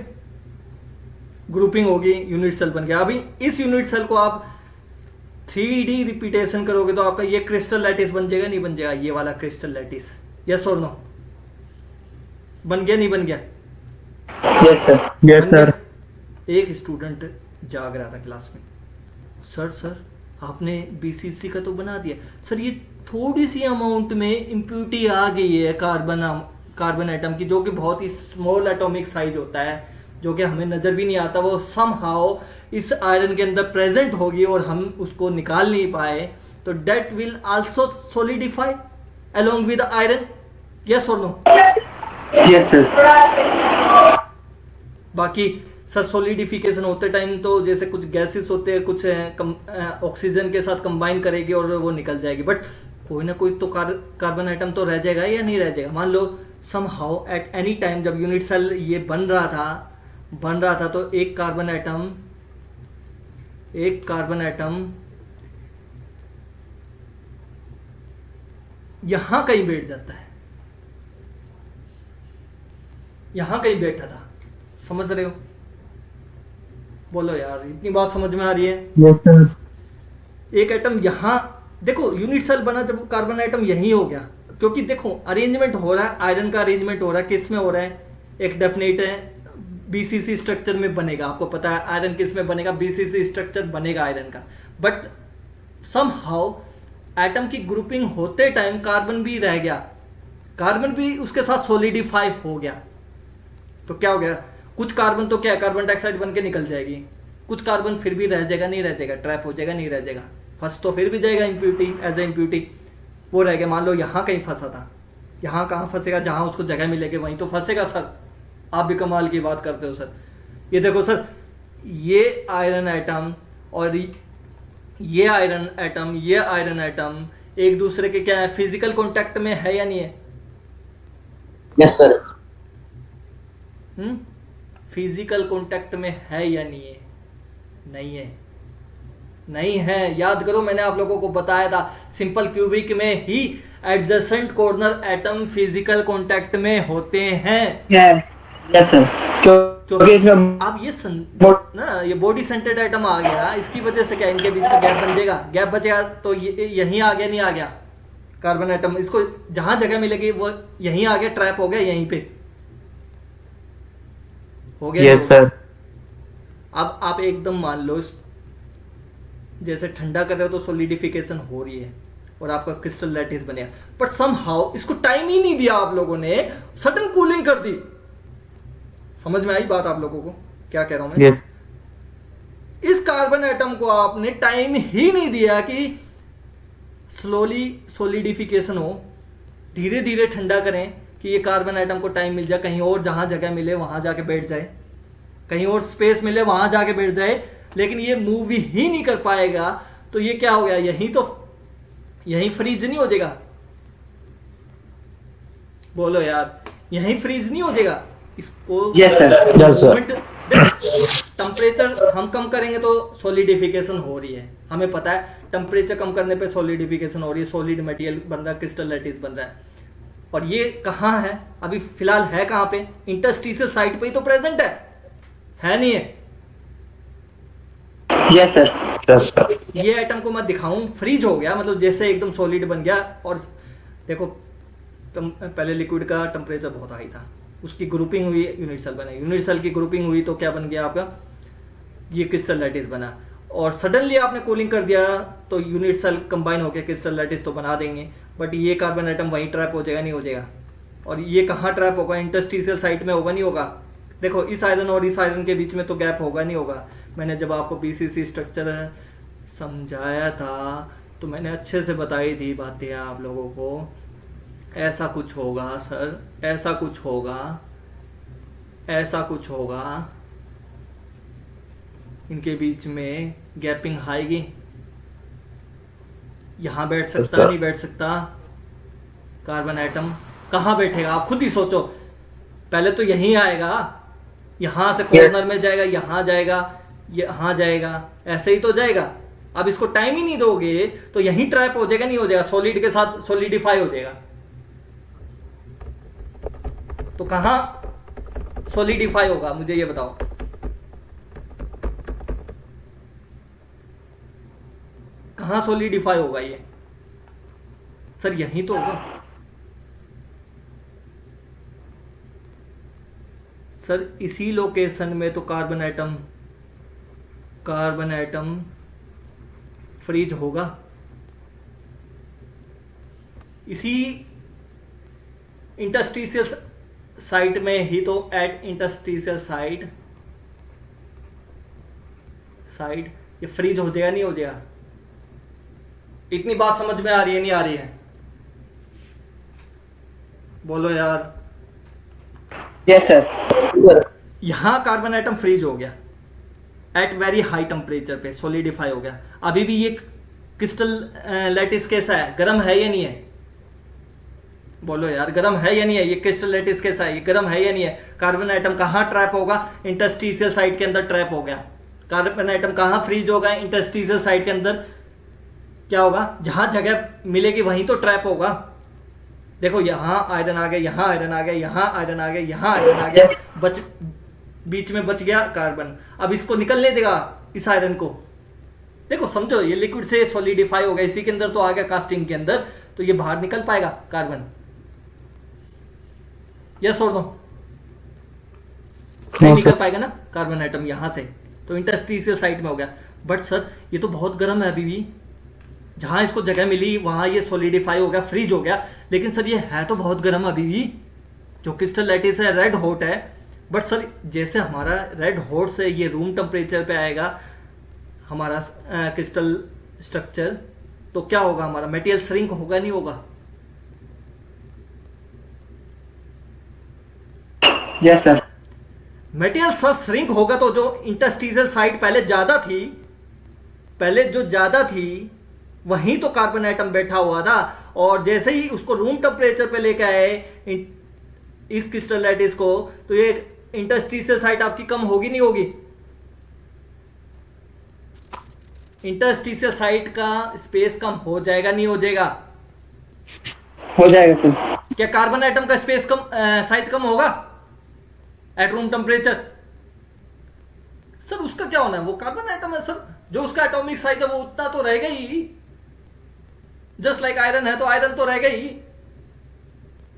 ग्रुपिंग होगी, यूनिट सेल बन गया. अभी इस यूनिट सेल को आप 3D रिपीटेशन करोगे तो आपका ये क्रिस्टल लैटिस बन जाएगा, नहीं बन जाएगा? ये वाला क्रिस्टल लैटिस, यस और नो? बन गया, नहीं बन गया? Yes sir. Yes sir. एक स्टूडेंट जाग रहा था क्लास में, सर आपने BCC का तो बना दिया सर, ये थोड़ी सी अमाउंट में इम्प्यूरिटी आ गई है कार्बन एटम की, जो कि बहुत ही स्मॉल एटॉमिक साइज होता है, जो कि हमें नजर भी नहीं आता. वो समहाउ इस आयरन के अंदर प्रेजेंट होगी और हम उसको निकाल नहीं पाए, तो that will also solidify along with iron, yes और नो? Yes sir. बाकी सर सॉलिडिफिकेशन होते टाइम तो जैसे कुछ गैसेस होते हैं, कुछ ऑक्सीजन के साथ कंबाइन करेगी और वो निकल जाएगी, बट कोई ना कोई तो कार्बन आइटम तो रह जाएगा या नहीं रह जाएगा? मान लो समहाउ एट एनी टाइम जब यूनिट सेल ये बन रहा था तो एक कार्बन एटम यहां कहीं बैठ जाता है, यहां कहीं बैठा था. समझ रहे हो? बोलो यार, इतनी बात समझ में आ रही है? Yes sir. एक एटम यहां देखो, यूनिट सेल बना जब कार्बन एटम यही हो गया, क्योंकि देखो अरेंजमेंट हो रहा है, आयरन का अरेंजमेंट हो रहा है. किस में हो रहा है? एक डेफिनेट है BCC स्ट्रक्चर में बनेगा. आपको पता है आयरन किस में बनेगा? BCC स्ट्रक्चर बनेगा आयरन का. बट समहाउ एटम की ग्रुपिंग होते टाइम कार्बन भी रह गया, कार्बन भी उसके साथ सॉलिडिफाई हो गया. तो क्या हो गया? कुछ कार्बन तो क्या है, कार्बन डाइऑक्साइड बन के निकल जाएगी, कुछ कार्बन फिर भी रह जाएगा, नहीं रह जाएगा, ट्रैप हो जाएगा, नहीं रह जाएगा. फंस तो फिर भी जाएगा इम्प्यूरिटी, एज ए इम्प्यूरिटी वो रह गया. मान लो यहाँ कहीं फंसा था, यहाँ कहाँ फंसेगा? जहाँ उसको जगह मिलेगी वहीं तो फंसेगा. सर आप भी कमाल की बात करते हो सर. ये देखो सर, ये आयरन एटम और ये आयरन एटम एक दूसरे के क्या है, फिजिकल कॉन्टेक्ट में है या नहीं है? Yes sir. फिजिकल कॉन्टेक्ट में है या नहीं है? नहीं है, नहीं है. याद करो, मैंने आप लोगों को बताया था सिंपल क्यूबिक में ही adjacent corner atom physical contact में होते हैं. Yes sir. क्योंकि इसमें आप ये ना, ये बॉडी सेंटर्ड एटम आ गया, इसकी वजह से क्या इनके बीच में गैप बन जाएगा, गैप बचेगा तो यहीं आ गया, नहीं आ गया कार्बन एटम, इसको जहां जगह मिलेगी वो यहीं आ गया, ट्रैप हो गया यहीं पे हो गया. Yes sir. अब आप एकदम मान लो जैसे ठंडा कर रहे हो तो सॉलिडिफिकेशन हो रही है और आपका क्रिस्टल लैटिस बनेगा, बट समहाउ इसको टाइम ही नहीं दिया आप लोगों ने, सडन कूलिंग कर दी. समझ में आई बात आप लोगों को क्या कह रहा हूं मैं? यस. इस कार्बन एटम को आपने टाइम ही नहीं दिया कि स्लोली सॉलिडिफिकेशन हो, धीरे धीरे ठंडा करें कि ये कार्बन एटम को टाइम मिल जाए, कहीं और जहां जगह मिले वहां जाके बैठ जाए, कहीं और स्पेस मिले वहां जाके बैठ जाए, लेकिन ये मूव ही नहीं कर पाएगा. तो ये क्या हो गया? यहीं फ्रीज नहीं हो जाएगा? बोलो यार, यहीं फ्रीज नहीं हो जाएगा? इसको टेम्परेचर हम कम करेंगे तो सॉलिडिफिकेशन हो रही है, हमें पता है टेम्परेचर कम करने पे सॉलिडिफिकेशन हो रही है, सॉलिड मटेरियल बन रहा है, क्रिस्टल लैटिस बन रहा है. और ये कहाँ है अभी फिलहाल? है कहाँ पे? इंटरस्टिशियल साइट पे ही तो प्रेजेंट है नहीं है? Yes sir. Yes sir. ये एटम को मैं दिखाऊं, फ्रीज हो गया, मतलब जैसे एकदम सॉलिड बन गया. और देखो पहले लिक्विड का टेम्परेचर बहुत हाई था, उसकी ग्रुपिंग हुई, यूनिट सेल बना, यूनिट सेल की ग्रुपिंग हुई तो क्या बन गया आपका? ये क्रिस्टल लैटिस बना. और सडनली आपने कूलिंग कर दिया तो यूनिट सेल कंबाइन होकर क्रिस्टल लैटिस तो बना देंगे, बट ये कार्बन एटम वहीं ट्रैप हो जाएगा, नहीं हो जाएगा। और ये कहाँ ट्रैप होगा? इंटरस्टिशियल साइट में होगा, नहीं होगा? देखो इस आयरन और इस आयरन के बीच में तो गैप होगा, नहीं होगा? मैंने जब आपको बीसीसी स्ट्रक्चर समझाया था तो मैंने अच्छे से बताई थी बातें आप लोगों को। ऐसा कुछ होगा सर, ऐसा कुछ होगा, ऐसा कुछ होगा, इनके बीच में गैपिंग आएगी। यहां बैठ सकता, नहीं बैठ सकता कार्बन एटम? कहां बैठेगा आप खुद ही सोचो। पहले तो यहीं आएगा, यहां से कॉर्नर में जाएगा, यहां जाएगा, यहां जाएगा, ऐसे ही तो जाएगा। अब इसको टाइम ही नहीं दोगे तो यहीं ट्रैप हो जाएगा, नहीं हो जाएगा? सॉलिड के साथ सॉलिडिफाई हो जाएगा। तो कहां सॉलिडिफाई होगा मुझे ये बताओ। कहां सॉलिडिफाई होगा ये? सर यहीं तो होगा। सर इसी लोकेशन में तो कार्बन एटम फ्रीज होगा। इसी इंटरस्टिशियल साइट में ही तो, एट इंटरस्टिशियल साइट ये फ्रीज हो जाएगा, नहीं हो जाएगा? इतनी बात समझ में आ रही है, नहीं आ रही है? बोलो यार। Yes sir. यहां कार्बन एटम फ्रीज हो गया एट वेरी हाई टेम्परेचर पे, सॉलिडिफाई हो गया। अभी भी ये क्रिस्टल लैटिस कैसा है? गर्म है या नहीं है? बोलो यार, गर्म है या नहीं है? ये क्रिस्टल लैटिस कैसा है? ये गर्म है या नहीं है? कार्बन एटम कहां ट्रैप होगा? इंटरस्टिशियल साइट के अंदर ट्रैप हो गया। कार्बन एटम कहां फ्रीज होगा? इंटरस्टिशियल साइट के अंदर। क्या होगा? जहां जगह मिलेगी वहीं तो ट्रैप होगा। देखो यहां आयरन आ गया, यहां आयरन आ गया, यहां आयरन आ गया, यहां आयरन आ गया, बीच में बच गया कार्बन। अब इसको निकलने देगा इस आयरन को। देखो समझो, ये लिक्विड से सॉलिडिफाई हो गया, इसी के अंदर तो आ गया कास्टिंग के अंदर, तो ये बाहर निकल पाएगा कार्बन? यस और नो? नहीं निकल पाएगा ना कार्बन एटम यहां से, तो इंटरस्टिशियल साइट में हो गया। बट सर ये तो बहुत गर्म है अभी भी। जहां इसको जगह मिली वहां ये सॉलिडिफाई हो गया, फ्रीज हो गया। लेकिन सर ये है तो बहुत गर्म अभी भी। जो क्रिस्टल लैटिस है रेड हॉट है, बट सर जैसे हमारा रेड हॉट से ये रूम टेम्परेचर पे आएगा हमारा क्रिस्टल स्ट्रक्चर, तो क्या होगा? हमारा मटेरियल श्रिंक होगा, नहीं होगा? Yes sir. मटेरियल सब श्रिंक होगा तो जो इंटरस्टिशियल साइट पहले जो ज्यादा थी वहीं तो कार्बन एटम बैठा हुआ था, और जैसे ही उसको रूम टेम्परेचर पे लेके आए इस क्रिस्टल लैटिस को, तो ये इंटरस्टिशियल साइट आपकी कम होगी, नहीं होगी? इंटरस्टिशियल साइट का स्पेस कम हो जाएगा, नहीं हो जाएगा? हो जाएगा सर। क्या कार्बन एटम का स्पेस कम, साइज कम होगा एट रूम टेम्परेचर? सर उसका क्या होना है? वो कार्बन एटम है सर, जो उसका एटॉमिक साइज है वो उतना तो रहेगा ही। जस्ट लाइक आयरन है तो आयरन तो रहेगा ही,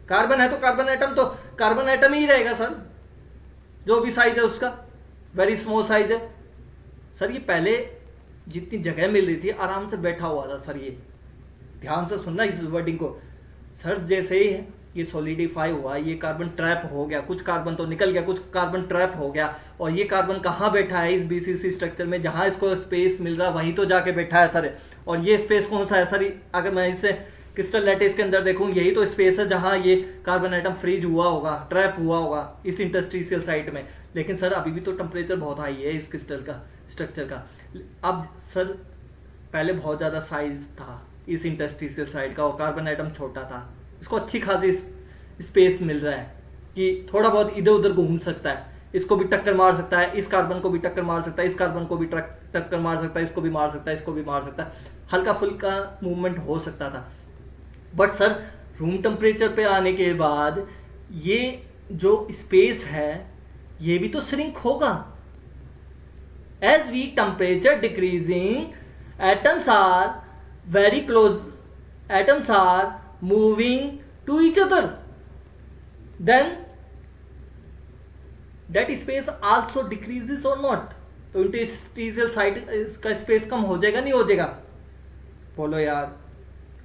कार्बन है तो कार्बन एटम तो कार्बन एटम ही रहेगा सर, जो भी साइज है उसका वेरी स्मॉल साइज है। सर ये पहले जितनी जगह मिल रही थी आराम से बैठा हुआ था सर। ये ध्यान से सुनना इस वर्डिंग को सर। जैसे ही ये सॉलिडिफाई हुआ, ये कार्बन ट्रैप हो गया, कुछ कार्बन तो निकल गया, कुछ कार्बन ट्रैप हो गया, और ये कार्बन कहाँ बैठा है? इस बीसीसी स्ट्रक्चर में। जहां इसको स्पेस मिल रहा वहीं तो जाके बैठा है सर। और ये स्पेस कौन सा है सर? अगर मैं इसे क्रिस्टल लैटिस के अंदर देखूं, यही तो स्पेस है जहां ये कार्बन एटम फ्रीज हुआ होगा, ट्रैप हुआ होगा इस इंटरस्टिशियल साइट में। लेकिन सर अभी भी तो टेम्परेचर बहुत हाई है इस क्रिस्टल का स्ट्रक्चर का। अब सर पहले बहुत ज्यादा साइज था इस इंटरस्टिशियल साइट का, और कार्बन एटम छोटा था, इसको अच्छी खासी स्पेस मिल रहा है कि थोड़ा बहुत इधर उधर घूम सकता है, इसको भी टक्कर मार सकता है, इस कार्बन को भी टक्कर मार सकता है, इस कार्बन को भी टक्कर मार सकता है, इसको भी मार सकता है, इसको भी मार सकता है, हल्का फुल्का मूवमेंट हो सकता था। बट सर रूम टेम्परेचर पे आने के बाद ये जो स्पेस है ये भी तो श्रिंक होगा। As we temperature decreasing atoms are very close, atoms are moving to each other, then that space also decreases or not? तो इंटरस्टिशियल साइट का स्पेस कम हो जाएगा नहीं हो जाएगा? बोलो यार।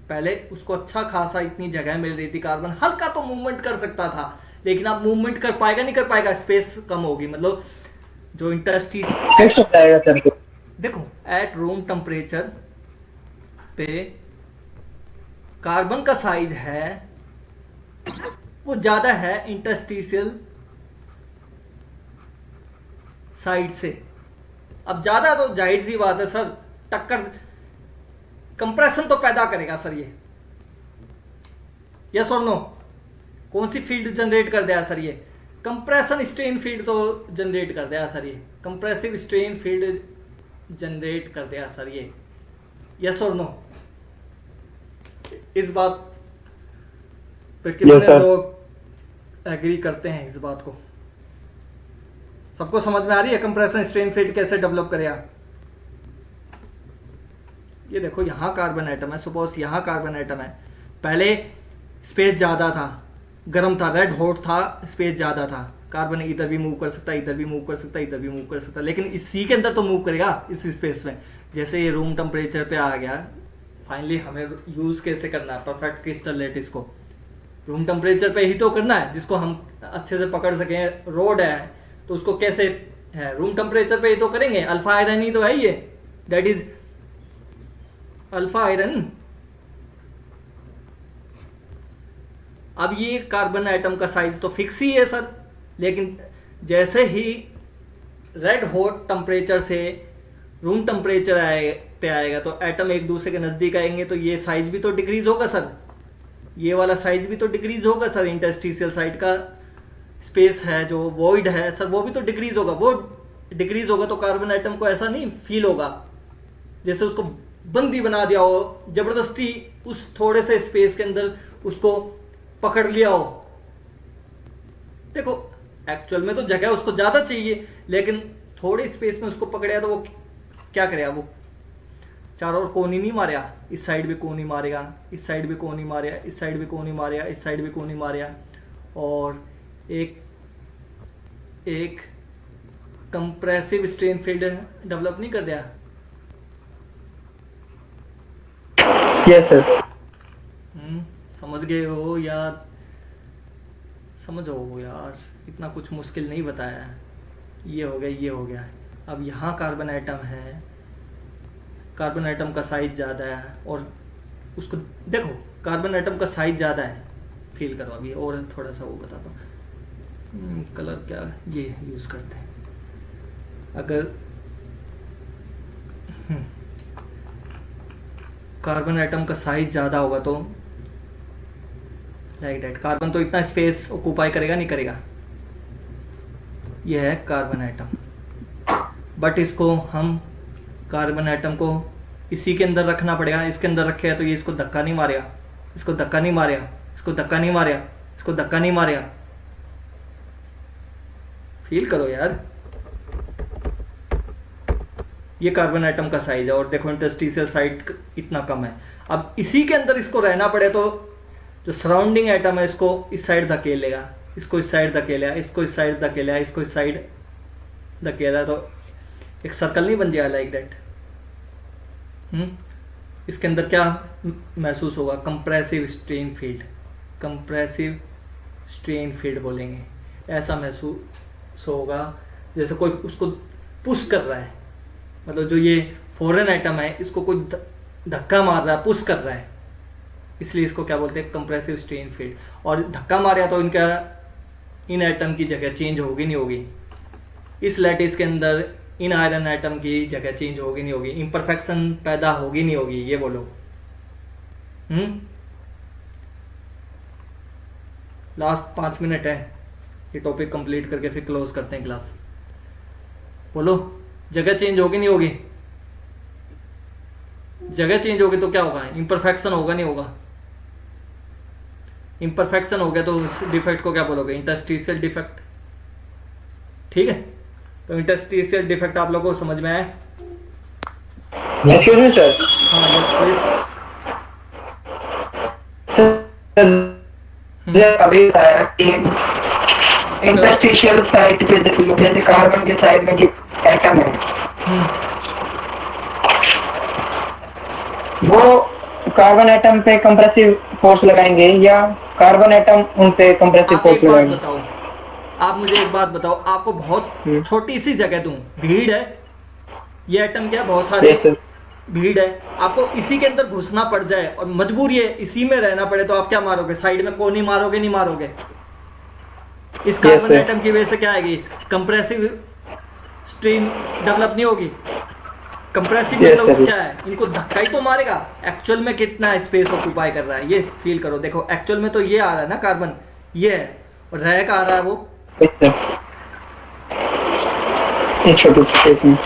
पहले उसको अच्छा खासा इतनी जगह मिल रही थी, कार्बन हल्का तो मूवमेंट कर सकता था, लेकिन अब मूवमेंट कर पाएगा नहीं कर पाएगा, स्पेस कम होगी। मतलब जो इंटरस्टिशियल कैसे बताएगा सर? देखो एट रूम टेम्परेचर पे कार्बन का साइज है वो ज्यादा है इंटरस्टिशियल साइड से। अब ज्यादा तो जाहिर सी बात है सर, टक्कर कंप्रेशन तो पैदा करेगा सर ये। यस और नो? कौन सी फील्ड जनरेट कर दिया सर ये? कंप्रेशन स्ट्रेन फील्ड तो जनरेट कर दिया सर ये, कंप्रेसिव स्ट्रेन फील्ड जनरेट कर दिया सर ये। यस और नो? इस बात पे कितने लोग एग्री करते हैं इस बात को? सबको समझ में आ रही है कंप्रेशन स्ट्रेन फील्ड कैसे डेवलप करेगा? ये देखो यहां कार्बन एटम है, सपोज यहां कार्बन एटम है, पहले स्पेस ज्यादा था, गर्म था, रेड हॉट था, स्पेस ज्यादा था, कार्बन इधर भी मूव कर सकता है, इधर भी मूव कर सकता है, इधर भी मूव कर सकता है, लेकिन इस सी के अंदर तो मूव करेगा इस स्पेस में। जैसे ये रूम टेम्परेचर पे आ गया, फाइनली हमें यूज कैसे करना है परफेक्ट क्रिस्टल लेटिस को? रूम टेम्परेचर पे ही तो करना है जिसको हम अच्छे से पकड़ सकें। रोड है तो उसको कैसे है, रूम टेम्परेचर पे ही तो करेंगे। अल्फा आयरन ही तो है ये, दैट इज अल्फा आयरन। अब ये कार्बन एटम का साइज तो फिक्स ही है सर, लेकिन जैसे ही रेड हॉट टेम्परेचर से रूम टेम्परेचर पे आएगा तो एटम एक दूसरे के नजदीक आएंगे, तो ये साइज भी तो डिक्रीज होगा सर, ये वाला साइज भी तो डिक्रीज होगा सर। इंटरस्टिशियल साइड का स्पेस है जो वॉइड है सर, वो भी तो डिक्रीज होगा। वो डिक्रीज होगा तो कार्बन एटम को ऐसा नहीं फील होगा जैसे उसको बंदी बना दिया हो, जबरदस्ती उस थोड़े से स्पेस के अंदर उसको पकड़ लिया हो। देखो एक्चुअल में तो जगह उसको ज्यादा चाहिए, लेकिन थोड़े स्पेस में उसको पकड़ेगा तो वो क्या करेगा? वो चारों ओर कोनी नहीं मारेगा, इस साइड भी कोनी मारेगा, इस साइड भी कोनी मारेगा, इस साइड भी कोनी मारेगा, इस साइड भी कोनी मारेगा, और एक कंप्रेसिव स्ट्रेन फील्ड डेवलप नहीं कर दिया? Yes sir. समझ गए हो यार? समझो यार, इतना कुछ मुश्किल नहीं बताया है। ये हो गया, ये हो गया। अब यहाँ कार्बन एटम है, कार्बन एटम का साइज ज़्यादा है, और उसको देखो कार्बन एटम का साइज ज़्यादा है, फील करो अभी। और थोड़ा सा वो बताता हूँ, कलर क्या ये यूज़ करते हैं। अगर कार्बन एटम का साइज ज़्यादा होगा तो लाइक दैट, कार्बन तो इतना स्पेस ऑक्यूपाई करेगा नहीं करेगा? यह है कार्बन एटम, बट इसको हम कार्बन एटम को इसी के अंदर रखना पड़ेगा। इसके अंदर रखेगा तो ये इसको धक्का नहीं मारेगा, इसको धक्का नहीं मारेगा, इसको धक्का नहीं मारेगा, इसको धक्का नहीं मारेगा। फील करो यार, ये कार्बन एटम का साइज है, और देखो इंटरस्टिशियल साइड इतना कम है। अब इसी के अंदर इसको रहना पड़े तो जो सराउंडिंग एटम है इसको इस साइड धकेलेगा, इसको इस साइड धकेलेगा, इसको इस साइड धकेलेगा, इसको इस साइड धकेला, तो एक सर्कल नहीं बन जाएगा लाइक दैट। इसके अंदर क्या महसूस होगा? Compressive strain field, compressive strain field बोलेंगे। ऐसा महसूस होगा जैसे कोई उसको पुश कर रहा है, मतलब जो ये फॉरेन एटम है इसको कोई धक्का मार रहा है, पुश कर रहा है, इसलिए इसको क्या बोलते हैं? Compressive strain field. और धक्का मारा तो इनका इन एटम की जगह चेंज होगी नहीं होगी? इस लैटिस के अंदर इन आयरन एटम की जगह चेंज होगी नहीं होगी? इम्परफेक्शन पैदा होगी नहीं होगी? ये बोलो। लास्ट 5 मिनट है, ये टॉपिक कंप्लीट करके फिर क्लोज करते हैं क्लास। बोलो, जगह चेंज होगी नहीं होगी? जगह चेंज होगी तो क्या होगा? इम्परफेक्शन होगा नहीं होगा? इम्परफेक्शन हो गया तो उस डिफेक्ट को क्या बोलोगे? Interstitial defect. ठीक है, तो इंटरस्टिशियल डिफेक्ट आप लोगों को समझ में आया? Excuse me sir. हाँ अभी बताया कि इंटरस्टिशियल साइट पे जैसे कार्बन के साइड में एटम है वो कार्बन एटम पे कंप्रेसिव फोर्स लगाएंगे या कार्बन एटम उन पे कंप्रेसिव आप फोर्स एक बात लगाएंगे? बताओ, आप मुझे एक बात बताओ, आपको बहुत छोटी सी जगह दूं, भीड़ है, ये एटम क्या बहुत सारे Yes, sir. भीड़ है, आपको इसी के अंदर घुसना पड़ जाए और मजबूरी है इसी में रहना पड़े, तो आप क्या मारोगे? साइड में कोई नहीं मारोगे, नहीं मारोगे। इस कार्बन sir. एटम की वजह से क्या आएगी? कंप्रेसिव स्ट्रेन डेवलप नहीं होगी। कंप्रेसिव Yes, मतलब sir. क्या है? इनको धक्का ही तो मारेगा। एक्चुअल में कितना स्पेस ऑक्यूपाई कर रहा है ये फील करो। देखो एक्चुअल में तो ये आ रहा है ना कार्बन, ये है, और रह का आ रहा है वो। Yes, sir. ये छोटे स्पेस में।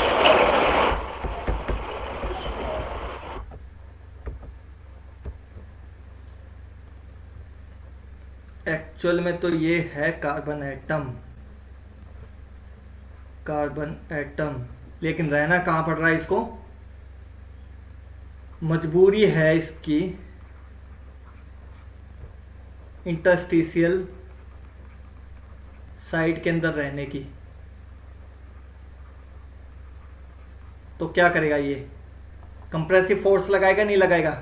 एक्चुअल में तो ये है कार्बन एटम, कार्बन एटम, लेकिन रहना कहाँ पड़ रहा है इसको? मजबूरी है इसकी इंटरस्टिशियल साइड के अंदर रहने की। तो क्या करेगा ये? कंप्रेसिव फोर्स लगाएगा, नहीं लगाएगा?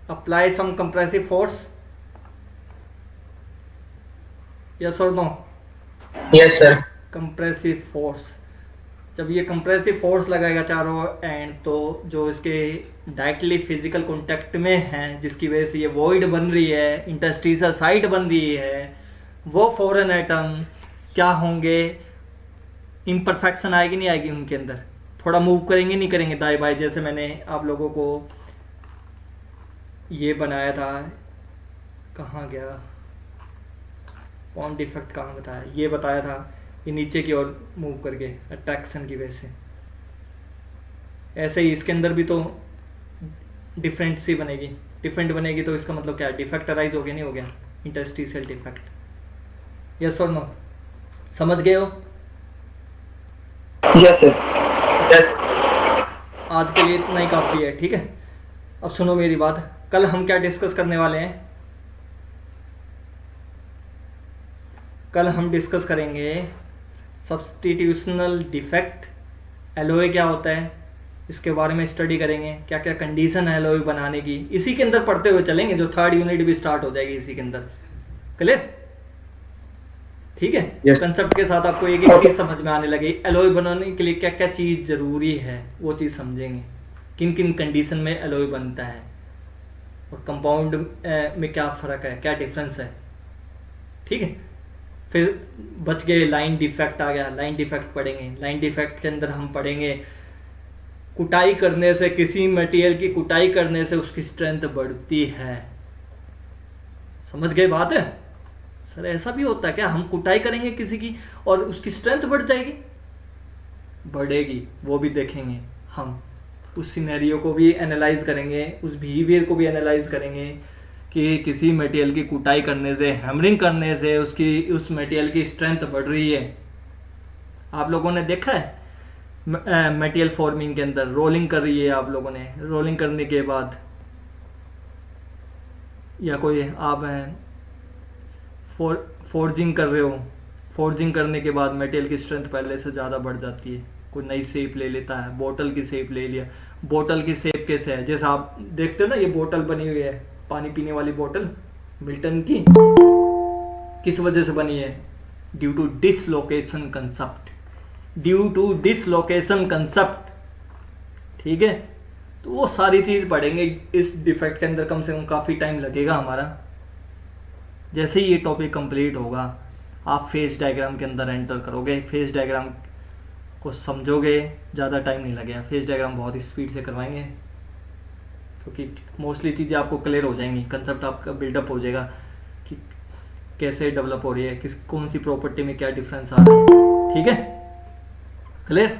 Apply some compressive force, yes और no? Yes, sir. Compressive force, जब ये कंप्रेसिव फोर्स लगाएगा चारों एंड, तो जो इसके डायरेक्टली फिजिकल कांटेक्ट में है, जिसकी वजह से ये वॉइड बन रही है, इंटरस्टिशियल साइट बन रही है, वो फॉरेन एटम क्या होंगे? इम्परफेक्शन आएगी, नहीं आएगी उनके अंदर? थोड़ा मूव करेंगे, नहीं करेंगे दाएं बाएं? जैसे मैंने आप लोगों को ये बनाया था, कहाँ गया बॉन्ड डिफेक्ट, कहाँ बताया, ये बताया था, ये नीचे की ओर मूव करके अट्रैक्शन की वजह से। ऐसे ही इसके अंदर भी तो डिफरेंट सी बनेगी, डिफरेंट बनेगी, तो इसका मतलब क्या है? डिफेक्ट अराइज हो गया, नहीं हो गया? इंटरस्टिशियल डिफेक्ट, यस और नो? समझ गए हो? Yes, sir. Yes. आज के लिए इतना ही काफ़ी है, ठीक है? अब सुनो मेरी बात, कल हम क्या डिस्कस करने वाले हैं? कल हम डिस्कस करेंगे सब्स्टिट्यूशनल डिफेक्ट, एलओए क्या होता है, इसके बारे में स्टडी करेंगे, क्या क्या कंडीशन है एलओए बनाने की। इसी के अंदर पढ़ते हुए चलेंगे, जो थर्ड यूनिट भी स्टार्ट हो जाएगी इसी के अंदर। क्लियर? ठीक है? Yes. कंसेप्ट के साथ आपको एक एक चीज समझ में आने लगी। एलओए बनाने के लिए क्या क्या चीज जरूरी है वो चीज समझेंगे, किन किन कंडीशन में एलओए बनता है, और कंपाउंड में क्या फर्क है, क्या डिफरेंस है। ठीक है? फिर बच गए लाइन डिफेक्ट आ गया, लाइन डिफेक्ट पढ़ेंगे। लाइन डिफेक्ट के अंदर हम पढ़ेंगे कुटाई करने से, किसी मटेरियल की कुटाई करने से उसकी स्ट्रेंथ बढ़ती है। समझ गए बात है? सर ऐसा भी होता है क्या? हम कुटाई करेंगे किसी की और उसकी स्ट्रेंथ बढ़ जाएगी? बढ़ेगी, वो भी देखेंगे हम। उस सिनेरियो को भी एनालाइज करेंगे, उस बिहेवियर को भी एनालाइज करेंगे कि किसी मटेरियल की कुटाई करने से, हैमरिंग करने से उसकी उस मटेरियल की स्ट्रेंथ बढ़ रही है। आप लोगों ने देखा है मटेरियल फॉर्मिंग के अंदर रोलिंग कर रही है, आप लोगों ने रोलिंग करने के बाद, या कोई आप फोर्जिंग कर रहे हो, फोर्जिंग करने के बाद मटेरियल की स्ट्रेंथ पहले से ज़्यादा बढ़ जाती है। कोई नई शेप ले लेता है, बोतल की शेप ले लिया। बोतल की शेप कैसे है? जैसे आप देखते हो ना, ये बोतल बनी हुई है, पानी पीने वाली बोतल मिल्टन की, किस वजह से बनी है? Due to dislocation concept, due to dislocation concept. ठीक है? तो वो सारी चीज़ पढ़ेंगे इस डिफेक्ट के अंदर। कम से कम काफ़ी टाइम लगेगा हमारा। जैसे ही ये टॉपिक कंप्लीट होगा, आप फेज डायग्राम के अंदर एंटर करोगे, फेज डायग्राम को समझोगे, ज़्यादा टाइम नहीं लगेगा। फेज डायग्राम बहुत स्पीड से करवाएंगे, क्योंकि मोस्टली चीज़ें आपको क्लियर हो जाएंगी, कंसेप्ट आपका बिल्डअप हो जाएगा कि कैसे डेवलप हो रही है, कौन सी प्रॉपर्टी में क्या डिफरेंस आ रहा है। ठीक है? क्लियर?